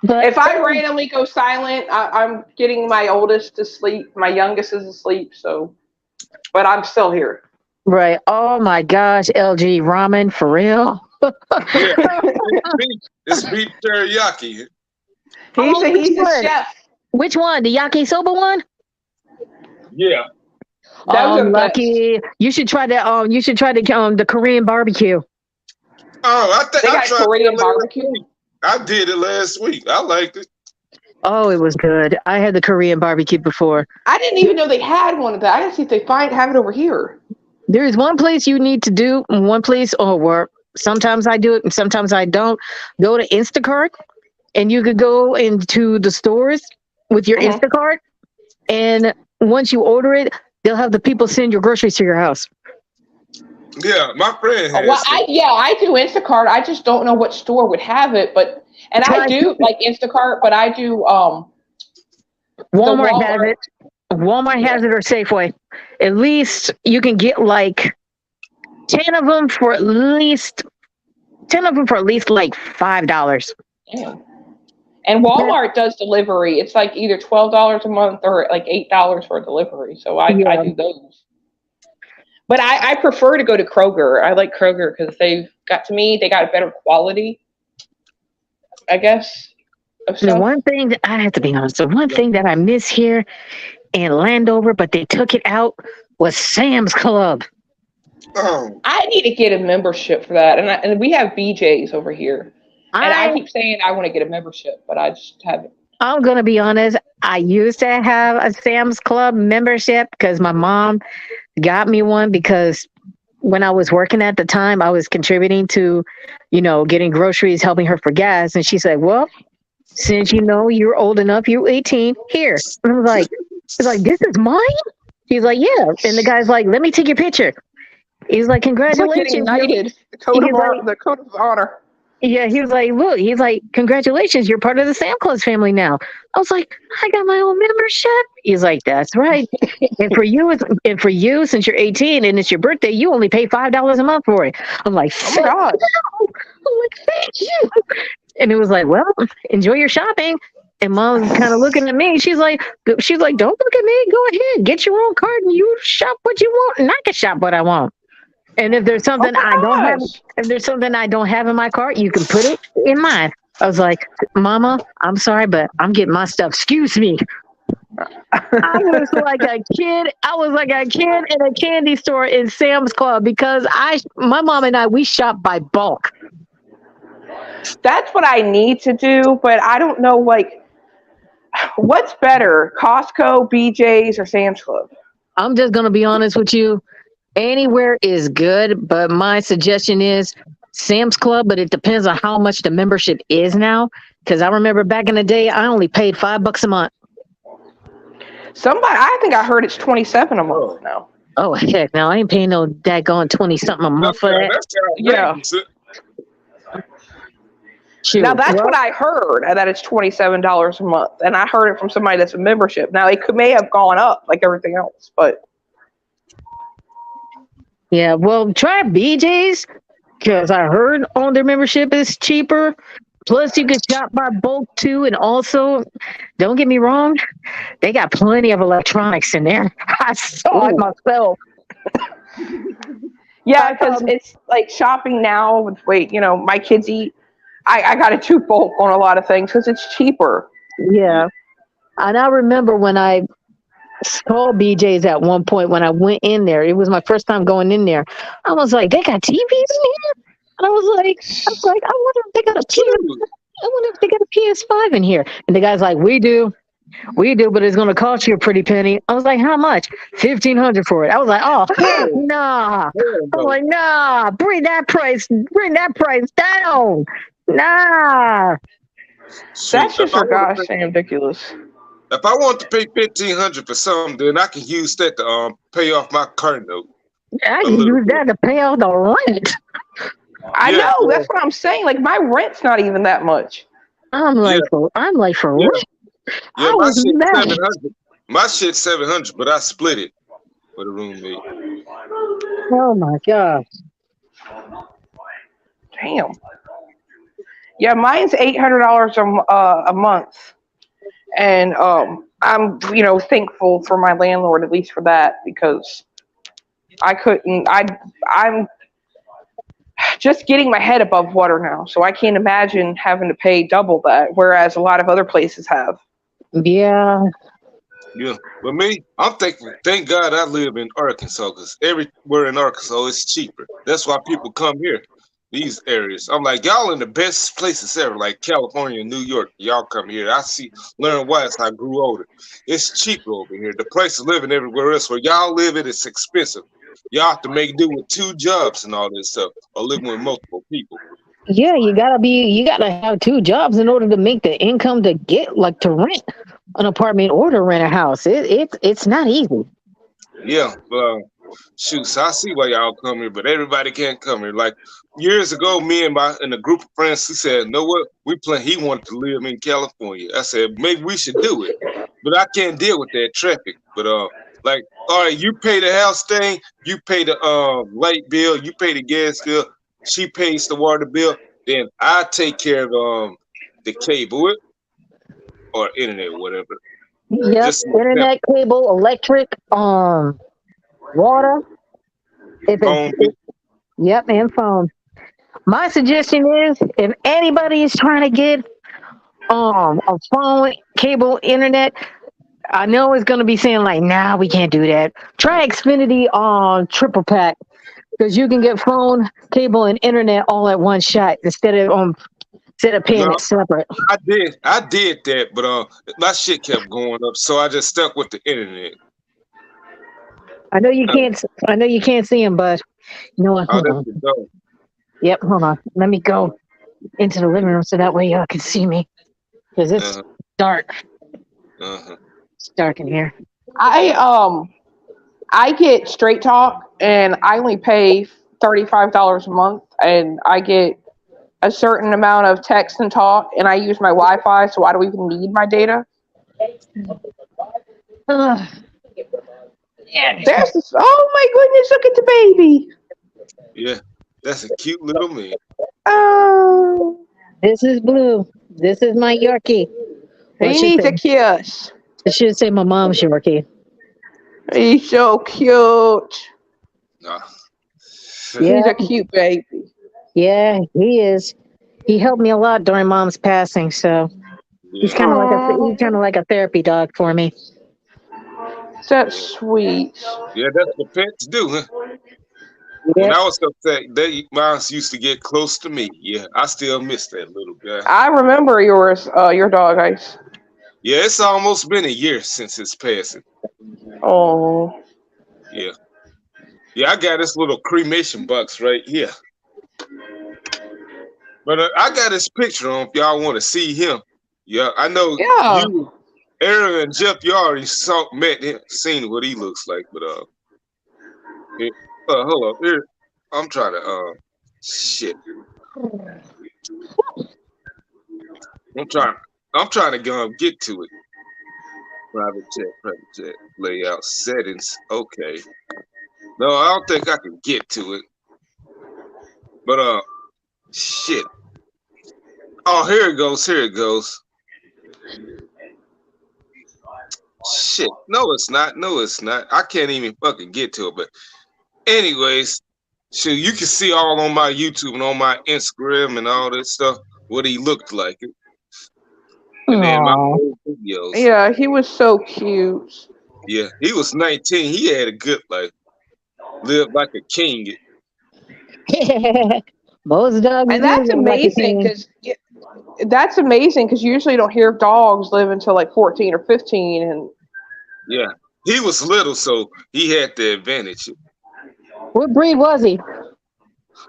But If I randomly go silent, I'm getting my oldest to sleep. My youngest is asleep, but I'm still here. right. Oh my gosh, LG ramen for real. Yeah, it's beef teriyaki. Oh, He's which a one? chef. Which one? The yakisoba one? Yeah. Those are the best. Lucky. You should try the Korean barbecue. Oh, I think They I got tried Korean it last barbecue. week. I did it last week. I liked it. Oh, it was good. I had the Korean barbecue before. I didn't even know they had one of that. I gotta see if they have it over here. There is one place you need to do, one place, or sometimes I do it and sometimes I don't. Go to Instacart, and you could go into the stores with your Mhm. Instacart, and once you order it, they'll have the people send your groceries to your house. Yeah, my friend has Well, it. I do Instacart. I just don't know what store would have it, and I do like Instacart, but I do Walmart has Walmart. it. Walmart has it, or Safeway. At least you can get like 10 of them for at least like $5. Damn. And Walmart does delivery. It's like either $12 a month or like $8 for a delivery. So I do those. But I prefer to go to Kroger. I like Kroger because they got a better quality, I guess. Of The stuff. one thing that I have to be honest, the one thing that I miss here in Landover, but they took it out, was Sam's Club. Oh, I need to get a membership for that, and we have BJ's over here, and I keep saying I want to get a membership, but I just haven't. I'm gonna be honest. I used to have a Sam's Club membership because my mom got me one because when I was working at the time, I was contributing to, getting groceries, helping her for gas, and she said, "Well, since you're old enough, you're 18, here." And I was like, "This is mine?" He's like, "Yeah," and the guy's like, "Let me take your picture." He's like, It's like "Congratulations." getting knighted. The code of honor. Yeah, he was like, look, he's like, congratulations, you're part of the Sam Claus family now. I was like, I got my own membership. He's like, that's right. And for you, since you're 18 and it's your birthday, you only pay $5 a month for it. I'm like, Oh my gosh. I'm like, thank you. And it was like, well, enjoy your shopping. And mom's kind of looking at me. She's like, don't look at me. Go ahead, get your own card and you shop what you want, and I can shop what I want. And if there's something Oh my I don't have, gosh. if there's something I don't have in my cart, you can put it in mine. I was like, Mama, I'm sorry, but I'm getting my stuff. Excuse me. I was like a kid. I was like a kid in a candy store in Sam's Club because my mom and I, we shop by bulk. That's what I need to do, but I don't know, like, what's better, Costco, BJ's, or Sam's Club? I'm just gonna be honest with you. Anywhere is good, but my suggestion is Sam's Club, but it depends on how much the membership is now. Because I remember back in the day, I only paid $5 a month. I think I heard it's 27 a month now. Oh heck, now I ain't paying no daggone 20 something a month for that. Yeah. Shoot. Now that's Well, what I heard, that it's $27 a month, and I heard it from somebody that's a membership. Now may have gone up like everything else, but yeah, well, try BJ's because I heard on their membership is cheaper. Plus, you can shop by bulk too, and also, don't get me wrong, they got plenty of electronics in there. I saw it myself. yeah, because it's like shopping now with my kids eat. I got it too bulk on a lot of things because it's cheaper. Yeah, and I remember when I saw BJ's at one point when I went in there. It was my first time going in there. I was like, they got TVs in here, and I was like, I wonder if they got a PS5 in here. And the guy's like, we do, but it's gonna cost you a pretty penny. I was like, how much? $1,500 for it. I was like, oh nah. I'm like, nah, bring that price down. Nah. That's just for gosh dang ridiculous. If I want to pay $1,500 for something, then I can use that to pay off my car note. I can use that to pay off the rent. I know, that's what I'm saying. Like my rent's not even that much. I'm like for real. Yeah, I was mad. My shit's $700, but I split it with a roommate. Oh my god. Damn. Yeah, mine's $800 a month, and I'm thankful for my landlord at least for that because I'm just getting my head above water now, so I can't imagine having to pay double that, whereas a lot of other places have. Yeah. Yeah, but me, I'm thankful. Thank God I live in Arkansas because everywhere in Arkansas is cheaper. That's why people come here, these areas. I'm like, y'all in the best places ever, like California and New York. Y'all come here. Learn why as I grew older. It's cheaper over here. The price of living everywhere else where y'all live it's expensive. Y'all have to make do with 2 jobs and all this stuff, or living with multiple people. Yeah, you gotta have 2 jobs in order to make the income to get to rent an apartment or to rent a house. It's not easy. Yeah, shoot, so I see why y'all come here, but everybody can't come here. Like years ago, me and a group of friends, he said, "Know what? He wanted to live in California." I said, maybe we should do it, but I can't deal with that traffic. But all right, you pay the house thing, you pay the light bill, you pay the gas bill, she pays the water bill, then I take care of the cable or internet, whatever. Yep, internet, cable, electric, water. Yep, and phone. My suggestion is if anybody is trying to get a phone, cable, internet, I know it's gonna be saying nah, we can't do that. Try Xfinity on triple pack because you can get phone, cable, and internet all at one shot instead of paying it separate. I did that, but my shit kept going up, so I just stuck with the internet. I know you can't see him, but you know what? Hold on. Yep, hold on. Let me go into the living room so that way y'all can see me because it's dark. It's dark in here. I get Straight Talk, and I only pay $35 a month, and I get a certain amount of text and talk, and I use my Wi-Fi, so I don't even need my data. Ugh. There's this. Oh my goodness! Look at the baby. Yeah, that's a cute little man. Oh, This is Blue. This is my Yorkie. Well, he needs a kiss. I should say my mom's Yorkie. He's so cute. Nah. He's Yeah. a cute baby. Yeah, he is. He helped me a lot during mom's passing, so he's Yeah. kind of like a therapy dog for me. That's sweet. Yeah, that's what pets do, huh? When I was upset, mine used to get close to me. Yeah, I still miss that little guy. I remember yours, your dog, Ice. Yeah, it's almost been a year since his passing. Oh, Yeah. Yeah, I got this little cremation box right here. But I got his picture on if y'all want to see him. Yeah, I know yeah. you, Aaron and Jeff, you already met him, seen what he looks like. But hold up, here I'm trying to shit. I'm trying to go get to it. Private chat, layout settings. Okay. No, I don't think I can get to it. But shit. Oh, here it goes. Shit. No, it's not. I can't even fucking get to it. But anyways, so you can see all on my YouTube and on my Instagram and all that stuff what he looked like. And then my old videos. Yeah, he was so cute. Yeah, he was 19. He had a good life. Lived like a king. Most dogs And do that's live like a amazing king. because usually you don't hear dogs live until like 14 or 15. And Yeah, he was little, so he had the advantage. What breed was he?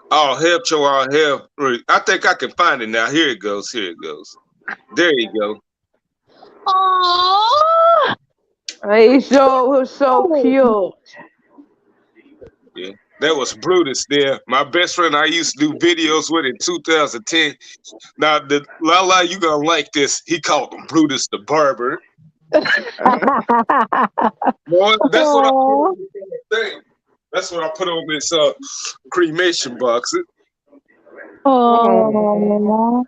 Oh, hell. I think I can find it now. Here it goes. There you go. Aww. he's so cute. Yeah, that was Brutus there. My best friend I used to do videos with in 2010. Now, the Lala, you gonna like this. He called him Brutus the Barber. Boy, that's what I put on this thing. That's what I put on this cremation box. Aww.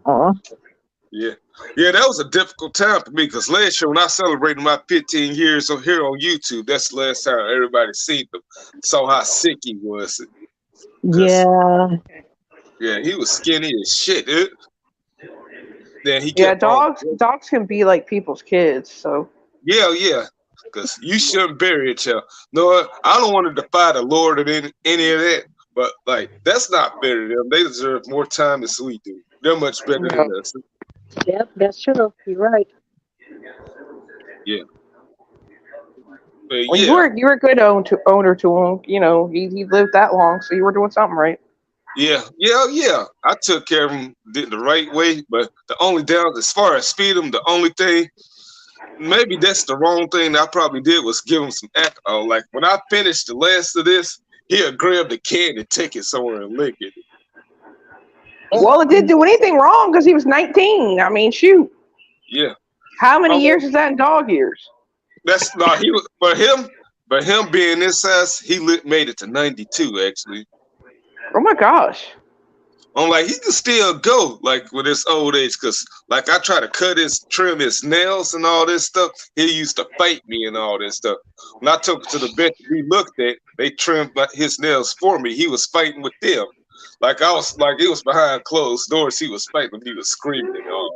Aww. Yeah, that was a difficult time for me because last year when I celebrated my 15 years here on YouTube, that's the last time everybody seen him, saw how sick he was. Yeah. Yeah, he was skinny as shit, dude. Then he Yeah, kept dogs can be like people's kids. So Yeah, because you shouldn't bury a child. No, I don't want to defy the Lord of any of that, but like that's not fair to them. They deserve more time than we do. They're much better than us. Yep, that's true. You're right. Yeah. But well, yeah. you were a good owner to him. You know, he lived that long, so you were doing something right. Yeah. I took care of him the right way, but the only down as far as feed him, the only thing, maybe that's the wrong thing I probably did was give him some alcohol. Like when I finished the last of this, he'll grab the can and take it somewhere and lick it. Well, it didn't do anything wrong because he was 19. I mean, shoot. Yeah. How many years is that in dog years? That's not he was for him being this size, he made it to 92 actually. Oh my gosh. I'm like, he can still go like with his old age, cause like I try to trim his nails and all this stuff. He used to fight me and all this stuff. When I took him to the vet, we looked at, they trimmed his nails for me. He was fighting with them. Like it was behind closed doors. He was fighting. He was screaming and all,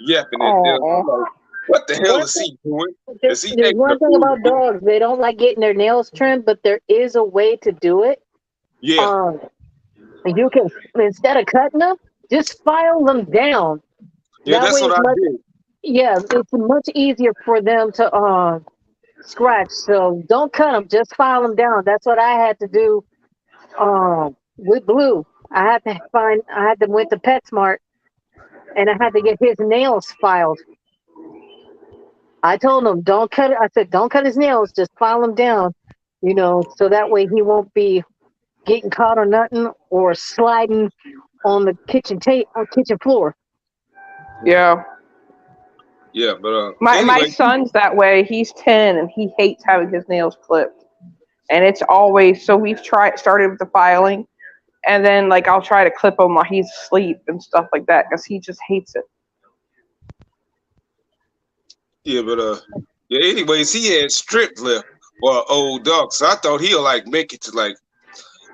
yapping at them. I'm like, what the hell is he doing? There's one thing about dogs. They don't like getting their nails trimmed, but there is a way to do it. Yeah. You can, instead of cutting them, just file them down. Yeah, that's what I did. Yeah, it's much easier for them to scratch. So don't cut them, just file them down. That's what I had to do with Blue. I had to went to PetSmart and I had to get his nails filed. I told him, don't cut his nails, just file them down, so that way he won't be getting caught or nothing, or sliding on the kitchen floor. Yeah. Yeah, but My anyway, son's that way. He's 10 and he hates having his nails clipped. And it's always so we've started with the filing, and then like I'll try to clip him while he's asleep and stuff like that because he just hates it. yeah, but yeah. Anyways, he had strip left or an old dog, so I thought he'll like make it to like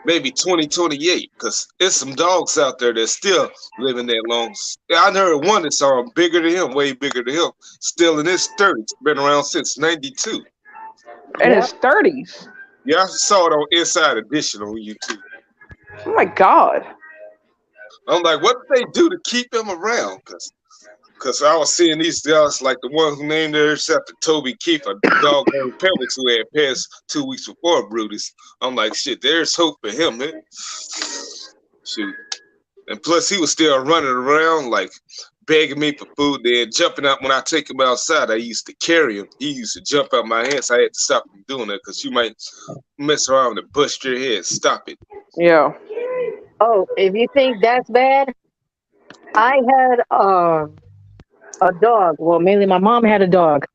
maybe 2028 because there's some dogs out there that's still living that long. I heard one that's bigger than him, way bigger than him, still in his 30s, been around since '92. In Yep. his 30s. Yeah, I saw it on Inside Edition on YouTube. Oh my God. I'm like, what did they do to keep him around? Because I was seeing these dogs, like the one who named theirs after Toby Keith, a dog named Pebbles who had passed 2 weeks before Brutus. I'm like, shit, there's hope for him, man. Shoot. And plus, he was still running around, like, begging me for food, then jumping out when I take him outside. I used to carry him. He used to jump out my hands. I had to stop him doing that because you might mess around and bust your head. Stop it. Yeah. Oh, if you think that's bad, I had a dog. Well, mainly my mom had a dog.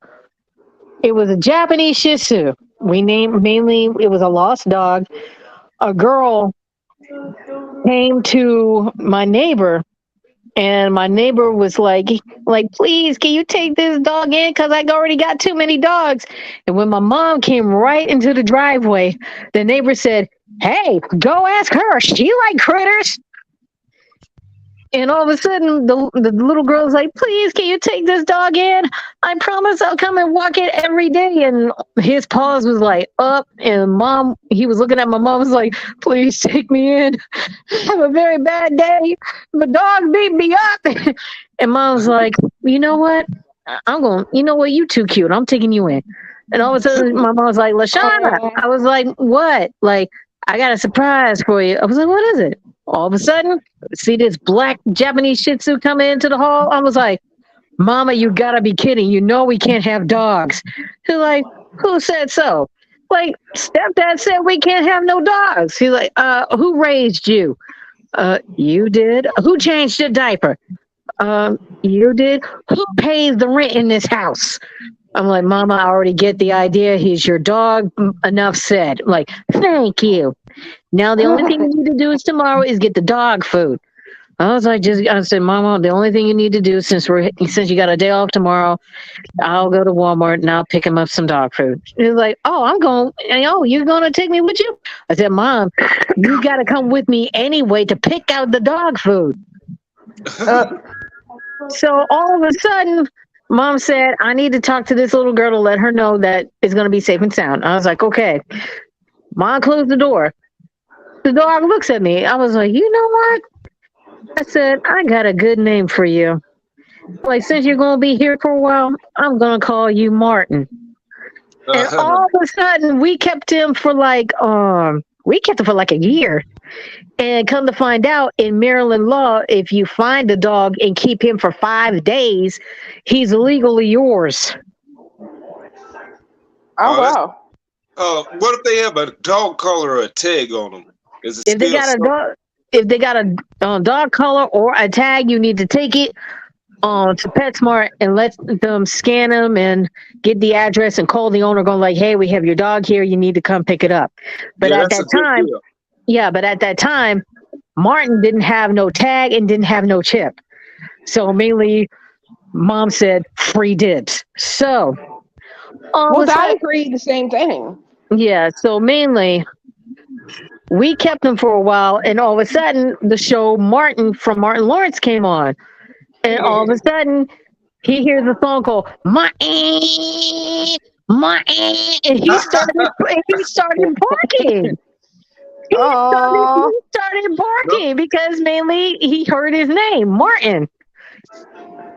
It was a Japanese Shih Tzu. We named mainly it was a lost dog. A girl came to my neighbor, and my neighbor was like, please, can you take this dog in? Because I already got too many dogs. And when my mom came right into the driveway, the neighbor said, hey, go ask her. She like critters. And all of a sudden, the little girl's like, please, can you take this dog in? I promise I'll come and walk it every day. And his paws was like up. And he was looking at my mom, was like, please take me in. I have a very bad day. The dog beat me up. And mom was like, you know what? You too cute. I'm taking you in. And all of a sudden, my mom was like, Lashana. I was like, what? Like, I got a surprise for you. I was like, what is it? All of a sudden, see this black Japanese Shih Tzu coming into the hall. I was like, Mama, you gotta be kidding. You know we can't have dogs. She's like, who said so? Like, stepdad said we can't have no dogs. He's like, who raised you? You did. Who changed your diaper? You did. Who pays the rent in this house? I'm like, Mama, I already get the idea. He's your dog. Enough said. I'm like, thank you. Now the only thing you need to do is tomorrow is get the dog food. I said, Mama, the only thing you need to do since you got a day off tomorrow, I'll go to Walmart and I'll pick him up some dog food. She's like, you're gonna take me with you? I said, Mom, you gotta come with me anyway to pick out the dog food. So all of a sudden, Mom said, I need to talk to this little girl to let her know that it's going to be safe and sound. I was like, okay. Mom closed the door. The dog looks at me. I was like, you know what? I said, I got a good name for you. Like, since you're going to be here for a while, I'm going to call you Martin. And all of a sudden, we kept him for like a year. And come to find out, in Maryland law, if you find a dog and keep him for 5 days, he's legally yours. Oh, wow. What if they have a dog collar or a tag on them? If they got a dog collar or a tag, you need to take it to PetSmart and let them scan them and get the address and call the owner going like, hey, we have your dog here. You need to come pick it up. But at that time, Martin didn't have no tag and didn't have no chip. So mainly, Mom said free dibs. So, I agreed the same thing. Yeah. So mainly, we kept him for a while, and all of a sudden, the show Martin from Martin Lawrence came on, and all of a sudden, he hears a phone call, Martin, and he started barking. He started barking because mainly he heard his name, Martin.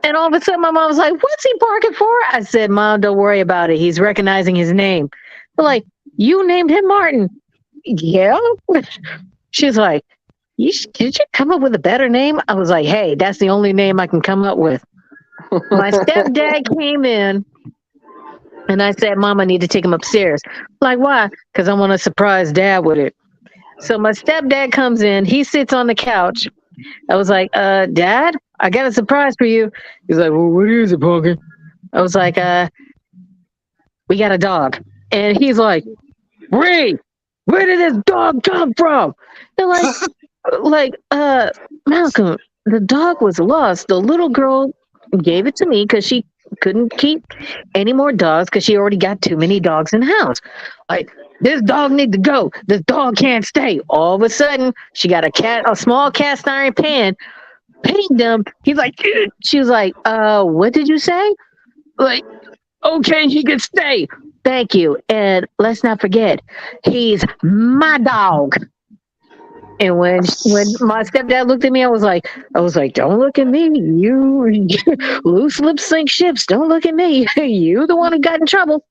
And all of a sudden, my mom was like, what's he barking for? I said, Mom, don't worry about it. He's recognizing his name. They're like, you named him Martin. Yeah. She's like, did you come up with a better name? I was like, hey, that's the only name I can come up with. My stepdad came in. And I said, Mom, I need to take him upstairs. Like, why? Because I want to surprise Dad with it. So my stepdad comes in. He sits on the couch. I was like, Dad, I got a surprise for you. He's like, well, what is it, Pumpkin? I was like, we got a dog. And he's like, Ray, where did this dog come from? They're like, Malcolm, the dog was lost. The little girl gave it to me because she couldn't keep any more dogs because she already got too many dogs in the house. Like, this dog need to go. This dog can't stay. All of a sudden, she got a small cast iron pan, pinged him. He's like, she was like, what did you say? Like, okay, he can stay. Thank you. And let's not forget, he's my dog. And when my stepdad looked at me, I was like, don't look at me. You loose lips sink ships. Don't look at me. You the one who got in trouble.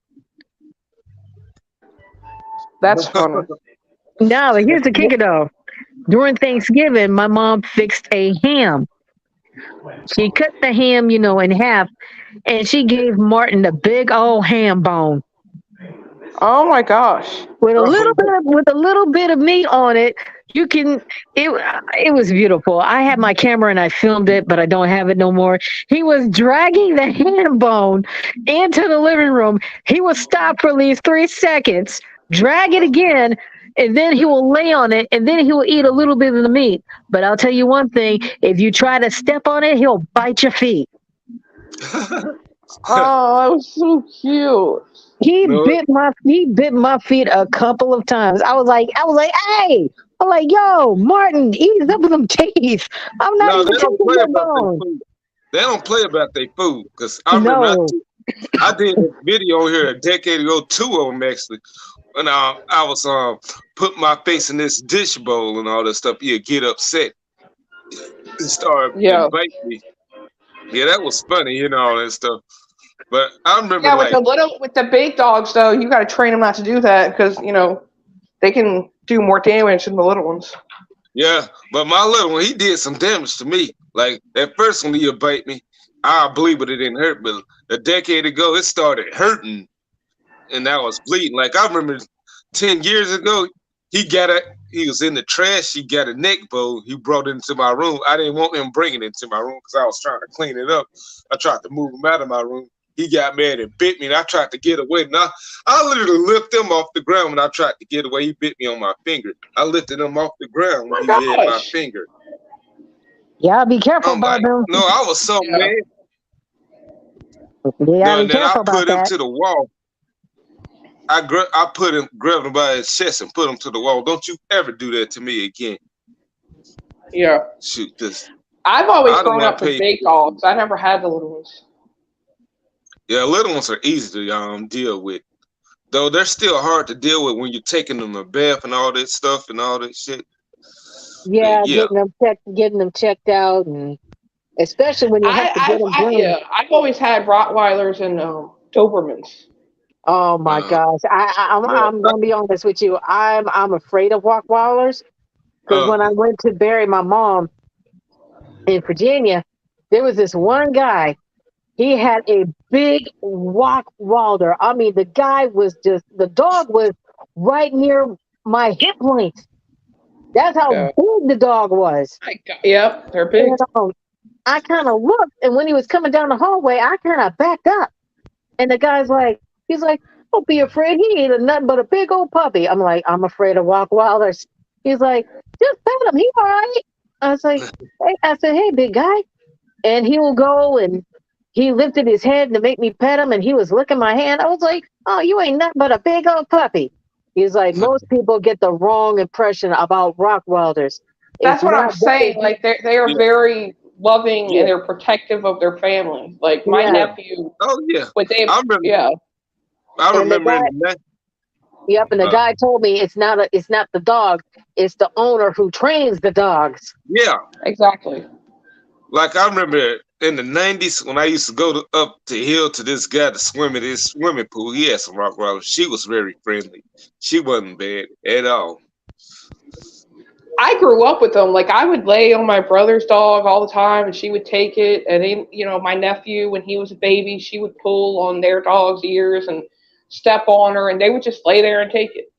That's funny. No, but here's the kicker though. During Thanksgiving, my mom fixed a ham. She cut the ham, in half, and she gave Martin a big old ham bone Oh my gosh. with a little bit of meat on it. It was beautiful. I had my camera and I filmed it, but I don't have it no more. He was dragging the ham bone into the living room. He would stop for at least 3 seconds, drag it again, and then he will lay on it, and then he will eat a little bit of the meat. But I'll tell you one thing, if you try to step on it, he'll bite your feet. Oh, that was so cute. He No. bit my feet a couple of times. I was like, hey, I'm like, yo, Martin, eat up with them teeth. I'm not No, even they don't taking play your about their bone. food. They don't play about their food because I remember No. I did a video here a decade ago, 2 of them actually, and I was putting my face in this dish bowl and all that stuff. He'd get upset and start Yeah. bite me. Yeah, that was funny, all that stuff. But I remember Yeah, like, with the big dogs though, you got to train them not to do that because they can do more damage than the little ones. yeah, but my little one, he did some damage to me. Like at first when he'd bite me, I believe it didn't hurt, but a decade ago it started hurting, and I was bleeding. Like I remember 10 years ago, he was in the trash. He got a neck bone. He brought it into my room. I didn't want him bringing it into my room because I was trying to clean it up. I tried to move him out of my room. He got mad and bit me, and I tried to get away. Now I literally lifted him off the ground when I tried to get away. He bit me on my finger. I lifted him off the ground when he hit my gosh. finger. Yeah, be careful I'm about like, them. no, I was so Yeah. mad. Yeah, be Then I careful about put him that. to the wall. I grabbed him by his chest and put him to the wall. Don't you ever do that to me again. Yeah. Shoot this. I've always I don't grown wanna up with pay- big dogs. I never had the little ones. Yeah, little ones are easy to deal with. Though they're still hard to deal with when you're taking them a bath and all that stuff and all that shit. Yeah, Yeah. getting them checked out, and especially when you have to get them groomed. I've always had Rottweilers and Dobermans. Oh my Uh, gosh, I'm gonna be honest with you. I'm afraid of Rottweilers because Uh. when I went to bury my mom in Virginia, there was this one guy. He had a big Rottweiler. I mean, the dog was right near my hip length. That's how Yeah. big the dog was. Yep, they're big. And, I kind of looked, and when he was coming down the hallway, I kind of backed up. And the guy's like, he's like, don't be afraid. He ain't nothing but a big old puppy. I'm like, I'm afraid of Rottweilers. He's like, just pet him. He all right. I was like, hey, I said, hey, big guy. And he will go, and he lifted his head to make me pet him, and he was licking my hand. I was like, oh, you ain't nothing but a big old puppy. He's like, most people get the wrong impression about Rottweilers. That's It's what I'm not- saying. Like they are Yeah. very loving Yeah. and they're protective of their family. Like my Yeah. nephew, Oh yeah. with Dave. I remember. Yeah. I And the remember. guy- in the Yep, and the Uh. guy told me it's not the dog, it's the owner who trains the dogs. Yeah. Exactly. Like I remember in the 90s when I used to go up the hill to this guy to swim in his swimming pool. He had some Rottweilers. She was very friendly. She wasn't bad at all. I grew up with them. Like I would lay on my brother's dog all the time, and she would take it. And then, my nephew, when he was a baby, she would pull on their dog's ears and step on her, and they would just lay there and take it.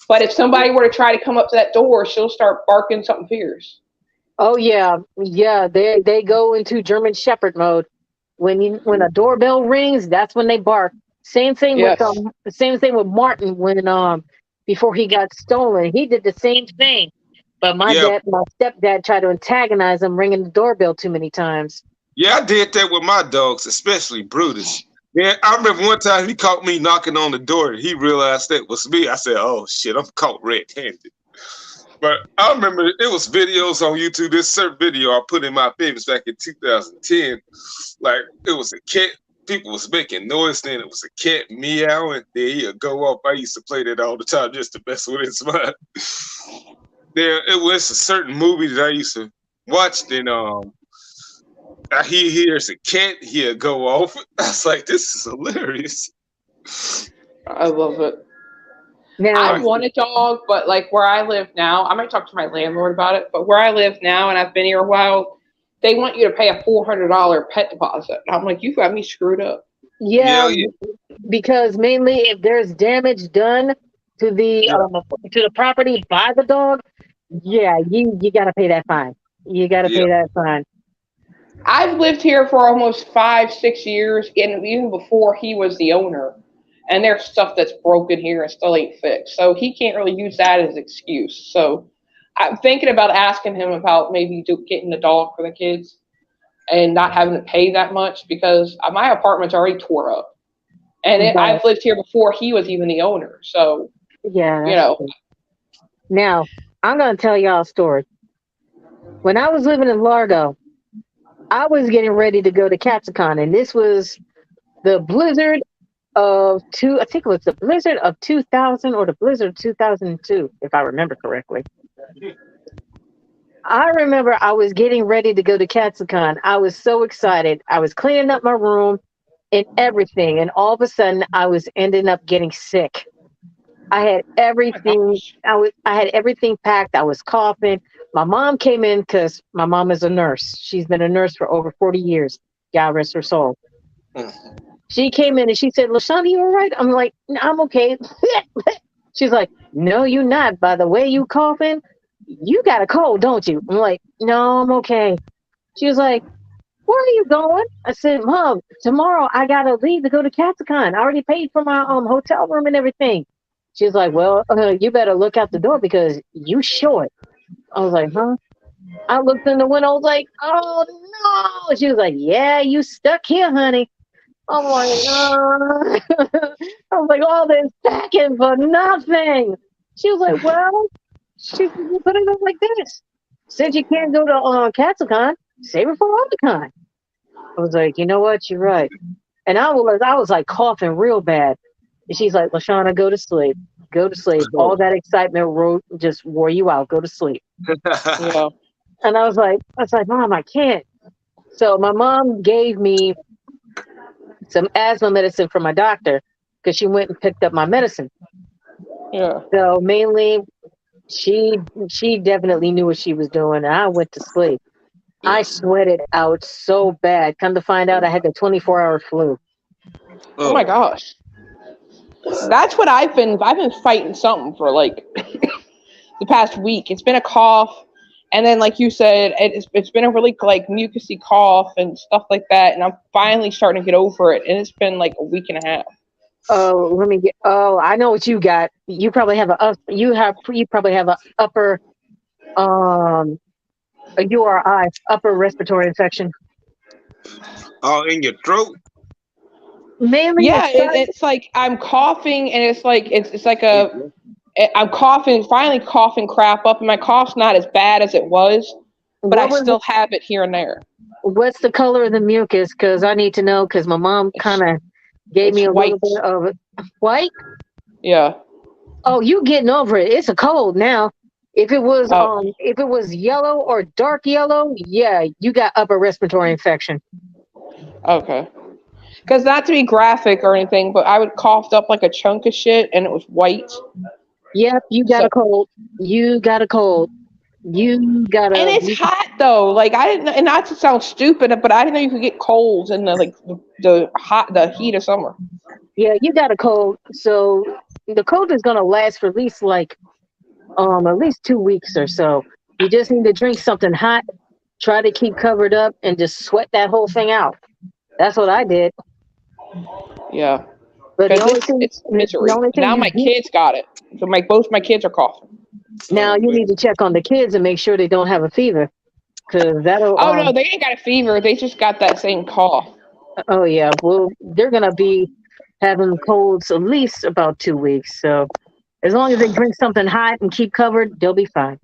But if somebody were to try to come up to that door, she'll start barking something fierce. Oh yeah, yeah. They go into German Shepherd mode. When a doorbell rings, that's when they bark. Same thing Yes. with same thing with Martin when before he got stolen, he did the same thing. But my Yeah, stepdad tried to antagonize him, ringing the doorbell too many times. yeah, I did that with my dogs, especially Brutus. Yeah, I remember one time he caught me knocking on the door and he realized that was me. I said, "Oh shit, I'm caught red-handed." But I remember it was videos on YouTube. This certain video I put in my favorites back in 2010. Like it was a cat. People was making noise. Then it was a cat meowing. Then he'd go off. I used to play that all the time just to mess with his mind. There, it was a certain movie that I used to watch. Then he hears a cat. He'd go off. I was like, this is hilarious. I love it. Now, I want a dog, but like where I live now, I might talk to my landlord about it, but where I live now, and I've been here a while, they want you to pay a $400 pet deposit. And I'm like, you got me screwed up. yeah, Yeah. because mainly if there's damage done to the property by the dog, yeah, you got to pay that fine. You got to Yeah. pay that fine. I've lived here for almost 5-6 years, and even before he was the owner. And there's stuff that's broken here and still ain't fixed. So he can't really use that as an excuse. So I'm thinking about asking him about maybe getting a dog for the kids and not having to pay that much because my apartment's already tore up. And I've lived here before he was even the owner. So, Yeah. you know. True. Now, I'm going to tell y'all a story. When I was living in Largo, I was getting ready to go to Capsicon, and this was the blizzard I think it was the blizzard of 2000 or the blizzard of 2002, if I remember correctly. I remember I was getting ready to go to Capsicon. I was so excited. I was cleaning up my room and everything, and all of a sudden I was ending up getting sick. I had everything. I had everything packed. I was coughing. My mom came in because my mom is a nurse. She's been a nurse for over 40 years. God rest her soul. She came in and she said, "LaShawna, you all right?" I'm like, "I'm okay." She's like, "No, you're not. By the way you coughing, you got a cold, don't you?" I'm like, "No, I'm okay." She was like, "Where are you going?" I said, "Mom, tomorrow I gotta leave to go to Capsicon. I already paid for my hotel room and everything." She was like, "Well, you better look out the door because you short." I was like, "Huh?" I looked in the window. I was like, "Oh no!" She was like, "Yeah, you stuck here, honey." I'm like, I was like, all this packing for nothing. She was like, "Well," she said, "you put it up like this. Since you can't go to Capsicon, save it for Omicron." I was like, "You know what? You're right." And I was like coughing real bad. And she's like, "LaShawna, go to sleep. Go to sleep. All that excitement just wore you out. Go to sleep." Yeah. And I was like, "Mom, I can't." So my mom gave me some asthma medicine from my doctor because she went and picked up my medicine. Yeah. So mainly, she definitely knew what she was doing, and I went to sleep. I sweated out so bad. Come to find out, I had the 24-hour flu. Oh my gosh. That's what I've been fighting something for like the past week. It's been a cough, and then like you said, it's been a really like mucusy cough and stuff like that, and I'm finally starting to get over it, and it's been like a week and a half. Oh, I know what you got. You probably have you probably have a upper a URI, upper respiratory infection. Oh, in your throat? Mainly, Yeah, it's like I'm coughing, and it's like I'm coughing, finally coughing crap up, and my cough's not as bad as it was, but I still have it here and there. What's the color of the mucus? Because I need to know. Because my mom kind of gave me a little bit of it. White. Yeah. Oh, you getting over it? It's a cold now. If it was yellow or dark yellow, yeah, you got upper respiratory infection. Okay. Because not to be graphic or anything, but I would coughed up like a chunk of shit, and it was white. Yep, you got a cold. You got a cold. You got a. And it's hot though. Like I didn't, and not to sound stupid, but I didn't know you could get colds in the heat of summer. Yeah, you got a cold. So the cold is gonna last for at least 2 weeks or so. You just need to drink something hot, try to keep covered up, and just sweat that whole thing out. That's what I did. Yeah. But the Because only thing, it's misery. the only thing Now you my do, kids got it. So both my kids are coughing. now you need to check on the kids and make sure they don't have a fever, because that'll. Oh no, they ain't got a fever. They just got that same cough. Oh yeah, well they're gonna be having colds at least about 2 weeks. So as long as they drink something hot and keep covered, they'll be fine.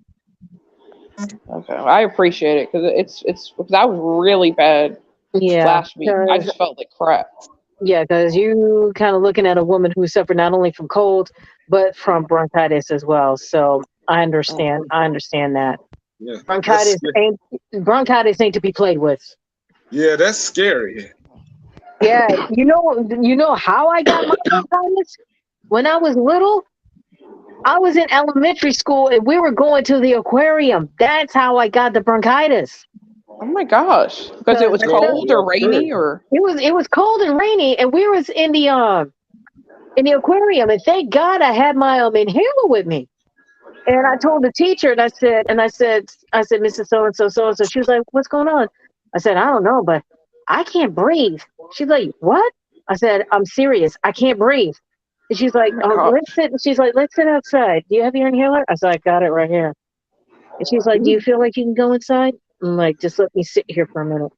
Okay, I appreciate it because that was really bad Yeah, last week. I 'cause- just felt like crap. yeah, because you kind of looking at a woman who suffered not only from cold but from bronchitis as well. So I understand. I understand that Yeah, bronchitis ain't to be played with. yeah, that's scary. Yeah, you know how I got my bronchitis? When I was little, I was in elementary school and we were going to the aquarium. That's how I got the bronchitis. Oh my gosh, because it was Well, cold or yeah, rainy or. It was cold and rainy, and we was in the aquarium, and thank God I had my inhaler with me. And I told the teacher, and I said, Mrs. So and so, so and so. She was like, "What's going on?" I said, "I don't know, but I can't breathe." She's like, "What?" I said, "I'm serious. I can't breathe." And she's like, Oh my gosh. "Let's sit." She's like, "Let's sit outside. Do you have your inhaler?" I said, "I got it right here." And she's like, "Do you feel like you can go inside?" I'm like, "Just let me sit here for a minute."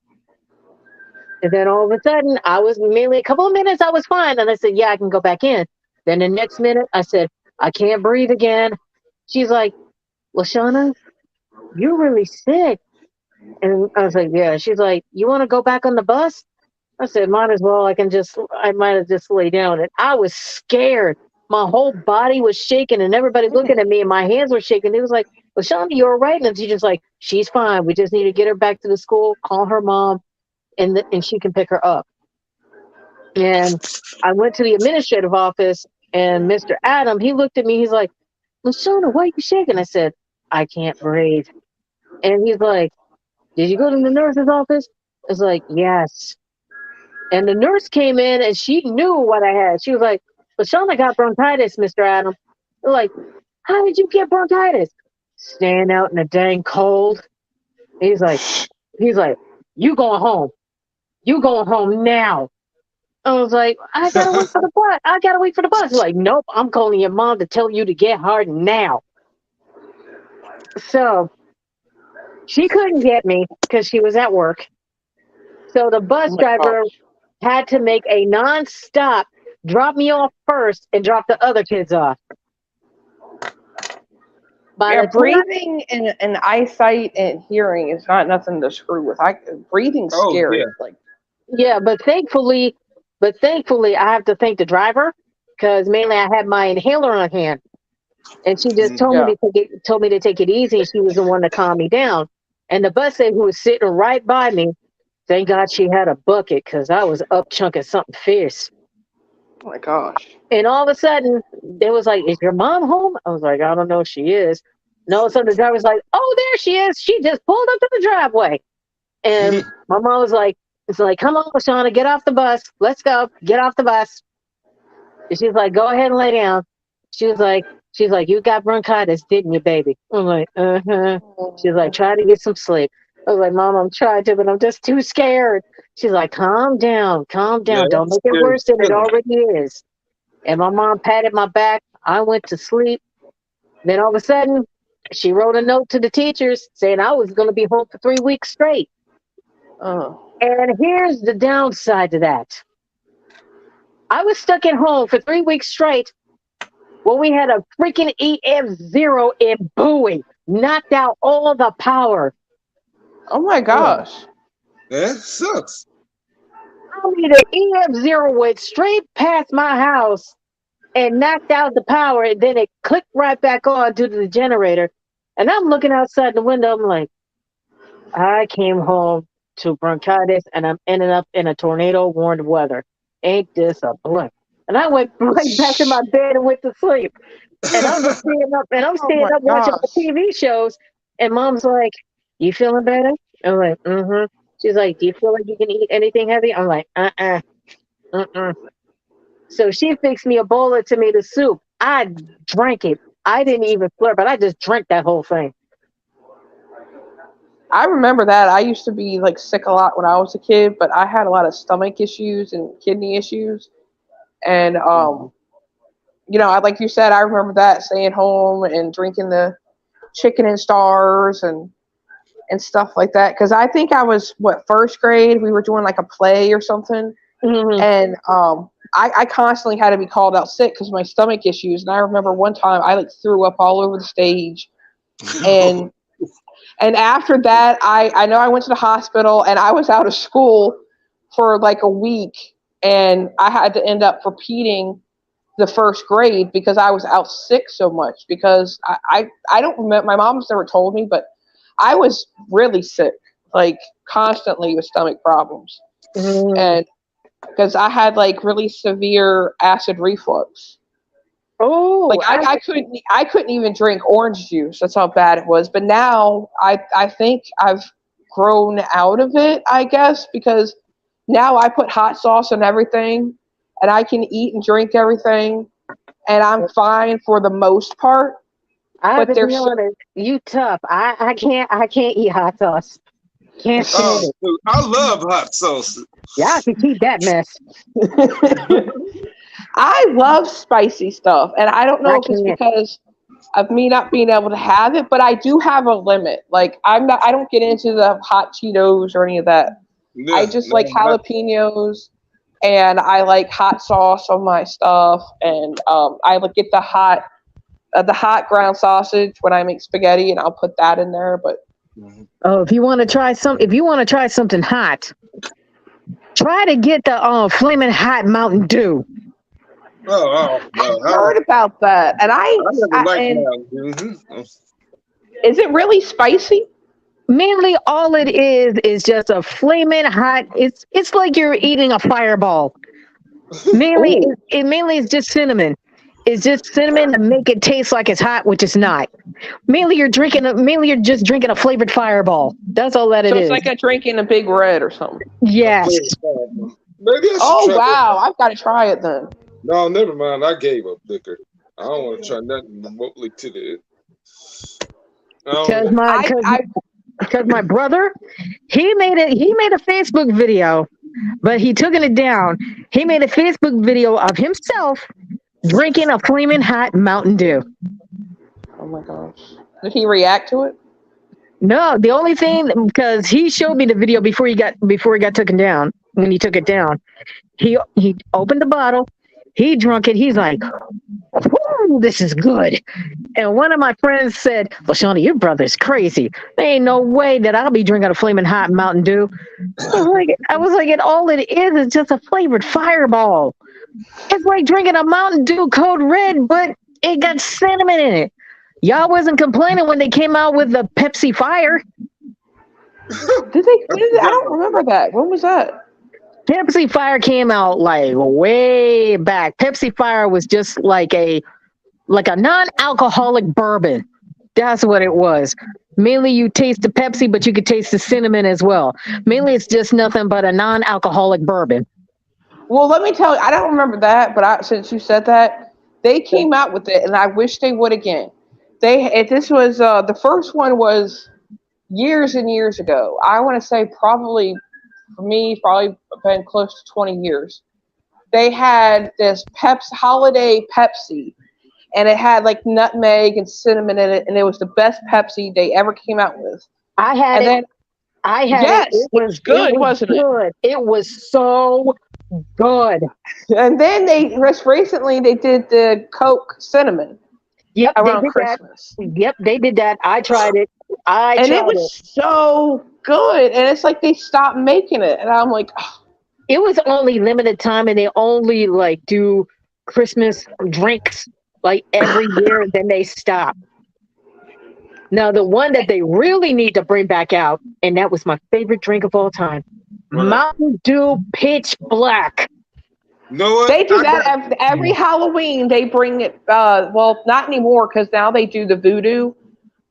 And then all of a sudden, I was mainly a couple of minutes, I was fine. And I said, "Yeah, I can go back in." Then the next minute, I said, "I can't breathe again." She's like, "Lashana, you're really sick." And I was like, "Yeah." She's like, "You want to go back on the bus?" I said, "Might as well. I might have just lay down." And I was scared. My whole body was shaking and everybody looking at me and my hands were shaking. It was like, "Lashana, you all right?" And she's just like, "She's fine. We just need to get her back to the school, call her mom, and she can pick her up." And I went to the administrative office, and Mr. Adam, he looked at me. He's like, "Lashana, why are you shaking?" I said, "I can't breathe." And he's like, "Did you go to the nurse's office?" I was like, "Yes." And the nurse came in, and she knew what I had. She was like, "Lashana got bronchitis, Mr. Adam." They're like, "How did you get bronchitis?" "Staying out in the dang cold." He's like, "You going home. You going home now." I was like, "I gotta wait for the bus. I gotta wait for the bus." He's like, "Nope, I'm calling your mom to tell you to get hard now." So she couldn't get me because she was at work. So the bus Oh my driver gosh. had to make a non-stop, drop me off first and drop the other kids off. By Yeah, the time, breathing and eyesight and hearing is not nothing to screw with. Breathing's Oh, scary. yeah. Like, yeah, but thankfully, I have to thank the driver because mainly I had my inhaler on hand, and she just told yeah. me to take it easy. She was the one to calm me down. And the bus aide who was sitting right by me, thank God she had a bucket because I was up chunking something fierce. Oh my gosh. And all of a sudden, they was like, "Is your mom home?" I was like, "I don't know if she is." And all of a sudden, the driver's like, "Oh, there she is. She just pulled up to the driveway." And my mom was like, "It's like, come on, Lashana, get off the bus. Let's go. Get off the bus." And she's like, "Go ahead and lay down." She's like, "You got bronchitis, didn't you, baby?" I'm like, "Uh-huh." She's like, "Try to get some sleep." I was like, "Mom, I'm trying to, but I'm just too scared." She's like, "Calm down, calm Yeah, down. Don't that's make it scary worse than it feeling. already is." And my mom patted my back. I went to sleep. Then all of a sudden, she wrote a note to the teachers saying I was going to be home for 3 weeks straight. And here's the downside to that. I was stuck at home for 3 weeks straight when we had a freaking EF0 in Bowie, knocked out all the power. Oh my gosh. That sucks. I mean, the EF0 went straight past my house and knocked out the power, and then it clicked right back on due to the generator. And I'm looking outside the window. I'm like, I came home to bronchitis, and I'm ending up in a tornado-warned weather. Ain't this a blip? And I went right back to my bed and went to sleep. And I'm just Oh staying my up watching gosh. my TV shows. And Mom's like, "You feeling better?" I'm like, "Mm-hmm." She's like, "Do you feel like you can eat anything heavy?" I'm like, "Uh-uh. So she fixed me a bowl of tomato soup. I drank it. I didn't even slurp, but I just drank that whole thing. I remember that. I used to be like sick a lot when I was a kid, but I had a lot of stomach issues and kidney issues. And you know, like you said, I remember that staying home and drinking the chicken and stars and stuff like that. Because I think I was first grade. We were doing like a play or something, and I constantly had to be called out sick because of my stomach issues. And I remember one time I like threw up all over the stage, and after that, I know I went to the hospital and I was out of school for like a week, and I had to end up repeating the first grade because I was out sick so much because I don't remember, my mom's never told me, but I was really sick, like constantly with stomach problems. And because I had like really severe acid reflux. Oh, Like I couldn't even drink orange juice. That's how bad it was. But now I think I've grown out of it, I guess, because now I put hot sauce on everything and I can eat and drink everything and I'm fine for the most part. I've But been there's honest. You tough. I can't eat hot sauce. Can't stand Oh, it. dude, I love hot sauce. Yeah, I can keep that mess. I love spicy stuff, and I don't know I if it's can't. because of me not being able to have it, but I do have a limit. Like I don't get into the hot Cheetos or any of that. Yeah, I just no, like jalapenos, and I like hot sauce on my stuff, and I like get the hot ground sausage when I make spaghetti, and I'll put that in there. But Oh, if you want to try something hot, try to get the flaming hot Mountain Dew. Oh, I heard about that, and I never liked and Mountain Dew. is it really spicy? Mainly, all it is just a flaming hot. It's like you're eating a fireball. Mainly, mainly it's just cinnamon. It's just cinnamon to make it taste like it's hot, which it's not. Mainly, you're just drinking a flavored fireball. That's all that it So is. it's like a drinking a Big Red or something. Yes. Maybe I should Oh try wow, I've got to try it then. that. No, never mind. I gave up liquor. I don't want to try nothing remotely to the. Because my brother, he made a Facebook video, but he took it down. He made a Facebook video of himself drinking a flaming hot Mountain Dew. Oh my gosh. Did he react to it? No, the only thing, because he showed me the video before he got taken down. When he took it down, he opened the bottle, he drunk it. He's like, "Woo, this is good." And one of my friends said, "Well, Shawnee, your brother's crazy. There ain't no way that I'll be drinking a flaming hot Mountain Dew." I was like, and all it is just a flavored fireball. It's like drinking a Mountain Dew Code Red, but it got cinnamon in it. Y'all wasn't complaining when they came out with the Pepsi Fire. Did they? I don't remember that. When was that? Pepsi Fire came out like way back. Pepsi Fire was just like a non-alcoholic bourbon. That's what it was. Mainly you taste the Pepsi, but you could taste the cinnamon as well. Mainly it's just nothing but a non-alcoholic bourbon. Well, let me tell you, I don't remember that, but since you said that, they came out with it, and I wish they would again. This was the first one was years and years ago. I want to say probably been close to 20 years. They had this holiday Pepsi, and it had like nutmeg and cinnamon in it, and it was the best Pepsi they ever came out with. I had it. Yes, it. It was good, wasn't it? Good. It was so good. And then just recently they did the Coke cinnamon. Yep, around Christmas. Yep, they did that. I tried it. It was so good. And it's like they stopped making it. And I'm like, oh. It was only limited time, and they only like do Christmas drinks like every year, and then they stop. Now, the one that they really need to bring back out, and that was my favorite drink of all time, Mountain Dew Pitch Black. No, they do that every Halloween. They bring it. Well, not anymore because now they do the Voodoo.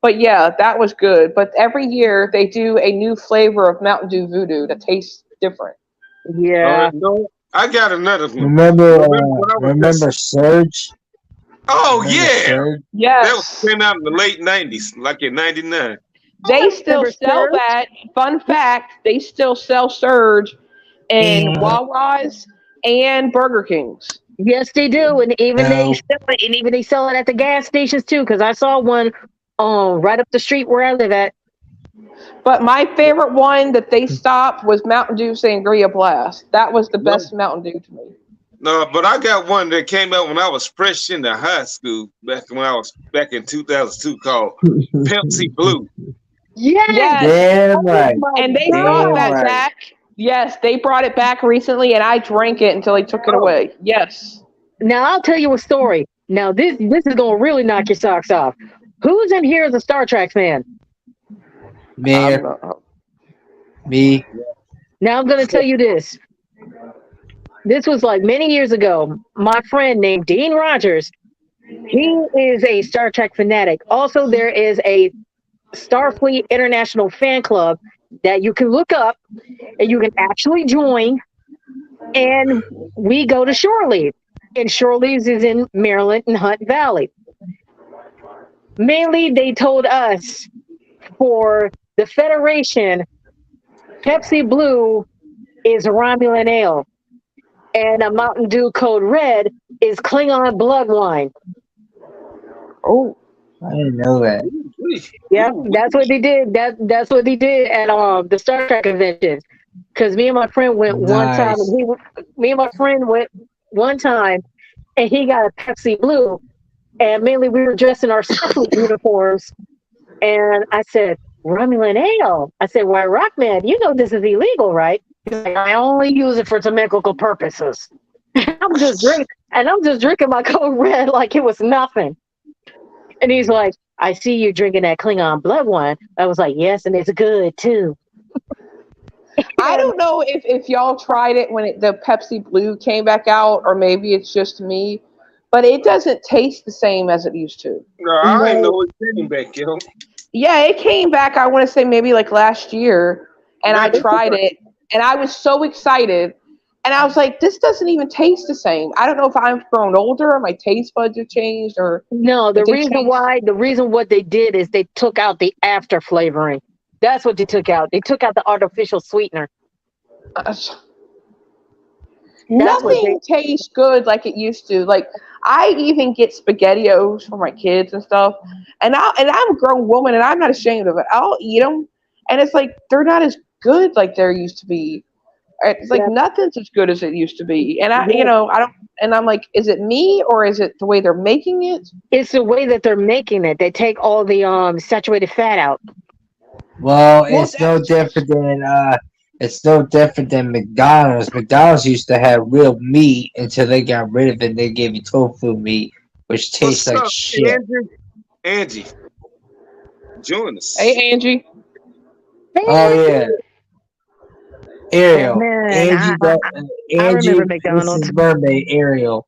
But yeah, that was good. But every year they do a new flavor of Mountain Dew Voodoo that tastes different. Yeah. No, I got another one. Remember Surge? Oh Remember yeah, Surge? that was Yes. came out in the late '90s, like in '99. They still remember sell Surge. that. Fun fact, they still sell Surge in Yeah. Wawa's and Burger King's. Yes, they do, and even they No. sell it, and even they sell it at the gas stations too. Because I saw one, right up the street where I live at. But my favorite one that they stopped was Mountain Dew Sangria Blast. That was the best Mountain Dew to me. No, but I got one that came out when I was fresh into high school back in 2002 called Pepsi Blue. Yes. Yes. Damn right. And they Damn brought that right. back. Yes, they brought it back recently, and I drank it until they took it away. Yes. Now I'll tell you a story. Now this is gonna really knock your socks off. Who's in here is a Star Trek fan? Me. Me. Now I'm gonna tell you this. This was like many years ago. My friend named Dean Rogers, he is a Star Trek fanatic. Also, there is a Starfleet International fan club that you can look up and you can actually join. And we go to Shore Leave. And Shore Leave is in Maryland and Hunt Valley. Mainly, they told us for the Federation, Pepsi Blue is Romulan Ale. And a Mountain Dew Code Red is Klingon blood wine. Oh. I didn't know that. Yeah, that's what they did. That's what they did at the Star Trek convention. Because me and my friend went one time. Nice. And me and my friend went one time, and he got a Pepsi Blue. And mainly we were dressed in our Starfleet uniforms. And I said, Romulan Ale. I said, why, Rockman, you know this is illegal, right? He's like, I only use it for medical purposes. I'm just drinking my Code Red like it was nothing. And he's like, I see you drinking that Klingon blood wine. I was like, yes, and it's good too. I don't know if y'all tried it when the Pepsi Blue came back out, or maybe it's just me, but it doesn't taste the same as it used to. No, I didn't know it came back, yo. Yeah, it came back, I want to say maybe like last year, and I tried it, and I was so excited, and I was like, this doesn't even taste the same. I don't know if I've grown older or my taste buds have changed, or No, the But they reason what they did is they took out the after flavoring. That's what they took out. They took out the artificial sweetener. nothing tastes good like it used to. Like, I even get SpaghettiOs for my kids and stuff, and I'm a grown woman and I'm not ashamed of it. I'll eat them, and it's like they're not as good like there used to be. It's like nothing's as good as it used to be, and I don't. And I'm like, is it me or is it the way they're making it? It's the way that they're making it. They take all the saturated fat out. Well, it's no different than McDonald's. McDonald's used to have real meat until they got rid of it. They gave you tofu meat, which tastes What's like up, shit. Angie, join us. Hey, Angie. Oh yeah, Ariel. Man, Angie, Angie, remember McDonald's. This is Mermaid. Ariel,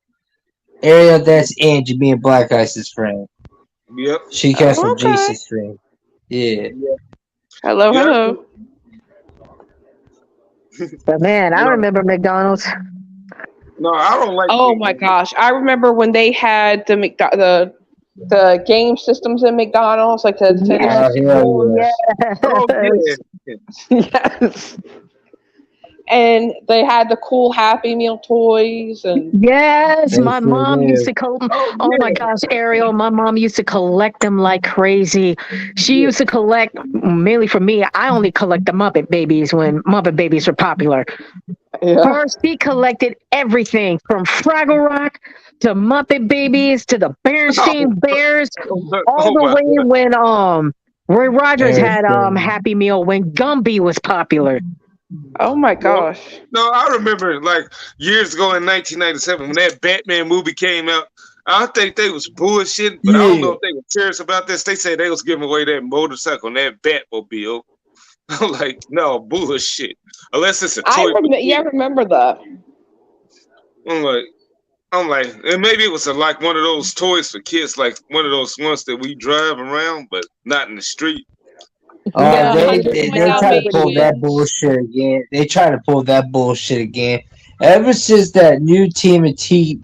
that's Angie, being Black Ice's friend. Yep. She comes from Okay. Jason's friend. Yeah. Hello, Yeah. hello. But man, I remember McDonald's. No, I don't like. Oh my gosh, I remember when they had the game systems in McDonald's, like the Nintendo Oh, hell yeah. Oh, yeah. yes. And they had the cool Happy Meal toys, and Yes, They my sure mom did. used to oh my gosh, Ariel, my mom used to collect them like crazy. She used to collect, mainly for me, I only collect the Muppet Babies when Muppet Babies were popular. yeah. First, she collected everything from Fraggle Rock to Muppet Babies to the Berenstain Bears, all the way when Roy Rogers had Berenstain. Happy Meal when Gumby was popular. Oh my gosh. No, I remember like years ago in 1997 when that Batman movie came out. I think they was bullshit, but I don't know if they were serious about this. They said they was giving away that motorcycle and that Batmobile. I'm like, no, bullshit. Unless it's a toy. I remember that. I'm like, and maybe it was like one of those toys for kids, like one of those ones that we drive around, but not in the street. Oh, Yeah, they $100 try to pull that bullshit again. They try to pull that bullshit again. Ever since that new Team of T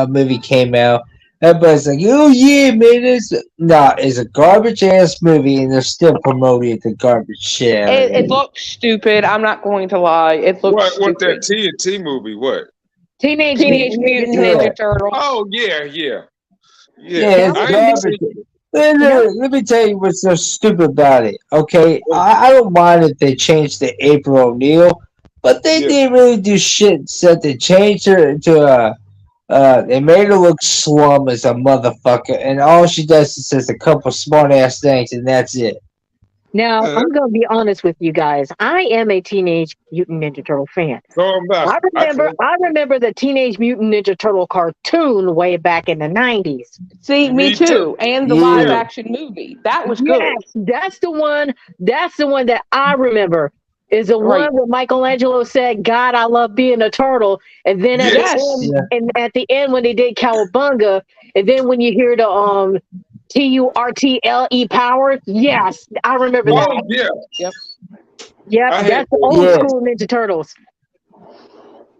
movie came out, Everybody's like, oh yeah, man, it's a garbage ass movie, and they're still promoting the garbage shit out of It it. looks stupid. I'm not going to lie. It looks What that stupid. TNT movie? What? Teenage Teenage Mutant Ninja Mutant Yeah. Turtles. Ninja Turtles. Oh yeah, yeah, Yeah, yeah. That it's I was ain't garbage. seen. Let me tell you what's so stupid about it. Okay, I don't mind if they changed the April O'Neil, but they Yeah, didn't really do shit. Except they changed her into a. They made her look slum as a motherfucker, and all she does is says a couple smart ass things, and that's it. Now, uh, I'm going to be honest with you guys. I am a Teenage Mutant Ninja Turtle fan. so I'm not. I can't. I remember the Teenage Mutant Ninja Turtle cartoon way back in the 90s. See, me Me too. too. And the Yeah, live Yeah, action movie. That was Yes, good. that's the one. That's the one that I remember. Is the Right. one where Michelangelo said, "God, I love being a turtle," and then at the yes, Yes. end, yeah, and at the end when they did Cowabunga, and then when you hear the TURTLE power, yes, I remember yeah, oh that. yeah. Yep. Yep, I had that's the those old yeah. too. school Ninja Turtles.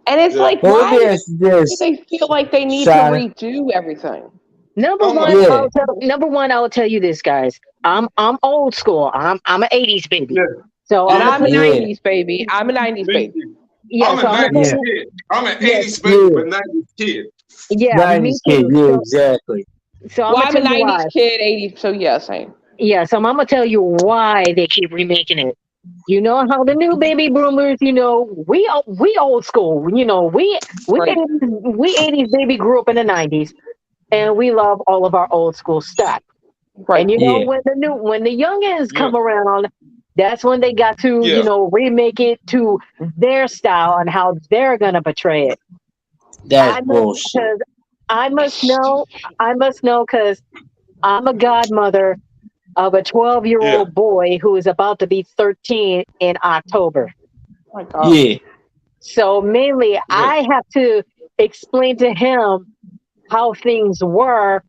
And it's Yeah. like, Well, let me why ask you do this, they feel like they need to Shauna. redo everything? I'm like, Yeah, Number one, I'll tell you this, guys. I'm old school. I'm an '80s baby. yeah, So I'm And gonna yeah. I'm a tell you. yeah, 90s baby. I'm a 90s Me baby. too. Yeah, I'm a so I'm gonna tell '90s yeah, you. kid. I'm an Yeah, '80s baby, yeah. but '90s kid. yeah, me 90s kid, too. yeah, exactly. So I'm Well, gonna I'm a tell you 90s why. kid, 80s, so yeah, same. Yeah, so I'm gonna tell you why they keep remaking it. You know how the new baby boomers, we old school. Right. We 80s baby grew up in the 90s, and we love all of our old school stuff. Right. And Yeah, when the youngins Yeah, come around, that's when they got to yeah. remake it to their style and how they're gonna portray it. that's I must bullshit. because I must know because I'm a godmother of a 12-year-old Yeah. boy who is about to be 13 in October. Oh my God. Yeah, So mainly, Yeah. I have to explain to him how things where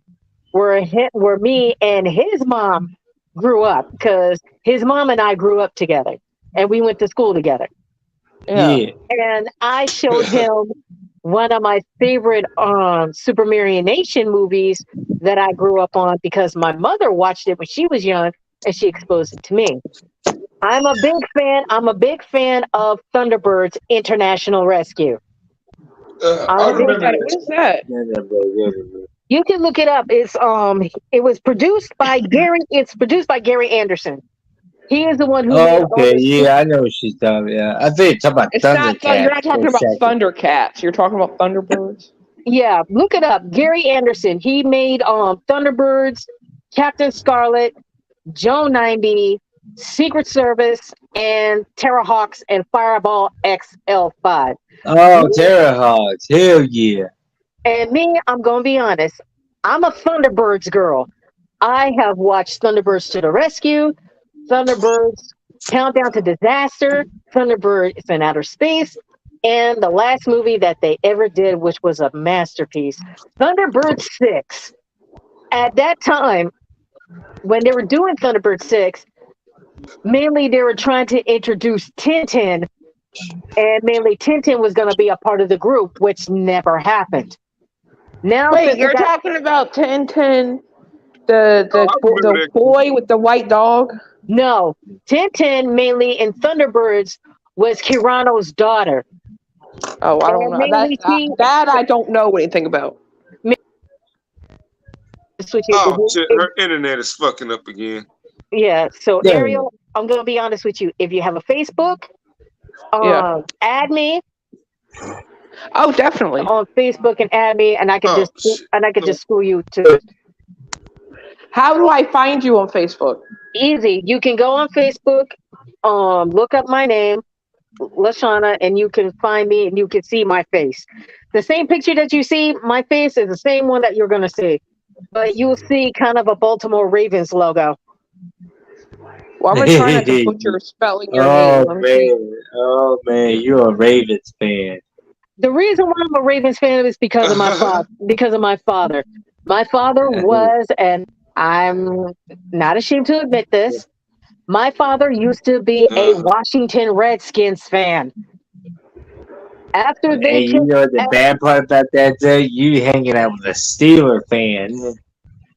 me and his mom grew up because his mom and I grew up together and we went to school together. Yeah. yeah. And I showed him one of my favorite Super Mario Nation movies that I grew up on because my mother watched it when she was young and she exposed it to me. I'm a big fan. I'm a big fan of Thunderbirds International Rescue. I'm I a What big is remember that? that. What is that? Yeah, yeah, bro, yeah, bro. You can look it up. It was produced by Gary. It's produced by Gary Anderson. He is the one who made Oh, all okay, the yeah, I know what she's talking about. I think you're talking about It's not. You're Thundercats not for talking a about second. Thundercats. You're talking about Thunderbirds. Yeah, look it up. Gary Anderson. He made Thunderbirds, Captain Scarlet, Joe 90, Secret Service, and Terrahawks and Fireball XL5. Oh, Terrahawks, hell yeah. And me, I'm gonna be honest. I'm a Thunderbirds girl. I have watched Thunderbirds to the Rescue, Thunderbirds Countdown to Disaster, Thunderbirds in Outer Space, and the last movie that they ever did, which was a masterpiece, Thunderbird 6. At that time, when they were doing Thunderbird 6, mainly they were trying to introduce Tintin, and mainly Tintin was going to be a part of the group, which never happened. Now, Wait, since we you're got talking about Tintin, Oh, I remember the that. boy with the white dog? no, Tintin mainly in Thunderbirds was Kirano's daughter. Oh, I don't And know. mainly she That I don't know anything about. switch Oh shit, it. her internet is fucking up again. Yeah, so Yeah. Ariel, I'm gonna be honest with you. If you have a Facebook, Yeah. add me Oh, definitely. on Facebook and add me, and I can Oh shit. just school you to How do I find you on Facebook? easy. You can go on Facebook, look up my name, Lashana, and you can find me and you can see my face. The same picture that you see, my face is the same one that you're gonna see, but you'll see kind of a Baltimore Ravens logo. Well, I'm gonna try not to butcher spelling your name. Oh Let me see. man, oh man, you're a Ravens fan. The reason why I'm a Ravens fan is because of my father. Because of my father. My father was, and I'm not ashamed to admit this. My father used to be a Washington Redskins fan. After Hey, they you killed, know the bad part about that, though? You hanging out with a Steeler fan.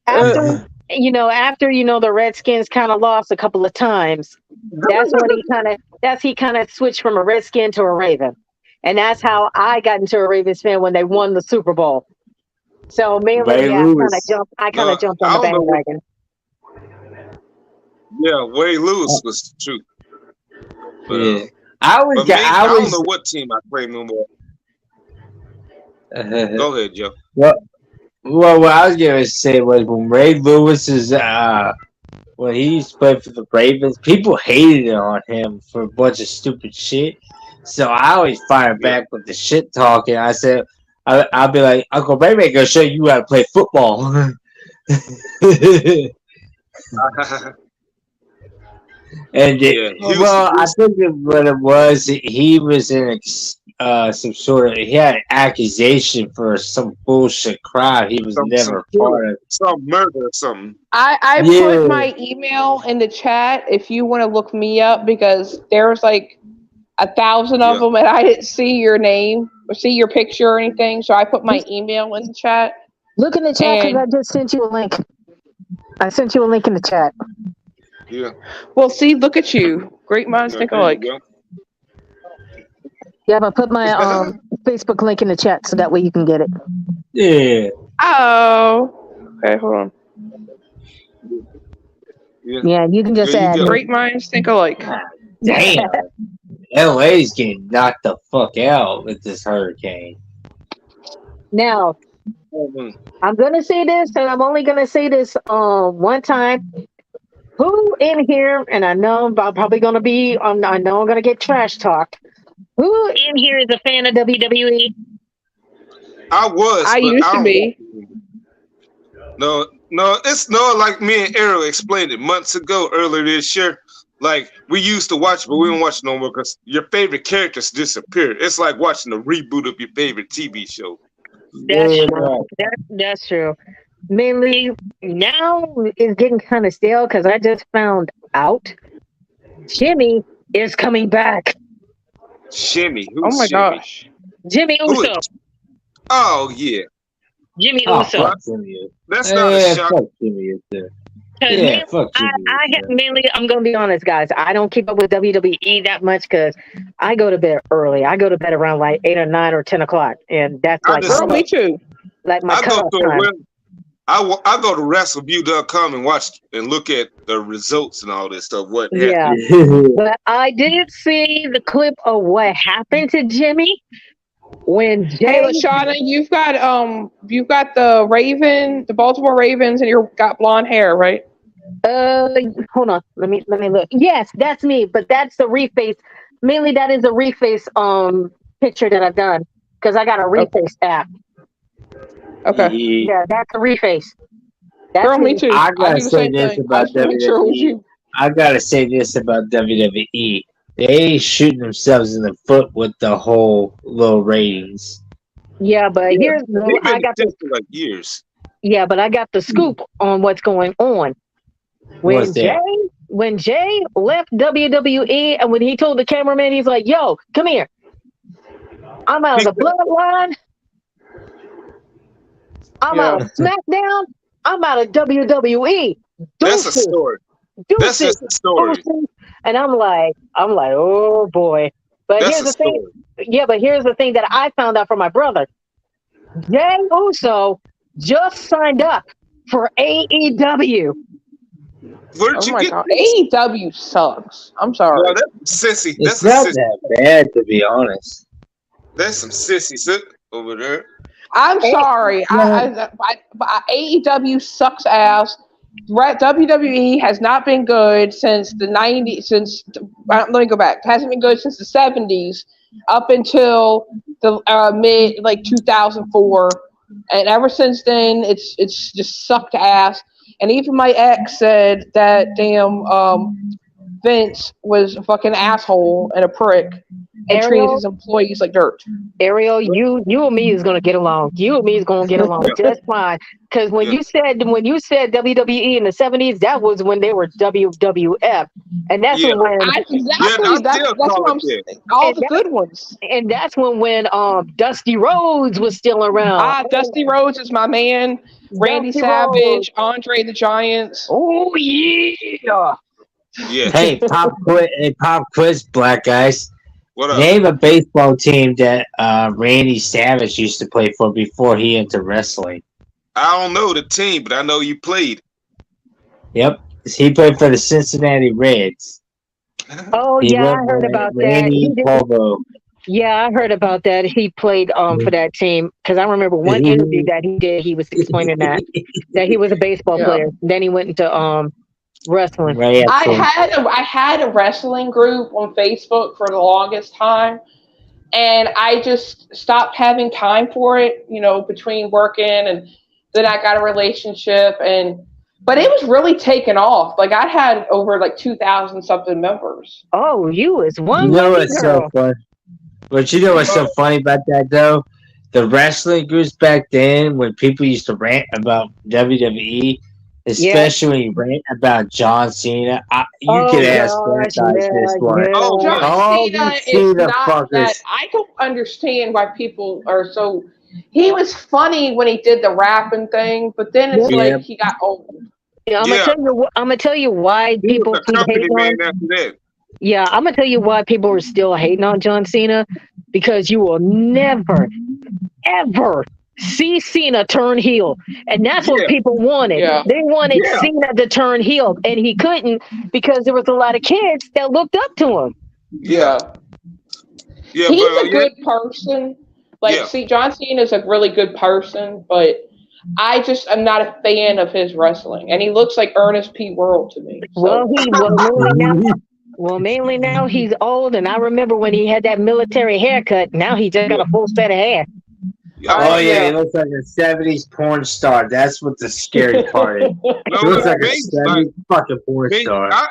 after the Redskins kind of lost a couple of times. He kind of switched from a Redskin to a Raven, and that's how I got into a Ravens fan when they won the Super Bowl. So mainly, Ray yeah, Lewis. I kind of No, jumped I on the don't know what. bandwagon. Yeah, Wade Lewis was the truth. But, Yeah. I but me, I don't know was. what team I play no more. Go ahead, Joe. Well, what I was gonna say was when Ray Lewis is when he used to play for the Ravens, people hated on him for a bunch of stupid shit. So I always fire Yeah. back with the shit talking. I said, I'll be like, Uncle Ray Ray gonna show you how to play football. And Yeah, Houston, well, I think what it was, he was in some sort of, he had an accusation for some bullshit crime he was some never part of. some murder or something. I Yeah. put my email in the chat if you want to look me up, because there's like 1,000 of Yeah. them and I didn't see your name or see your picture or anything. So I put my email in the chat. Look in the chat because And I just sent you a link. I sent you a link in the chat. Yeah. well, see, look at you. Great minds Yeah, think there you alike. go. Yeah, but put my Facebook link in the chat so that way you can get it. Yeah. Oh. Okay, hold on. Yeah. Yeah, you can just There you add go. me. Great minds think alike. Damn. LA's getting knocked the fuck out with this hurricane. Now, Mhm. I'm gonna say this, and I'm only gonna say this one time. Who in here, and I know I'm probably gonna be, I know I'm gonna get trash talked. Who in here is a fan of WWE? I was, I but used I to don't. be. No, it's like me and Arrow explained it months ago, earlier this year. Like we used to watch, but we don't watch no more because your favorite characters disappear. It's like watching a reboot of your favorite TV show. That's Yeah, true. That's true. Mainly now it's getting kind of stale because I just found out Jimmy is coming back. Shimmy, who's Oh my Shimmy? gosh. Jimmy Who Uso. is- Oh yeah, Jimmy Oh, Uso. fuck Jimmy. that's not a Yeah, shock. fuck Jimmy. Because Yeah, fuck Jimmy. mainly, I'm gonna be honest, guys. I don't keep up with WWE that much because I go to bed early. I go to bed around like 8 or 9 or 10 o'clock, and that's I like just- Girl, me too. my I go cutoff to time. I go to WrestleView.com and watch and look at the results and all this stuff. What Yeah, happened? but I did see the clip of what happened to Jimmy when Hey, Jay. Lashana, you've got the Baltimore Ravens, and you've got blonde hair, right? Hold on. Let me look. Yes, that's me, but that's the reface. Mainly, that is a reface picture that I've done because I got a reface app. Okay. Yeah, that's a reface. That's Girl, me too. I I gotta do the say same this thing. I about just want to make sure it was WWE. you. I gotta say this about WWE. They ain't shooting themselves in the foot with the whole low ratings. Yeah, but Yeah, here's They've I been got the for like years. yeah, but I got the scoop on what's going on. What's that? When Jay left WWE and when he told the cameraman, he's like, "Yo, come here. I'm out of the bloodline. I'm out of SmackDown. I'm out of WWE." That's a Deuces. story. That's Deuces. just a story. Deuces. And I'm like, oh boy. But That's here's a the thing. story. Yeah, but here's the thing that I found out from my brother. Jay Uso just signed up for AEW. Where'd Oh you my get god. this? AEW sucks. I'm sorry. No, that's sissy. It's That's a not sissy. that bad, to be honest. That's some sissy shit over there. I'm sorry. AEW sucks ass. WWE has not been good since the 90s. Let me go back. It hasn't been good since the 70s up until the mid 2004, and ever since then it's just sucked ass. And even my ex said that damn Vince was a fucking asshole and a prick. and treats Ariel, his employees like dirt. Ariel, you and me is gonna get along. You and me is gonna get along just fine. Because when you said WWE in the 70s, that was when they were WWF, and that's Yeah. when Exactly. I That's still what call I'm it that. saying. All And the good ones. and that's when Dusty Rhodes was still around. Dusty Rhodes is my man. Randy Dusty Savage, Rhodes. Andre the Giants. Oh yeah. Yeah. Hey, pop quiz, black guys. What up? Name a baseball team that Randy Savage used to play for before he entered wrestling. I don't know the team, but I know you played. Yep, he played for the Cincinnati Reds. Oh He yeah, I went heard by about that. Randy Polvo. Yeah, I heard about that. He played for that team because I remember one interview that he did. He was explaining that he was a baseball Yeah. player. Then he went into wrestling. Right I after. had a wrestling group on Facebook for the longest time, and I just stopped having time for it. Between working and then I got a relationship, but it was really taken off. Like I had over like 2,000 something members. Oh, you is one You know lucky what's girl. so funny? But you know what's so funny about that though? The wrestling groups back then, when people used to rant about WWE, especially when you rant about John Cena, you Oh, could ask gosh, that guys yeah, this one. yeah. Oh, John yeah. All Cena these is Cena not that. fuckers. I don't understand why people are so. He was funny when he did the rapping thing, but then it's Yeah. like he got old. Yeah, I'm Yeah. gonna tell you why He people was a keep company hating on. man after that. Yeah, I'm gonna tell you why people are still hating on John Cena, because you will never, ever see Cena turn heel, and that's what Yeah. people wanted. Yeah. They wanted Yeah. Cena to turn heel, and he couldn't because there was a lot of kids that looked up to him. Yeah. Yeah, He's but a good person. Like, Yeah. see, John Cena's a really good person, but I'm not a fan of his wrestling, and he looks like Ernest P. Worrell to me. So. Mainly now he's old, and I remember when he had that military haircut. Now he just got a full set of hair. Oh yeah, Yeah. he looks like a '70s porn star. That's what the scary part is. No, He looks like a they- '70s fucking porn star. I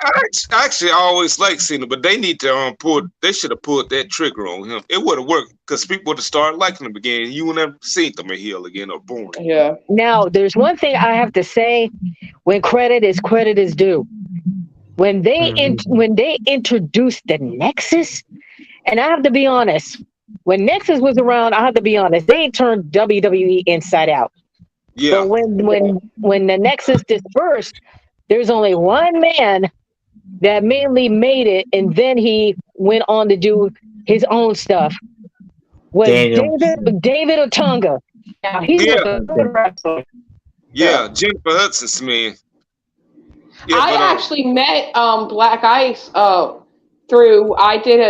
actually always liked Cena, but they need to they should have pulled that trigger on him. It would have worked because people would have started liking him again. You would never seen them a heel again or boring. Yeah. Now, there's one thing I have to say: when credit is due. When they introduced the Nexus, and I have to be honest, when Nexus was around, I have to be honest, they turned WWE inside out. Yeah. But when the Nexus dispersed, there's only one man that mainly made it, and then he went on to do his own stuff. Was Daniel. David Otunga. Now he's Yeah. a good wrestler. Yeah, Jennifer Hudson's man. Yeah, I but, actually met Black Ice through I did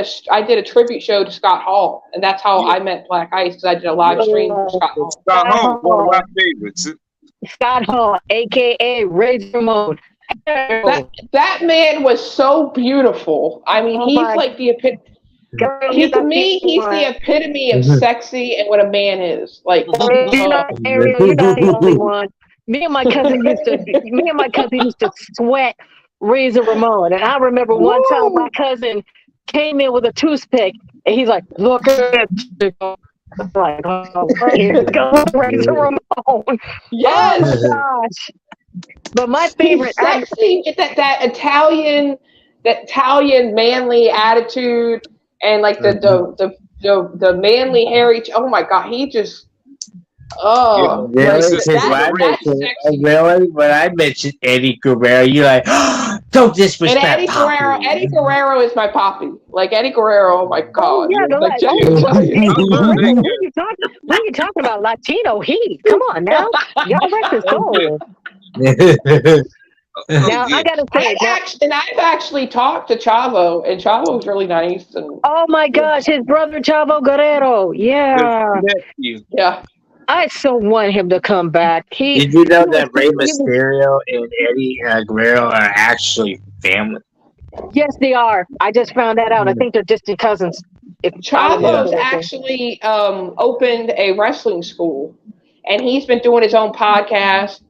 a tribute show to Scott Hall, and that's how I met Black Ice, because I did a live stream for Scott Hall. Scott Hall, one of my favorites. Scott Hall, aka Razor Ramon. That man was so beautiful. I mean, Oh he's my like the epitome. To me, he's the epitome of sexy and what a man is. Like, Ariel, you're not the only one. Me and my cousin used to sweat Razor Ramon, and I remember one time my cousin came in with a toothpick, and he's like, "Look at it." I'm like, oh, here goes Razor Ramon. yes, Oh gosh! But my he's favorite, sexy. It's that Italian manly attitude, and like the manly hairy. Oh my God, he just. Oh, Really? like, 'Cause when I that's mentioned- sexy. really? When I mentioned Eddie Guerrero, you're like, don't And disrespect Eddie Guerrero is my poppy. Like Eddie Guerrero, oh my God. yeah, the Like, when you talking about Latino heat, come on now, y'all wrecked his soul. Now I gotta say, I've actually talked to Chavo, and Chavo's really nice. And oh my gosh, his brother Chavo Guerrero, yeah. yeah, I so want him to come back. Did you know that Rey Mysterio and Eddie Guerrero are actually family? Yes, they are. I just found that out. I think they're distant cousins. Chavo's actually opened a wrestling school, and he's been doing his own podcast.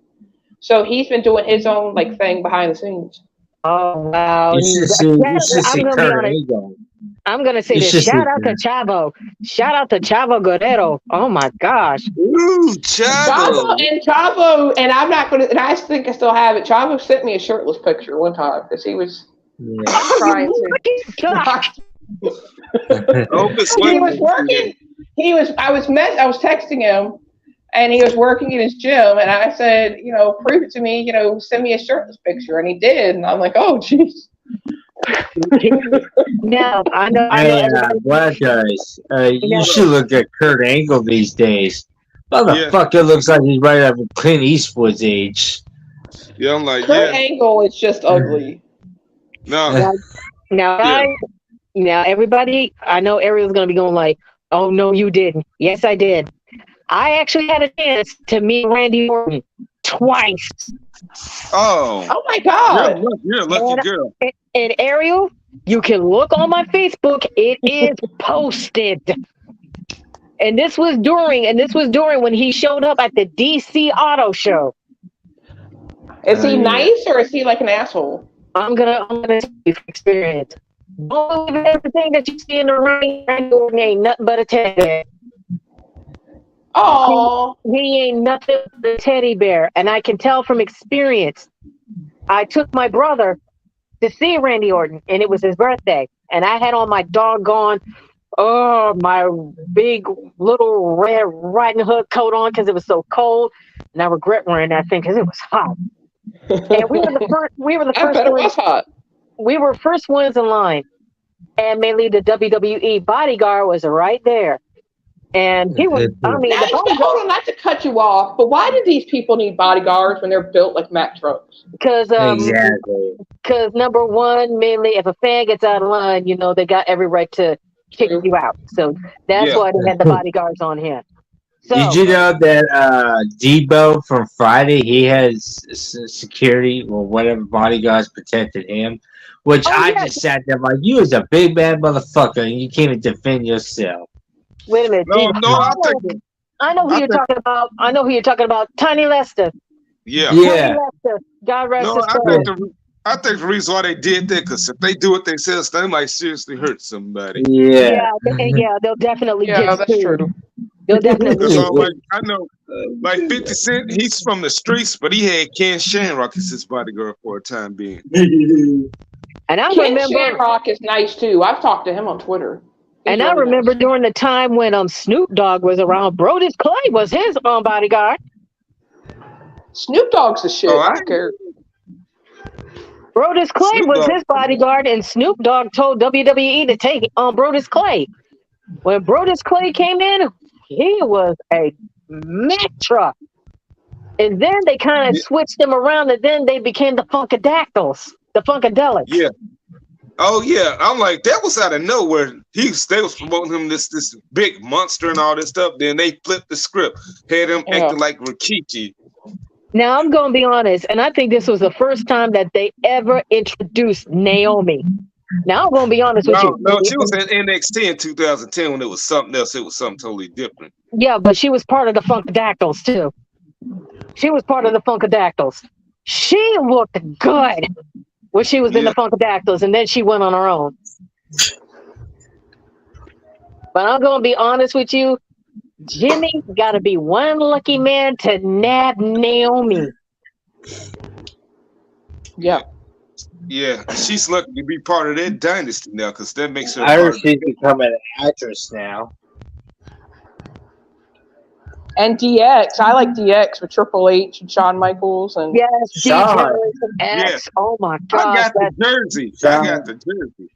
So he's been doing his own like thing behind the scenes. Oh wow! You should see I'm gonna be Kurt honest. Angle. I'm gonna say It's this. just Shout out to Chavo. Shout out to Chavo Guerrero. Oh my gosh. Ooh, Chavo Chavo. and I'm not gonna. And I think I still have it. Chavo sent me a shirtless picture one time because he was yeah. trying to. Gosh. Oh, it's He was working. I was texting him, and he was working in his gym. And I said, prove it to me. Send me a shirtless picture, and he did. And I'm like, oh, jeez. Now I know. Hey, Black Guys, you should look at Kurt Angle these days. Motherfucker looks like he's right up at Clint Eastwood's age. Yeah, I'm like, Kurt yeah. Angle is just ugly. No. Now, everybody, I know Ariel's gonna be going like, "Oh no, you didn't." Yes, I did. I actually had a chance to meet Randy Orton twice. Oh. Oh my God. You're a lucky girl. And Ariel, you can look on my Facebook. It is posted. And this was during when he showed up at the DC Auto Show. Is he nice or is he like an asshole? I'm gonna tell you from experience. Don't believe everything that you see in the ring. Randy Orton ain't nothing but a teddy bear. Oh, He ain't nothing but a teddy bear, and I can tell from experience. I took my brother to see Randy Orton, and it was his birthday, and I had on my doggone, my big little Red Riding Hood coat on because it was so cold, and I regret wearing that thing because it was hot. And we were the first. I bet it was hot. We were first ones in line, and mainly the WWE bodyguard was right there, and he was. I mean, Hold on, not to cut you off, but why do these people need bodyguards when they're built like Mack trucks? Because Exactly. Because number one, mainly if a fan gets out of line, they got every right to kick you out. So that's why they had the bodyguards on him. So, did you know that Debo from Friday, he has security or whatever bodyguards protected him? Which just sat there like, you was a big bad motherfucker and you can't even defend yourself. Wait a minute. I know who you're talking about. I know who you're talking about. Tiny Lester. Yeah. Tiny Lester. God rest his soul. I think the reason why they did that, because if they do what they say, they might seriously hurt somebody. Yeah. Yeah, they'll definitely Yeah, get that's sued. true. They'll definitely I know, like 50 Cent, he's from the streets, but he had Ken Shamrock as his bodyguard for a time being. And I Ken remember Shamrock is nice too. I've talked to him on Twitter. And I remember during the time when Snoop Dogg was around, Brodus Clay was his bodyguard. Snoop Dogg's the shit. I don't care. Brodus Clay was his bodyguard, and Snoop Dogg told WWE to take Brodus Clay. When Brodus Clay came in, he was a Mack truck. And then they kind of switched them around, and then they became the Funkadactyls, the Funkadelics. Yeah. Oh yeah, I'm like, that was out of nowhere. They was promoting him this big monster and all this stuff. Then they flipped the script, had him acting like Rikishi. Now I'm gonna be honest, and I think this was the first time that they ever introduced Naomi. Now I'm gonna be honest with you. No, she was in NXT in 2010 when it was something else. It was something totally different. Yeah, but she was part of the Funkadactyls too. She was part of the Funkadactyls. She looked good when she was in the Funkadactyls, and then she went on her own. But I'm gonna be honest with you, Jimmy got to be one lucky man to nab Naomi. Yeah. Yeah, she's lucky to be part of that dynasty now, because that makes her. I heard she's becoming an actress now. And DX, I like DX with Triple H and Shawn Michaels and yes, Shawn. X. Oh my gosh, I got the jersey. Shawn. I got the jersey.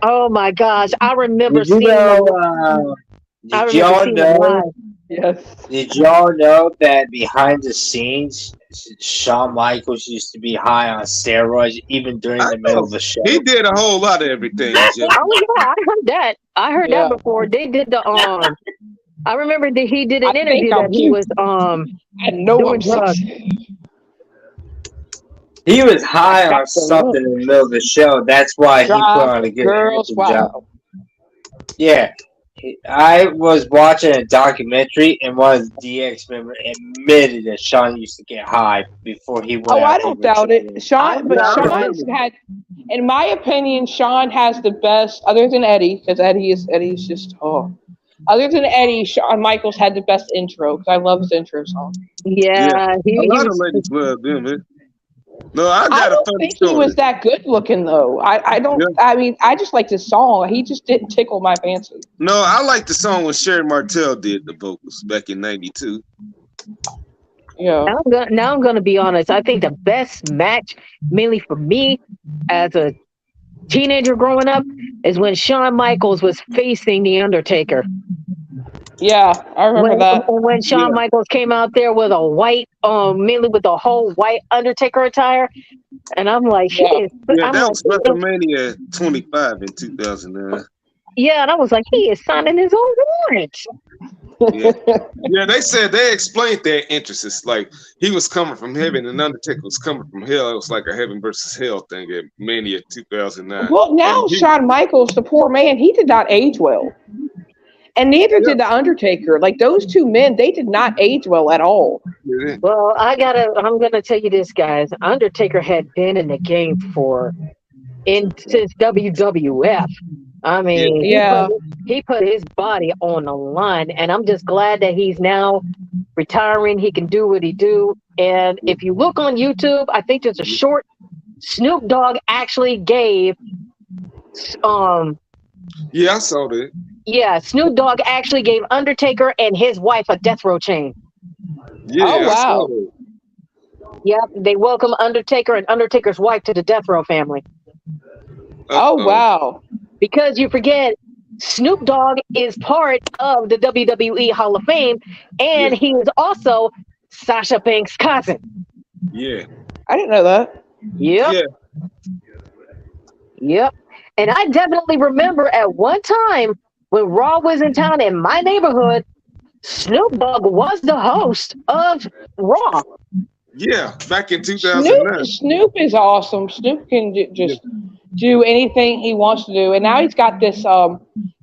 Oh my gosh, I remember Did you seeing. know? Did y'all know? yes. Did y'all know that behind the scenes, Shawn Michaels used to be high on steroids even during the middle of the show? He did a whole lot of everything, Jim. Oh yeah, I heard that. I heard that before. They did the I remember that he did an interview that he was I know doing drugs. He was high on something in the middle of the show. That's why he put on a good Girls, job. wow. Yeah. I was watching a documentary, and one of the DX members admitted that Sean used to get high before he went Oh, I out don't there doubt with it. Sean, but Yeah, I Sean's remember. had, in my opinion, Sean has the best, other than Eddie, because Eddie's just, oh. Other than Eddie, Shawn Michaels had the best intro, because I love his intro song. Yeah, Yeah, a he lot of was. ladies love them. Man. No, I I got a don't funny think he story. was that good looking, though. I don't, Yeah. I mean, I just liked his song. He just didn't tickle my fancy. No, I like the song when Sherry Martel did the vocals back in '92. Yeah. Now I'm gonna be honest. I think the best match, mainly for me, as a teenager growing up, is when Shawn Michaels was facing The Undertaker. Yeah, I remember that. When Shawn Yeah. Michaels came out there with a white, mainly with the whole white Undertaker attire, and I'm like, he Yeah. is. Yeah, I'm that like, was WrestleMania 25 in 2009. yeah, and I was like, he is signing his own warrant. Yeah. Yeah, they said they explained their interests. It's like he was coming from heaven and Undertaker was coming from hell. It was like a heaven versus hell thing at Mania 2009. Well, now And he- Shawn Michaels, the poor man, he did not age well. And neither did The Undertaker. Like, those two men, they did not age well at all. Yeah, Well, I'm gonna tell you this, guys. Undertaker had been in the game since WWF. I mean, Yeah. he put his body on the line, and I'm just glad that he's now retiring. He can do what he do. And if you look on YouTube, I think there's a short Snoop Dogg actually gave yeah, I saw that. yeah, Snoop Dogg actually gave Undertaker and his wife a death row chain. Yeah, Oh, I saw wow. that. Yep, they welcome Undertaker and Undertaker's wife to the death row family. Oh, wow. Because you forget, Snoop Dogg is part of the WWE Hall of Fame, and he is also Sasha Banks' cousin. Yeah. I didn't know that. Yep. Yeah. Yep. And I definitely remember at one time when Raw was in town in my neighborhood, Snoop Dogg was the host of Raw. Yeah, back in 2009. Snoop is awesome. Snoop can just do anything he wants to do. And now he's got this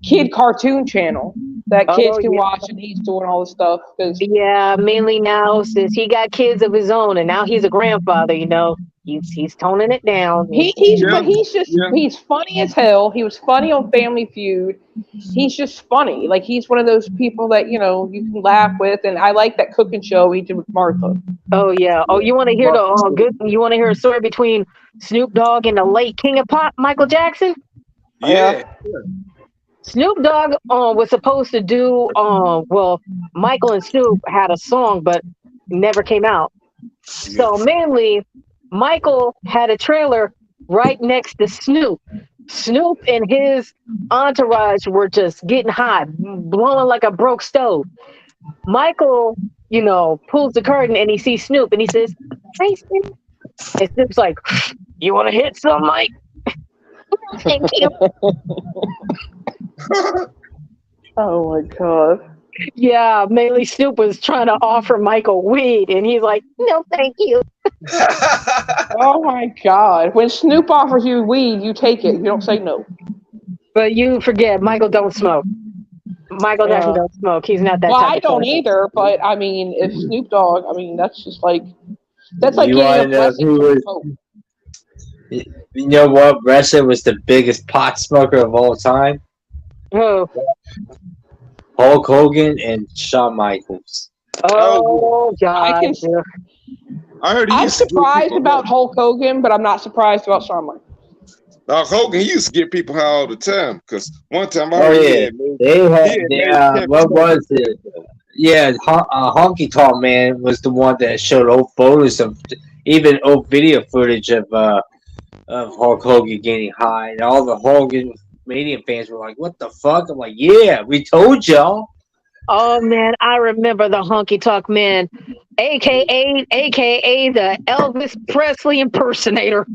kid cartoon channel that kids can watch, and he's doing all this stuff. Yeah, mainly now since he got kids of his own, and now he's a grandfather. You know, he's toning it down. He's funny as hell. He was funny on Family Feud. He's just funny. Like, he's one of those people that, you know, you can laugh with. And I like that cooking show he did with Martha. Oh yeah. Oh, you want to hear You want to hear a story between Snoop Dogg and the late King of Pop, Michael Jackson? Yeah. Snoop Dogg was supposed to do well, Michael and Snoop had a song but never came out. So mainly Michael had a trailer right next to Snoop. Snoop and his entourage were just getting hot, blowing like a broke stove. Michael, you know, pulls the curtain and he sees Snoop and he says, "Hey, Snoop." And Snoop's like, "You want to hit some, Mike?" Thank you. Oh, my God. Yeah, mainly Snoop was trying to offer Michael weed, and he's like, "No, thank you." Oh, my God. When Snoop offers you weed, you take it. You don't say no. But you forget, Michael don't smoke. Michael Jackson don't smoke. He's not that Well, type I of don't person. either, but I mean, if Snoop Dogg, I mean, that's just like, that's like You getting wanna a know blessing who from was- Pope. You know what wrestler was the biggest pot smoker of all time? Oh, Hulk Hogan and Shawn Michaels. oh God. I heard he I'm used to give surprised people about Hulk Hogan, but I'm not surprised about Shawn Michaels. Hogan, he used to get people high all the time. Because one time I Oh heard yeah, they had. What was it? Yeah, Honky Tonk Man was the one that showed old photos of, even old video footage of Hulk Hogan getting high, and all the Hogan Mania fans were like, "What the fuck?" I'm like, "Yeah, we told y'all." Oh man, I remember the Honky Tonk Man, aka the Elvis Presley impersonator.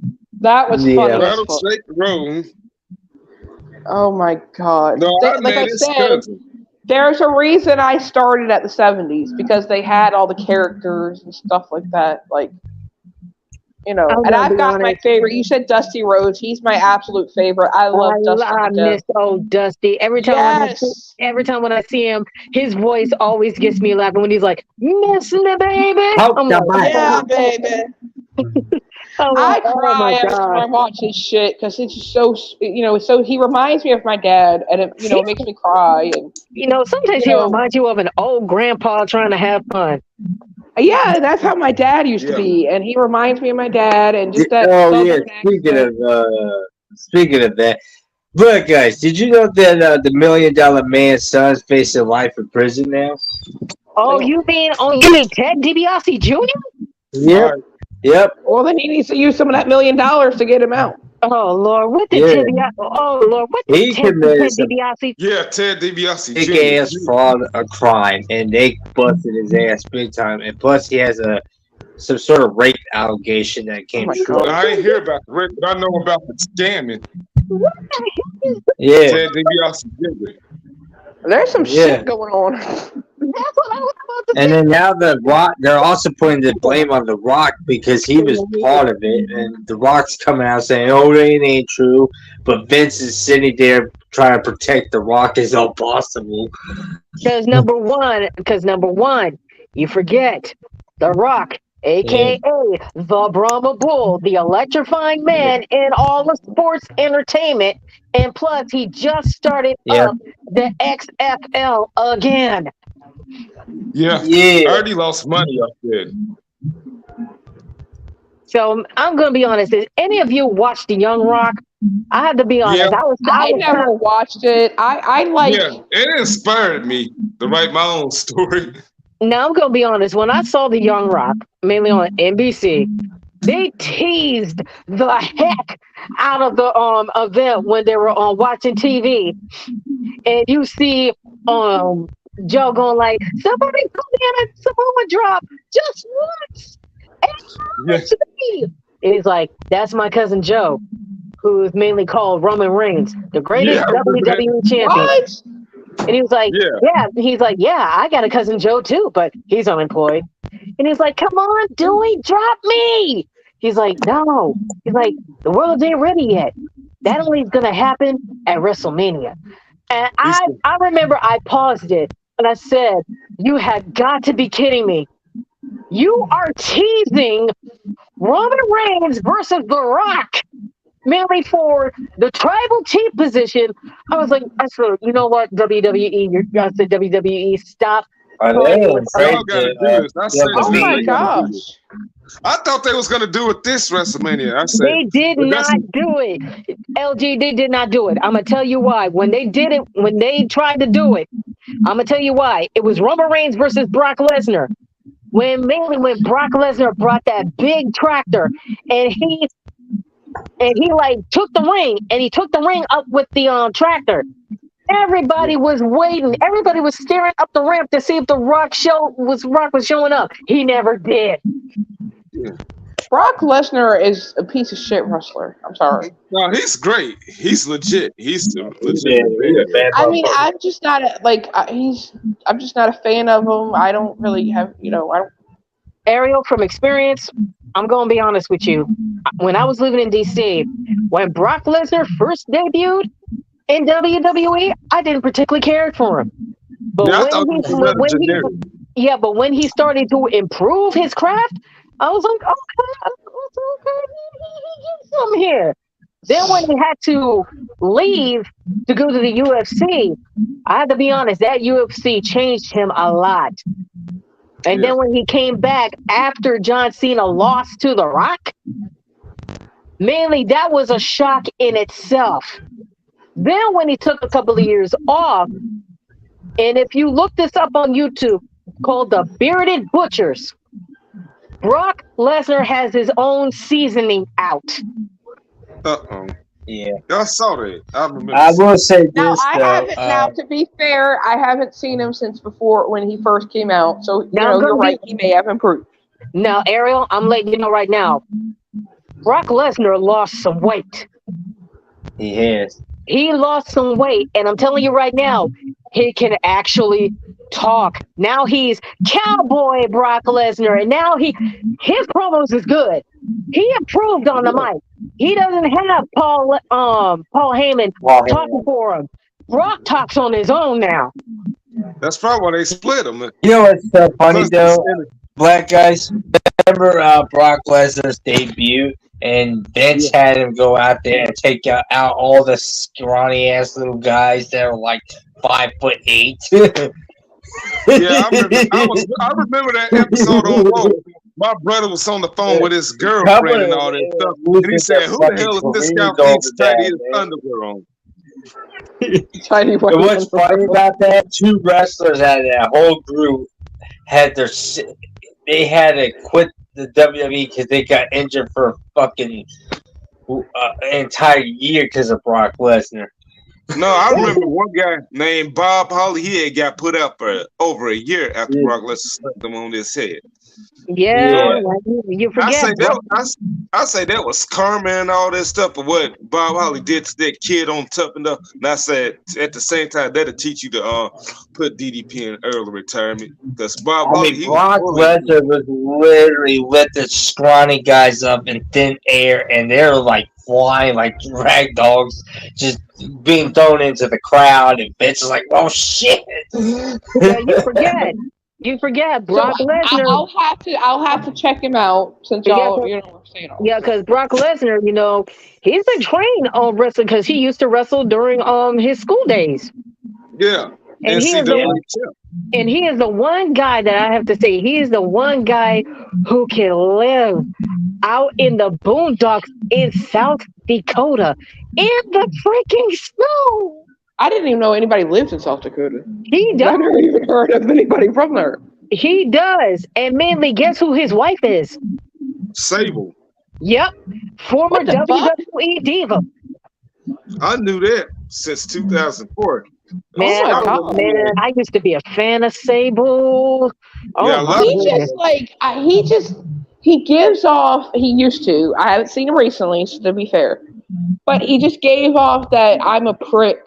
That was Yeah. funny. as fuck. Rattlesnake Road. Oh my God. No, I like met I his said, cousin. there's a reason I started at the 70s because they had all the characters and stuff like that. Like, You know, I'm and gonna I've be got my honest. favorite. You said Dusty Rhodes. He's my absolute favorite. I love Dusty I to death. miss old Dusty. Yes. Every time when I see him, his voice always gets me laughing when he's like, "Miss me, baby." Poke I'm the like, button. Yeah, baby. I'm I like, oh my cry every time I god. watch his shit because it's just so, so he reminds me of my dad, and it makes me cry. And, Sometimes you he know, reminds you of an old grandpa trying to have fun. yeah, that's how my dad used to Yeah. be, and he reminds me of my dad, and just that Oh yeah. southern accent. Speaking of that, look, guys, did you know that the $1 Million Man's son's facing life in prison now? Oh, you mean Ted DiBiase Jr.? Yep. All right. Yep. Well, then he needs to use some of that $1 million to get him out. Oh Lord, what did Yeah. Ted DiBiase? Oh Lord, what He did Ted committed some DiBiase? Yeah, Ted DiBiase big Jr. ass fraud, a crime, and they busted his ass big time. And plus, he has some sort of rape allegation that came my true. God. I ain't hear about the rape, but I know about the scamming. Yeah. Ted DiBiase Jr. There's some Yeah. shit going on. That's what I was about to And say. then now the Rock, they're also putting the blame on the Rock because he was part of it, and the Rock's coming out saying, "Oh, it ain't true," but Vince is sitting there trying to protect the Rock as all possible. Because number one, you forget The Rock, aka the Brahma Bull, the electrifying man in all of sports entertainment, and plus he just started Yeah. up the XFL again. Yeah. I Yeah, already lost money off that. So I'm gonna be honest. Did any of you watch The Young Rock? I have to be honest. Yeah. I never watched it. I like. Yeah, it inspired me to write my own story. Now I'm gonna be honest. When I saw The Young Rock, mainly on NBC, they teased the heck out of the event when they were watching TV, and you see Joe going like, "Somebody put me on a Samoa drop just once." Yeah. And he's like, "That's my cousin Joe, who is mainly called Roman Reigns, the greatest Yeah, I remember that. WWE champion." What? And he was like, Yeah. yeah. He's like, "Yeah, I got a cousin Joe too, but he's unemployed." And he's like, "Come on, Dewey, drop me." He's like, "No." He's like, "The world ain't ready yet. That only is gonna happen at WrestleMania." And I remember I paused it and I said, "You have got to be kidding me. You are teasing Roman Reigns versus The Rock, mainly for the tribal chief position." I was like, I said, "You know what, WWE, I said, WWE, stop." I know. I'm afraid Y'all gotta to, do this. I said, Oh this, my they gotta do this. gosh. I thought they was gonna do it this WrestleMania. I said, They did but that's- not do it. LG, they did not do it. I'm gonna tell you why. When they did it, when they tried to do it, I'm gonna tell you why. It was Roman Reigns versus Brock Lesnar. When Brock Lesnar brought that big tractor and he like took the ring and he took the ring up with the tractor. Everybody was waiting. Everybody was staring up the ramp to see if the Rock was showing up. He never did. Brock Lesnar is a piece of shit wrestler. I'm sorry. no, he's great. He's legit. He's legit. Yeah, he's a bad I mean, motherfucker. I'm just not I'm just not a fan of him. I don't really have, I don't. Ariel, from experience, I'm going to be honest with you. When I was living in DC, when Brock Lesnar first debuted in WWE, I didn't particularly care for him. But Yeah, I thought he was rather generic. but when he started to improve his craft, I was like, okay, he gets something here. Then when he had to leave to go to the UFC, I have to be honest, that UFC changed him a lot. And then when he came back after John Cena lost to The Rock, mainly that was a shock in itself. Then when he took a couple of years off, and if you look this up on YouTube, called The Bearded Butchers, Brock Lesnar has his own seasoning out. Uh-oh. Yeah. Y'all saw that. I remember. I will say this Now I though. haven't. Now to be fair, I haven't seen him since before when he first came out. So Now, I'm you're gonna right. He may have improved. Now, Ariel, I'm letting you know right now, Brock Lesnar lost some weight. He has. He lost some weight, and I'm telling you right now, he can actually talk. Now he's Cowboy Brock Lesnar, and now his promos is good. He approved on the mic. He doesn't have Paul Heyman talking for him. Brock talks on his own now. That's probably why they split him. You know what's so funny Plus, though, black guys? Remember Brock Lesnar's debut, and Vince had him go out there and take out all the scrawny ass little guys that are like 5'8". Yeah, I remember that episode on Raw. My brother was on the phone with his girlfriend and all that stuff, and he said, "Who the hell is this guy with these tiny underwear on?" Tiny And what's funny about that? Two wrestlers out of that whole group had they had to quit the WWE because they got injured for a fucking entire year because of Brock Lesnar. No, I remember one guy named Bob Holly. He had got put out for over a year after Brock Lesnar slapped him on his head. Yeah, like you I forget. say that was karma and all that stuff of what Bob Holly did to that kid on Tough Enough. And I said at the same time that'll teach you to put DDP in early retirement because Bob Holly. Brock Lesnar was literally lifting scrawny guys up in thin air, and they're like flying like rag dogs, just being thrown into the crowd, and Vince is like, "Oh shit!" Yeah, you forget Brock Lesnar. I'll have to check him out since y'all are saying all. Yeah, because Brock Lesnar, he's been trained on wrestling because he used to wrestle during his school days. Yeah, and he is the one guy that I have to say he is the one guy who can live out in the boondocks in South Dakota in the freaking snow. I didn't even know anybody lives in South Dakota. He does. I never even heard of anybody from there. He does. And mainly, guess who his wife is? Sable. Yep. Former WWE Diva. I knew that since 2004. Man, I used to be a fan of Sable. He gives off, he used to, I haven't seen him recently, so to be fair, but he just gave off that I'm a prick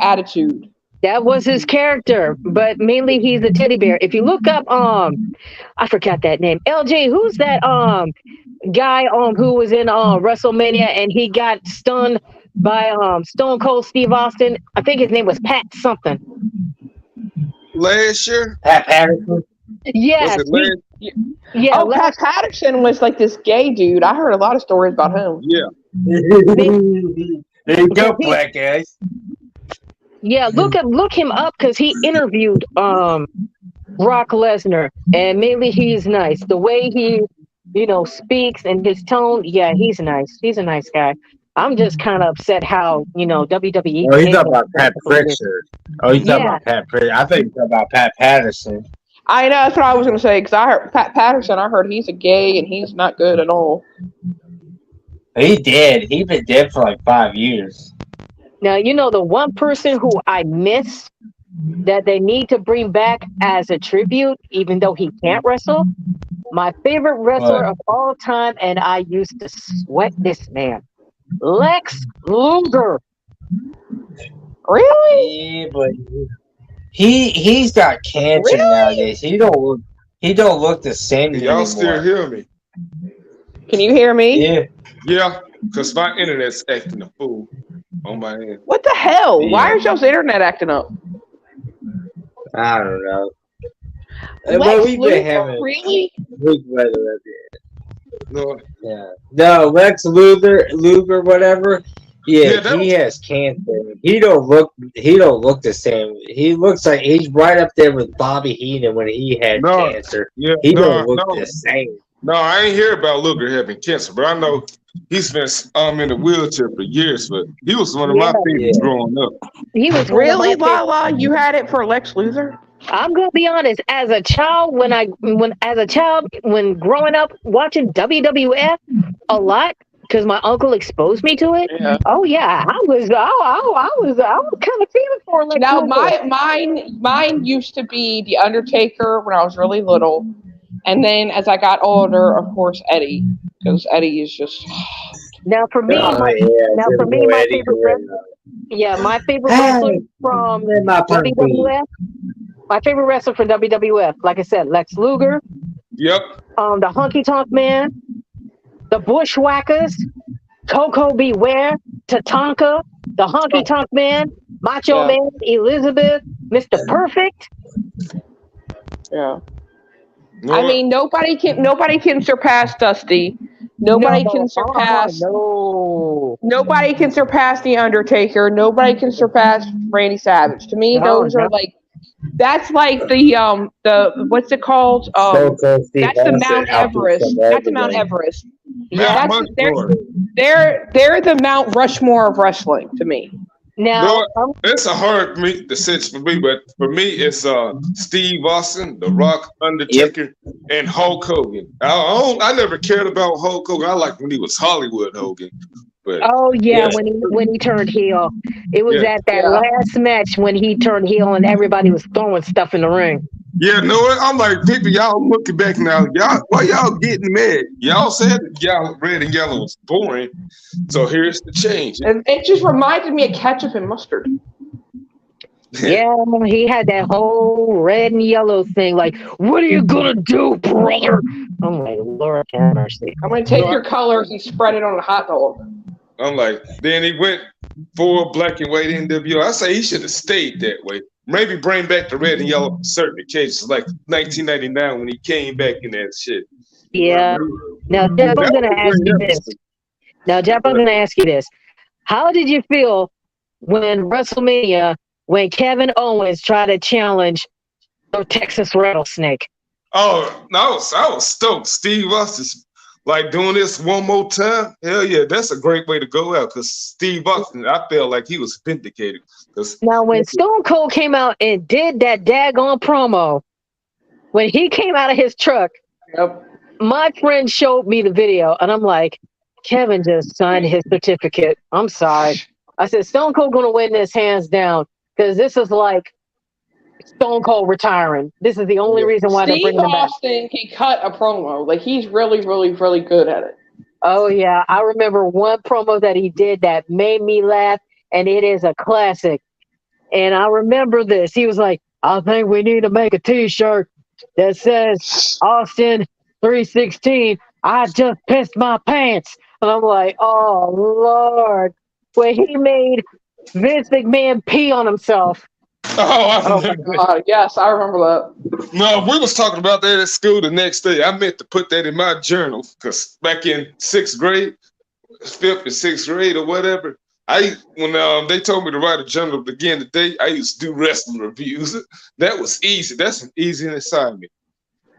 attitude. That was his character, but mainly he's a teddy bear. If you look up, I forgot that name. LJ, who's that guy who was in WrestleMania and he got stunned by Stone Cold Steve Austin? I think his name was Pat something. Last year? Pat Patterson? Yeah. Pat Patterson was like this gay dude. I heard a lot of stories about him. Yeah. There you go, black guys. Yeah, look him up because he interviewed Brock Lesnar, and mainly he's nice. The way he, speaks and his tone, yeah, he's nice. He's a nice guy. I'm just kind of upset how WWE. Oh, you talking about Pat Pritchard? Oh, you talking about Pat Pritchard? I think you talking about Pat Patterson. I know, that's what I was going to say, because I heard Pat Patterson, I heard he's a gay and he's not good at all. He did. He's been dead for like 5 years. Now, the one person who I miss that they need to bring back as a tribute, even though he can't wrestle, my favorite wrestler of all time, and I used to sweat this man, Lex Luger. Really? Yeah, but he's got cancer nowadays. He don't look the same anymore. Y'all still hear me? Can you hear me? Yeah. Yeah, because my internet's acting a fool on my end. What the hell? Yeah. Why is y'all's internet acting up? I don't know. Lex we've been having really? weak weather up here. No. Yeah. No, Lex Luger, whatever. Yeah, Yeah, he has cancer. He don't look the same. He looks like he's right up there with Bobby Heenan when he had cancer. Yeah, he don't look the same. No, I ain't hear about Luger having cancer, but I know he's been in a wheelchair for years. But he was one of my favorites growing up. He was really, Lala. You had it for Lex Luger. I'm gonna be honest. As a child, when growing up watching WWF a lot, because my uncle exposed me to it. Yeah. Oh yeah, I was kind of feeling for Lex Now Luger. mine used to be The Undertaker when I was really little, and then as I got older, of course, Eddie, because Eddie is just. Now for me, my favorite wrestler. Yeah, my favorite wrestler from WWF. My favorite wrestler from WWF, like I said, Lex Luger. Yep. The Honky Tonk Man. the Bushwhackers, Coco Beware, Tatanka, the Honky Tonk Man, Macho Yeah. Man, Elizabeth, Mr. Perfect. Yeah. You know I what? mean, nobody can surpass Dusty. Nobody No, can surpass. no. Nobody can surpass the Undertaker. Nobody can surpass Randy Savage. To me, No, those no. are like. That's like the what's it called? Stone Cold Steve That's the Austin Mount outbeats Everest. them That's the Mount every day. Everest. Yeah. Mount Rushmore. They're the Mount Rushmore of wrestling to me. Now, It's a hard decision for me, but for me, it's Steve Austin, The Rock, Undertaker, and Hulk Hogan. I never cared about Hulk Hogan. I liked when he was Hollywood Hogan. But oh yeah, Yeah. when he turned heel, it was Yeah. at that Yeah. last match when he turned heel and everybody was throwing stuff in the ring. Yeah, no, I'm like, people, y'all looking back now, why y'all getting mad? Y'all said y'all red and yellow was boring, so here's the change. And it just reminded me of ketchup and mustard. Yeah, he had that whole red and yellow thing. Like, what are you gonna do, brother? I'm like, Lord have mercy. I'm gonna take your colors and spread it on a hot dog. I'm like, then he went full black and white NWO. I say he should have stayed that way. Maybe bring back the red and yellow for certain occasions, like 1999 when he came back in that shit. Yeah. Now, Jeff, I'm gonna ask you this. Now, Jeff, I'm gonna ask you this. How did you feel when WrestleMania, when Kevin Owens tried to challenge the Texas Rattlesnake? Oh, I was stoked. Steve Austin's like doing this one more time. Hell yeah, that's a great way to go out because Steve Austin, I felt like he was vindicated. Now, when Stone Cold came out and did that daggone promo, when he came out of his truck, Yep. my friend showed me the video, and I'm like, Kevin just signed his certificate. I'm sorry. I said, Stone Cold gonna win this hands down because this is like Stone Cold retiring. This is the only reason why they're Steve bringing him back. Austin can cut a promo. Like he's really, really, really good at it. Oh yeah, I remember one promo that he did that made me laugh, and it is a classic. And I remember this. He was like, I think we need to make a T-shirt that says Austin 316. I just pissed my pants. And I'm like, oh Lord. When he made Vince McMahon pee on himself. I Oh my remember. God! Yes, I remember that. No, we was talking about that at school the next day. I meant to put that in my journal because back in 6th grade, 5th and 6th grade or whatever, when they told me to write a journal again today, I used to do wrestling reviews. That was easy. That's an easy assignment.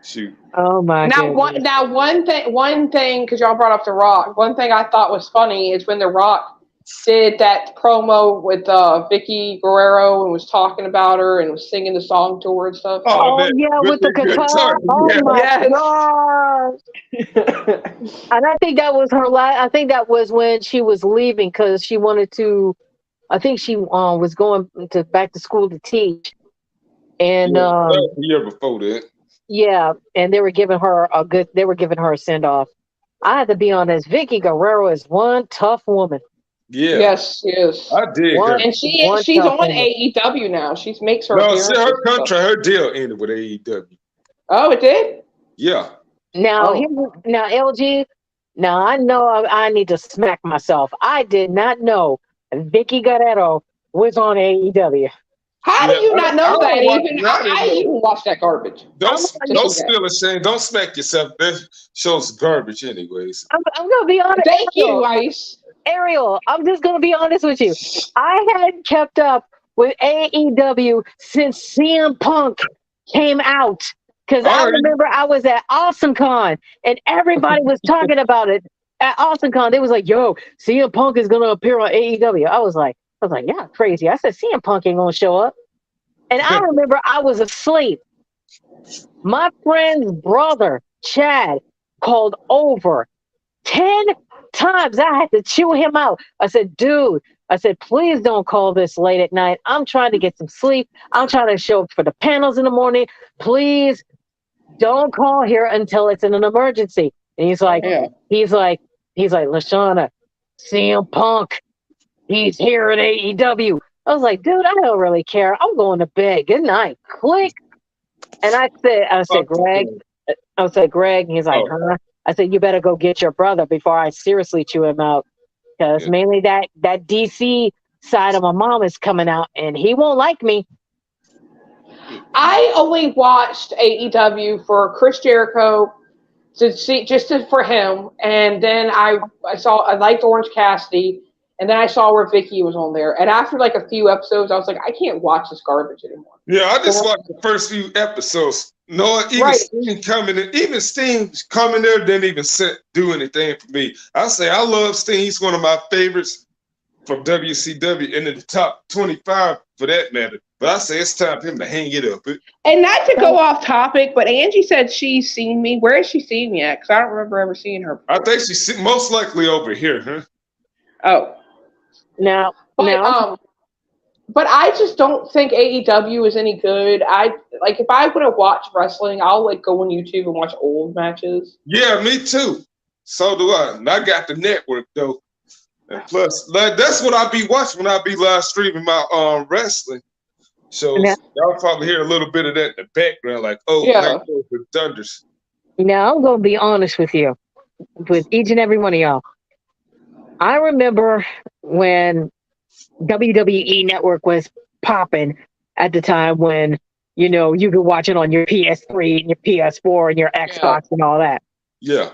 Shoot. Oh my Now, goodness. one thing, because y'all brought up The Rock. One thing I thought was funny is when The Rock did that promo with Vicky Guerrero and was talking about her and was singing the song to her and stuff. Oh that- yeah, with the guitar. Oh Yeah. my Yes. God. And I think that was her last. I think that was when she was leaving because she wanted to. I think she was going to back to school to teach, and Yeah, that was the year before that. yeah, and they were giving her a good. They were giving her a send off. I had to be honest. Vicky Guerrero is one tough woman. Yeah. Yes, she is. I did. One- her. And she's tough on woman. AEW now. She makes her No, appearances see, her and stuff. contract, her deal ended with AEW. Oh, it did? Yeah. Now, Oh. now LG. Now I know I need to smack myself. I did not know Vicky Guerrero was on AEW. How do Yeah, you I not know don't that watch- even? I didn't I know. even watch that garbage. Don't Just feel ashamed. Don't smack yourself. That shows garbage, anyways. I'm gonna be honest. Thank you, Ariel, Ice. Ariel, I'm just gonna be honest with you. I hadn't kept up with AEW since CM Punk came out. Because I Alright. remember I was at AwesomeCon and everybody was talking about it at AwesomeCon. They was like, yo, CM Punk is gonna appear on AEW. I was like, yeah, crazy. I said CM Punk ain't gonna show up. And I remember I was asleep. My friend's brother, Chad, called over 10 times. I had to chew him out. I said, dude, please don't call this late at night. I'm trying to get some sleep. I'm trying to show up for the panels in the morning. Please don't call here until it's in an emergency. And he's like, LaShawna, CM Punk, he's here at AEW. I was like, dude, I don't really care. I'm going to bed. Good night. Click. And I said, Greg. And he's like, huh? I said, you better go get your brother before I seriously chew him out. Because Yeah. mainly that DC side of my mom is coming out, and he won't like me. I only watched AEW for Chris Jericho to see for him, and then I liked Orange Cassidy, and then I saw where Vicky was on there, and after like a few episodes, I was like, I can't watch this garbage anymore. Yeah, I just watched the first few episodes. No, even Right. Sting coming in, even Sting coming there didn't even do anything for me. I say I love Sting. He's one of my favorites from WCW, and in the top 25 for that matter. But I say it's time for him to hang it up. And not to go off topic, but Angie said she's seen me. Where has she seen me at? Because I don't remember ever seeing her before. I think she's most likely over here, huh? Oh. Now, But I just don't think AEW is any good. If I want to watch wrestling, I'll like go on YouTube and watch old matches. Yeah, me too. So do I. And I got the network though. And plus, like that's what I be watching when I be live streaming my wrestling shows. Now- Y'all probably hear a little bit of that in the background, like Yeah. the thunders. now I'm gonna be honest with you, with each and every one of y'all. I remember when WWE Network was popping at the time when you could watch it on your PS3 and your PS4 and your Xbox and all that. Yeah.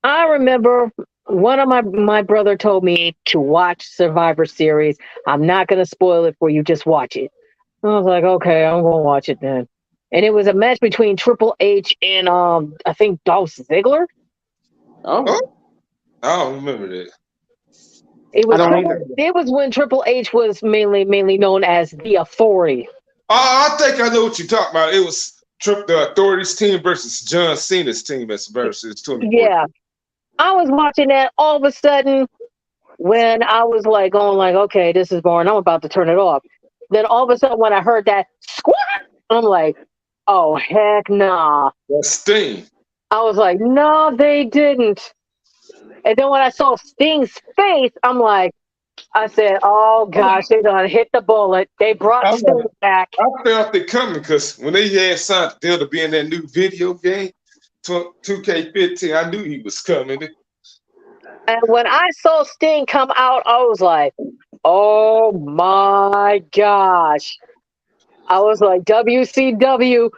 I remember one of my brother told me to watch Survivor Series. I'm not gonna spoil it for you, just watch it. I was like, okay, I'm gonna watch it then. And it was a match between Triple H and I think Dolph Ziggler. Oh. I don't remember that. It was I don't either. it was when Triple H was mainly known as the Authority. I think I know what you're talking about. It was the Authorities team versus John Cena's team as versus 24. Yeah. I was watching that all of a sudden when I was like going like, okay, this is boring. I'm about to turn it off. Then all of a sudden when I heard that squat, I'm like, oh heck nah. That's Sting. I was like, no, they didn't. And then when I saw Sting's face, I said, oh gosh, they done hit the bullet. They brought Sting back. I felt it coming because when they had signed the deal to be in that new video game, 2K15, I knew he was coming. And when I saw Sting come out, I was like, oh my gosh. I was like, WCW,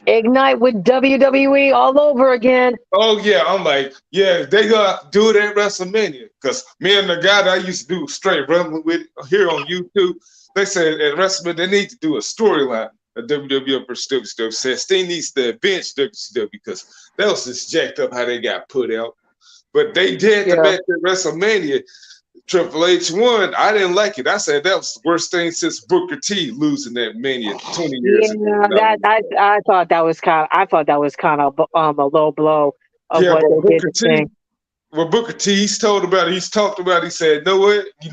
ignite with WWE all over again. Oh yeah, I'm like, yeah, they gonna do it at WrestleMania. Because me and the guy that I used to do straight rumbling with here on YouTube, they said at WrestleMania they need to do a storyline of WWE versus WCW. Said Sting needs to bench WCW because that was just jacked up how they got put out. But they did the match at WrestleMania. Triple H won. I didn't like it. I said that was the worst thing since Booker T losing that Mania 20 years ago. I thought that was kind of a low blow of what they did to Sting. Well, Booker T, he's talked about it. He said, "No what? He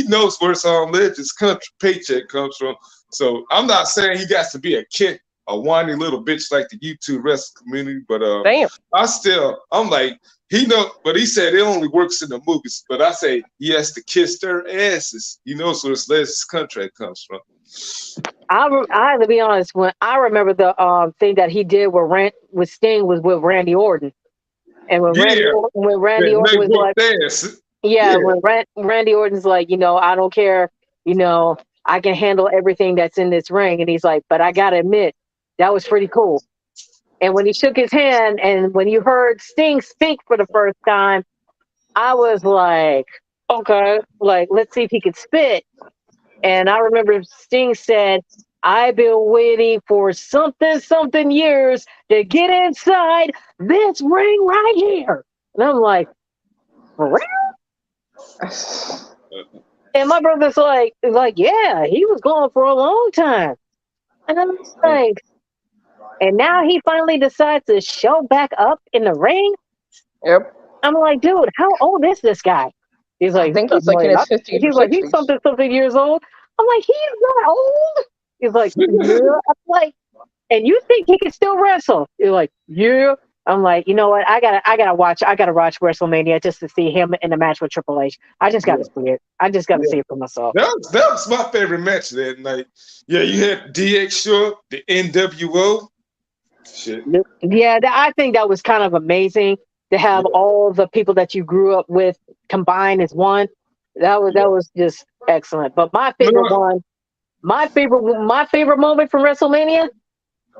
knows where Song Legends' paycheck comes from." So I'm not saying he got to be a whiny little bitch like the YouTube wrestling community, but Damn. I'm like, he know, but he said it only works in the movies. But I say he has to kiss their asses. He knows where his contract comes from. I have to be honest. When I remember the thing that he did with Sting was with Randy Orton, and when Randy Orton was like, when Randy Orton's like, I don't care, I can handle everything that's in this ring, and he's like, but I gotta admit, that was pretty cool. And when he shook his hand, and when you heard Sting speak for the first time, I was like, okay, like let's see if he could spit. And I remember Sting said, I've been waiting for something years to get inside this ring right here. And I'm like, for real? And my brother's like, yeah, he was gone for a long time. And I'm just like, and now he finally decides to show back up in the ring? Yep. I'm like, dude, how old is this guy? He's like, I think he's like in his 50s. He's like, he's something years old. I'm like, he's not old. He's like, yeah. I'm like, and you think he can still wrestle? You're like, yeah. I'm like, you know what? I gotta watch WrestleMania just to see him in the match with Triple H. I just gotta see it. I just gotta see it for myself. That was my favorite match that night. Yeah, you had DX show up, the NWO. Shit. Yeah, I think that was kind of amazing. to have all the people that you grew up with combined as one. That was just excellent. But my favorite one, my favorite moment from WrestleMania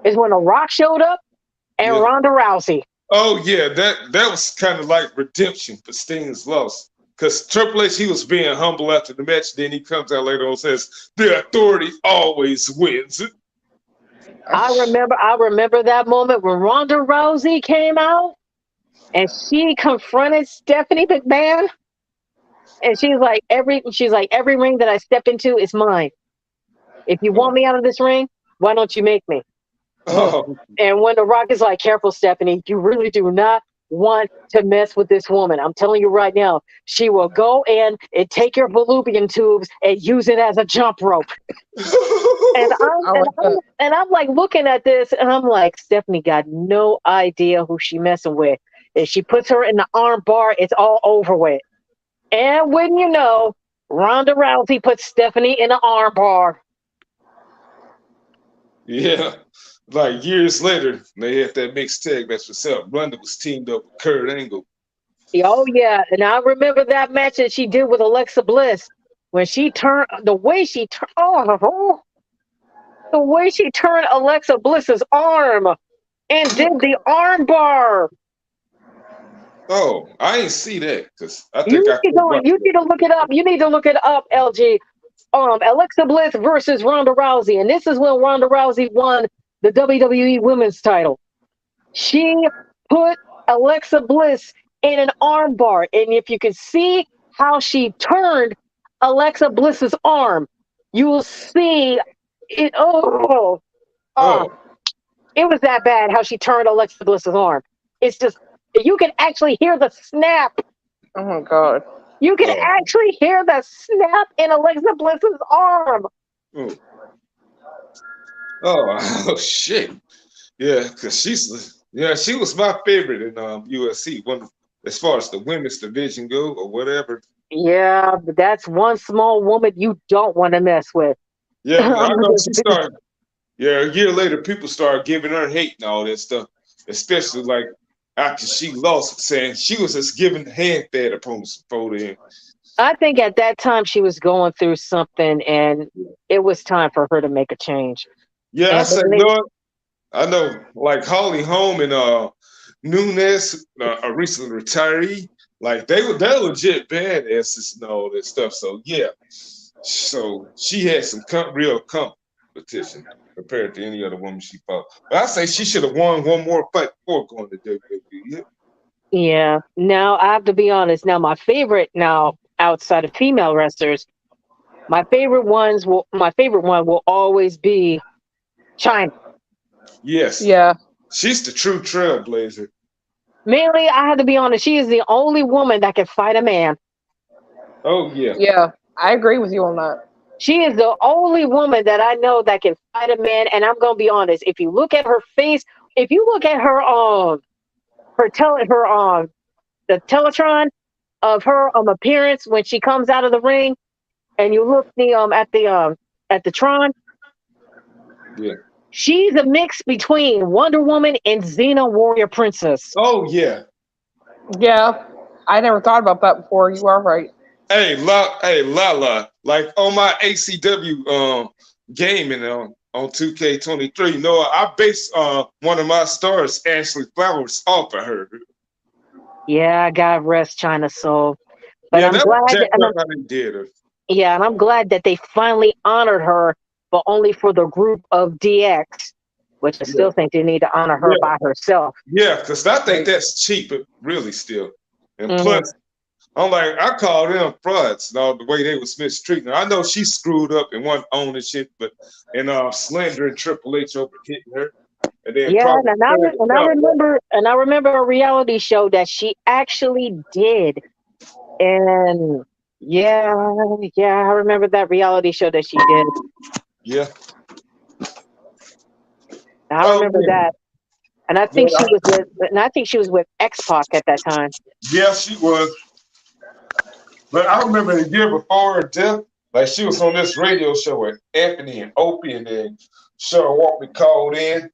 is when The Rock showed up and Ronda Rousey. Oh yeah, that was kind of like redemption for Sting's loss. Because Triple H, he was being humble after the match. Then he comes out later on and says, "The authority always wins." I remember that moment when Ronda Rousey came out and she confronted Stephanie McMahon, and she's like, every ring that I step into is mine. If you want me out of this ring, why don't you make me? Oh, And when The Rock is like, careful, Stephanie, you really do not want to mess with this woman. I'm telling you right now, she will go in and take your fallopian tubes and use it as a jump rope. And I'm like looking at this, and I'm like, Stephanie got no idea who she messing with. If she puts her in the arm bar, it's all over with. And when you know, Ronda Rousey puts Stephanie in the arm bar. yeah. Like years later, they had that mixed tag match with Seth. Ronda was teamed up with Kurt Angle. Oh yeah, and I remember that match that she did with Alexa Bliss when she turned the way she turned Alexa Bliss's arm and did the arm bar. Oh, I ain't see that because I You think need to look it up. You need to look it up, LG. Alexa Bliss versus Ronda Rousey, and this is when Ronda Rousey won the WWE Women's title. She put Alexa Bliss in an arm bar, and if you can see how she turned Alexa Bliss's arm, you will see it. It was that bad how she turned Alexa Bliss's arm. It's just you can actually hear the snap. Oh my God. You can actually hear the snap in Alexa Bliss's arm. Oh shit. Yeah, because she was my favorite in UFC. One as far as the women's division go or whatever. Yeah, but that's one small woman you don't want to mess with. Yeah, I know she started. Yeah, a year later, people started giving her hate and all that stuff, especially like after she lost, saying she was just giving hand-fed opponents before then. I think at that time she was going through something, and it was time for her to make a change. Yeah, And I said, I know, like Holly Holm and Nunes, a recent retiree, like they're legit badasses and all that stuff. So yeah, so she had some real competition compared to any other woman she fought. But I say she should have won one more fight before going to WWE. Yeah. Now I have to be honest. Now my favorite outside of female wrestlers, my favorite one will always be China. Yes. Yeah. She's the true trailblazer. Mainly, I have to be honest. She is the only woman that can fight a man. Oh yeah. Yeah. I agree with you on that. She is the only woman that I know that can fight a man. And I'm gonna be honest. If you look at her face, if you look at her the Teletron of her appearance when she comes out of the ring, and you look at the Tron. Yeah. She's a mix between Wonder Woman and Xena Warrior Princess. Oh yeah. Yeah. I never thought about that before. You are right. Hey, Lala, like on my ACW gaming on 2K23, I based one of my stars, Ashley Flowers, off of her. Yeah, God rest China's soul. But Yeah, I'm that glad was that, how they did her. yeah, and I'm glad that they finally honored her, but only for the group of DX, which I still think they need to honor her by herself. Yeah, because I think that's cheap, really still. And plus, I'm like, I call them frauds, the way they was mistreating her. I know she screwed up and wasn't owning shit, but slandering Triple H over hitting her. And then I remember a reality show that she actually did. And yeah, I remember that reality show that she did. Yeah. I remember that. And I think she was with X-Pac at that time. Yeah, she was. But I remember the year before her death, like she was on this radio show with Anthony and Opie, and then Cheryl Walker called in,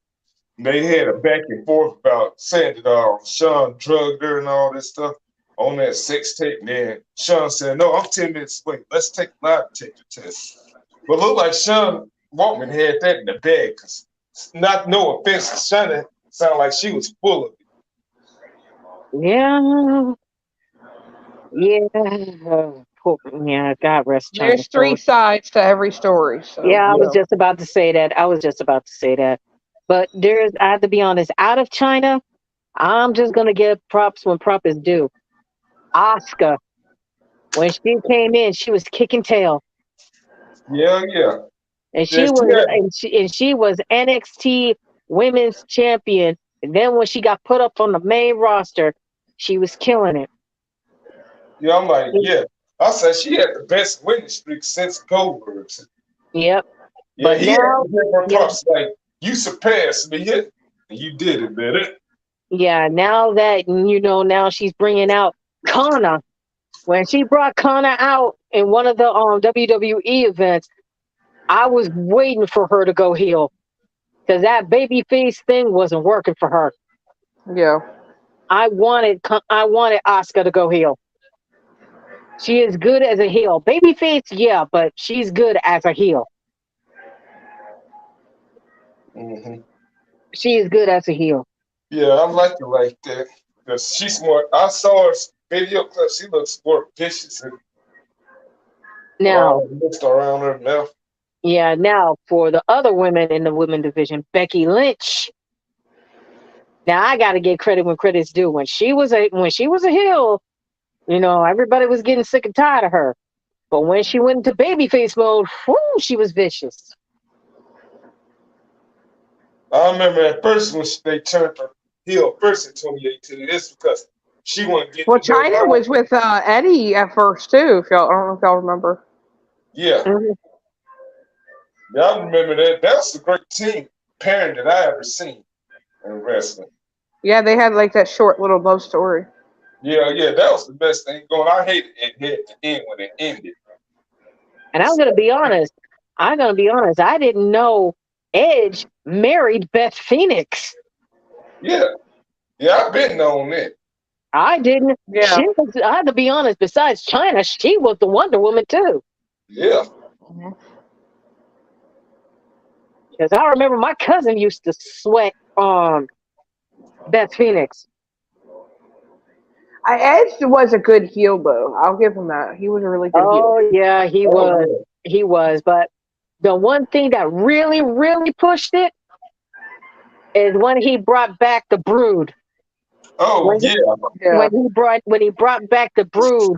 They had a back and forth about saying that Sean drugged her and all this stuff on that sex tape. And then Sean said, "No, I'm 10 minutes away. Let's take a lie detector test." But look like Sean Waltman had that in the bag. Cause not no offense to Sean, it sounded like she was full of it. Yeah. Yeah. Yeah, God rest China. There's three sides to every story. So Yeah, I was Yeah. just about to say that. But I have to be honest, out of China, I'm just gonna give props when prop is due. Oscar, when she came in, she was kicking tail. Yeah. And Yeah, she was NXT women's champion. And then when she got put up on the main roster, she was killing it. Yeah, I'm like, yeah. I said she had the best winning streak since Goldberg's. Yep. Yeah, But he had now, to give her props. Like, you surpassed me, yeah, and you did it better. yeah, now that now she's bringing out Kana. When she brought Kana out in one of the WWE events, I was waiting for her to go heel because that babyface thing wasn't working for her. yeah. I wanted Asuka to go heel. She is good as a heel. Babyface, yeah, but she's good as a heel. Mm-hmm. She is good as a heel. Yeah, I like it like that because she's more. I saw her video clip. She looks more vicious and Now, mixed around her mouth. yeah, now for the other women in the women division, Becky Lynch. Now I got to give credit when credit's due. When she was a heel, everybody was getting sick and tired of her. But when she went into babyface mode, whoo, she was vicious. I remember at first when they turned her heel first in 2018. It's because she wanted to get. Well, China was with Eddie at first too. I don't know if y'all remember. Yeah. Mm-hmm. Yeah, I remember that. That was the great team pairing that I ever seen in wrestling. Yeah, they had like that short little love story. Yeah, that was the best thing going. I hated it at the end when it ended. And I'm going to be honest. I didn't know Edge married Beth Phoenix. Yeah, I've been on that. I didn't. Yeah. I had to be honest. Besides China, she was the Wonder Woman too. Yeah. Because I remember my cousin used to sweat Beth Phoenix. Edge was a good heel though. I'll give him that. He was a really good heel. Oh yeah, he was. He was. But the one thing that really, really pushed it is when he brought back the Brood. Oh When he brought back the Brood,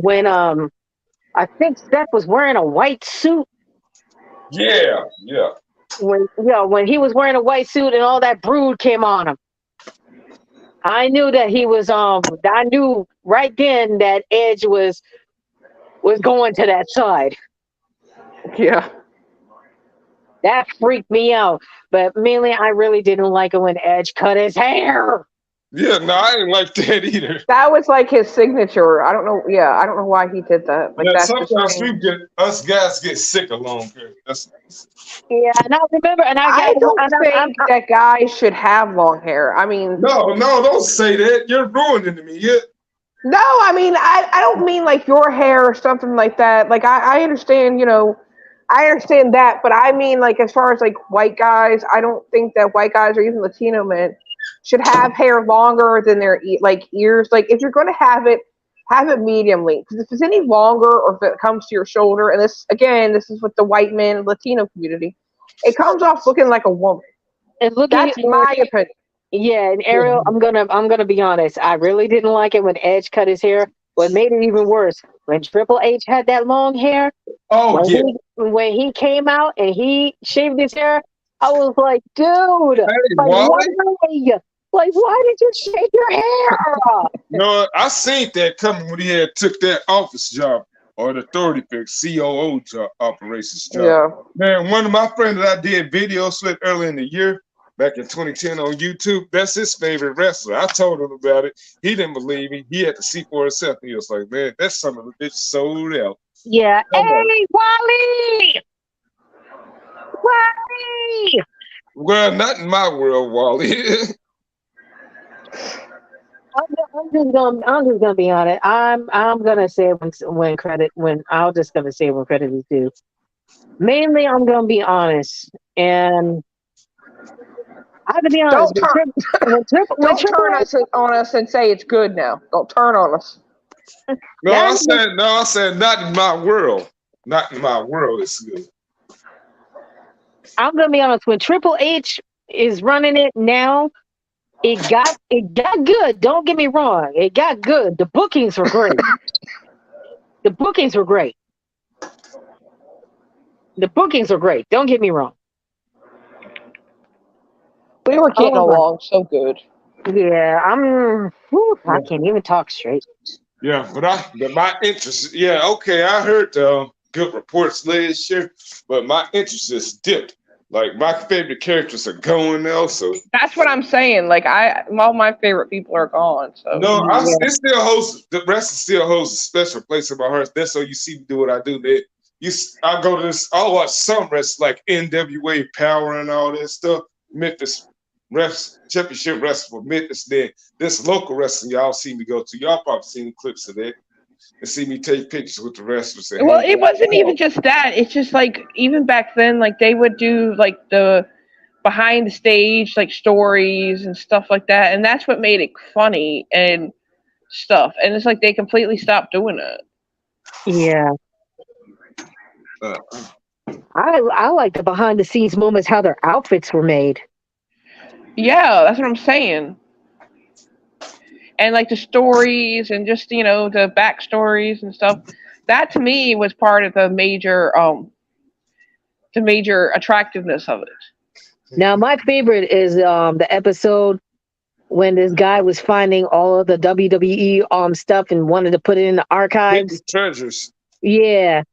when I think Seth was wearing a white suit. Yeah. When he was wearing a white suit and all that Brood came on him, I knew that he was I knew right then that Edge was going to that side. Yeah. That freaked me out. But mainly I really didn't like it when Edge cut his hair. Yeah, no, I didn't like that either. That was like his signature. I don't know. Yeah, I don't know why he did that. Like that's sometimes us guys get sick along here. Yeah, and I remember, and I don't think that guys should have long hair. I mean, no, don't say that. You're ruining me. Yeah. No, I mean, I don't mean like your hair or something like that. Like I understand, I understand that, but I mean like as far as like white guys, I don't think that white guys or even Latino men should have hair longer than their ears. Like if you're going to have it medium length. Because if it's any longer or if it comes to your shoulder, and this is with the white men Latino community, it comes off looking like a woman. And that's my opinion. Yeah, and Ariel, I'm gonna be honest. I really didn't like it when Edge cut his hair. What made it even worse when Triple H had that long hair. Oh yeah. When he came out and he shaved his hair, I was like, dude, why did you shave your hair? No, I seen that coming when he took that office job or the authority figure COO job, operations job. Yeah. Man, one of my friends that I did videos with early in the year, back in 2010 on YouTube, that's his favorite wrestler. I told him about it. He didn't believe me. He had to see for himself. He was like, man, that's some of the bitch sold out. Yeah. Hey, Wally! Well, not in my world, Wally. I'm just gonna be honest. I'm gonna say when I'm just gonna say when credit is due. Mainly, I'm gonna be honest, and I have to be honest. Don't turn, don't turn on us and say it's good now. Don't turn on us. No, I said not in my world. Not in my world. It's good. I'm gonna be honest. When Triple H is running it now, it got good. Don't get me wrong. It got good. The bookings were great. The bookings were great. The bookings were great. Don't get me wrong. We were getting Oh my- along so good. Yeah, I can't even talk straight. Yeah, but my interest, yeah, okay, I heard good reports last year, but my interest is dipped. Like my favorite characters are going now, so That's what I'm saying. Like all my favorite people are gone. So no, Yeah. it still holds the wrestling still holds a special place in my heart. That's so you see me do what I do. I go to this. I watch some wrestling like NWA Power and all that stuff. Memphis championship wrestling for Memphis. Then this local wrestling y'all see me go to. Y'all probably seen clips of that and see me take pictures with the wrestlers. And well, it wasn't even just that. It's just like even back then, like they would do like the behind the stage like stories and stuff like that, and that's what made it funny and stuff. And it's like they completely stopped doing it. Yeah. Uh, I like the behind the scenes moments, how their outfits were made. Yeah, that's what I'm saying. And like the stories and just the backstories and stuff. That to me was part of the major attractiveness of it. Now, my favorite is the episode when this guy was finding all of the WWE stuff and wanted to put it in the archives. hidden treasures. Yeah,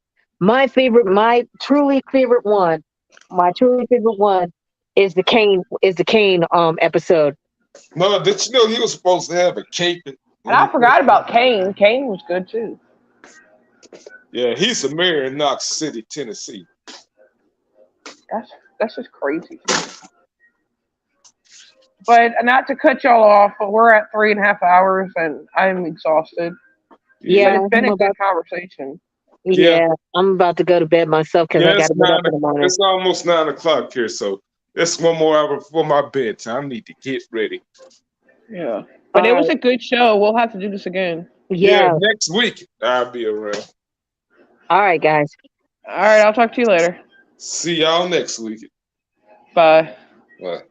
my truly favorite one is the Kane episode. No, did you know he was supposed to have a cape? And I forgot about Kane. Kane was good too. Yeah, he's a mayor in Knox City, Tennessee. That's just crazy. But not to cut y'all off, but we're at 3.5 hours and I'm exhausted. Yeah, But it's been a good conversation. Yeah, I'm about to go to bed myself because I got to get up in the morning. It's almost 9 o'clock here, so it's 1 more hour before my bedtime. I need to get ready. Yeah. But it was a good show. We'll have to do this again. Yeah. Next week I'll be around. All right, guys. All right, I'll talk to you later. See y'all next week. Bye. Bye.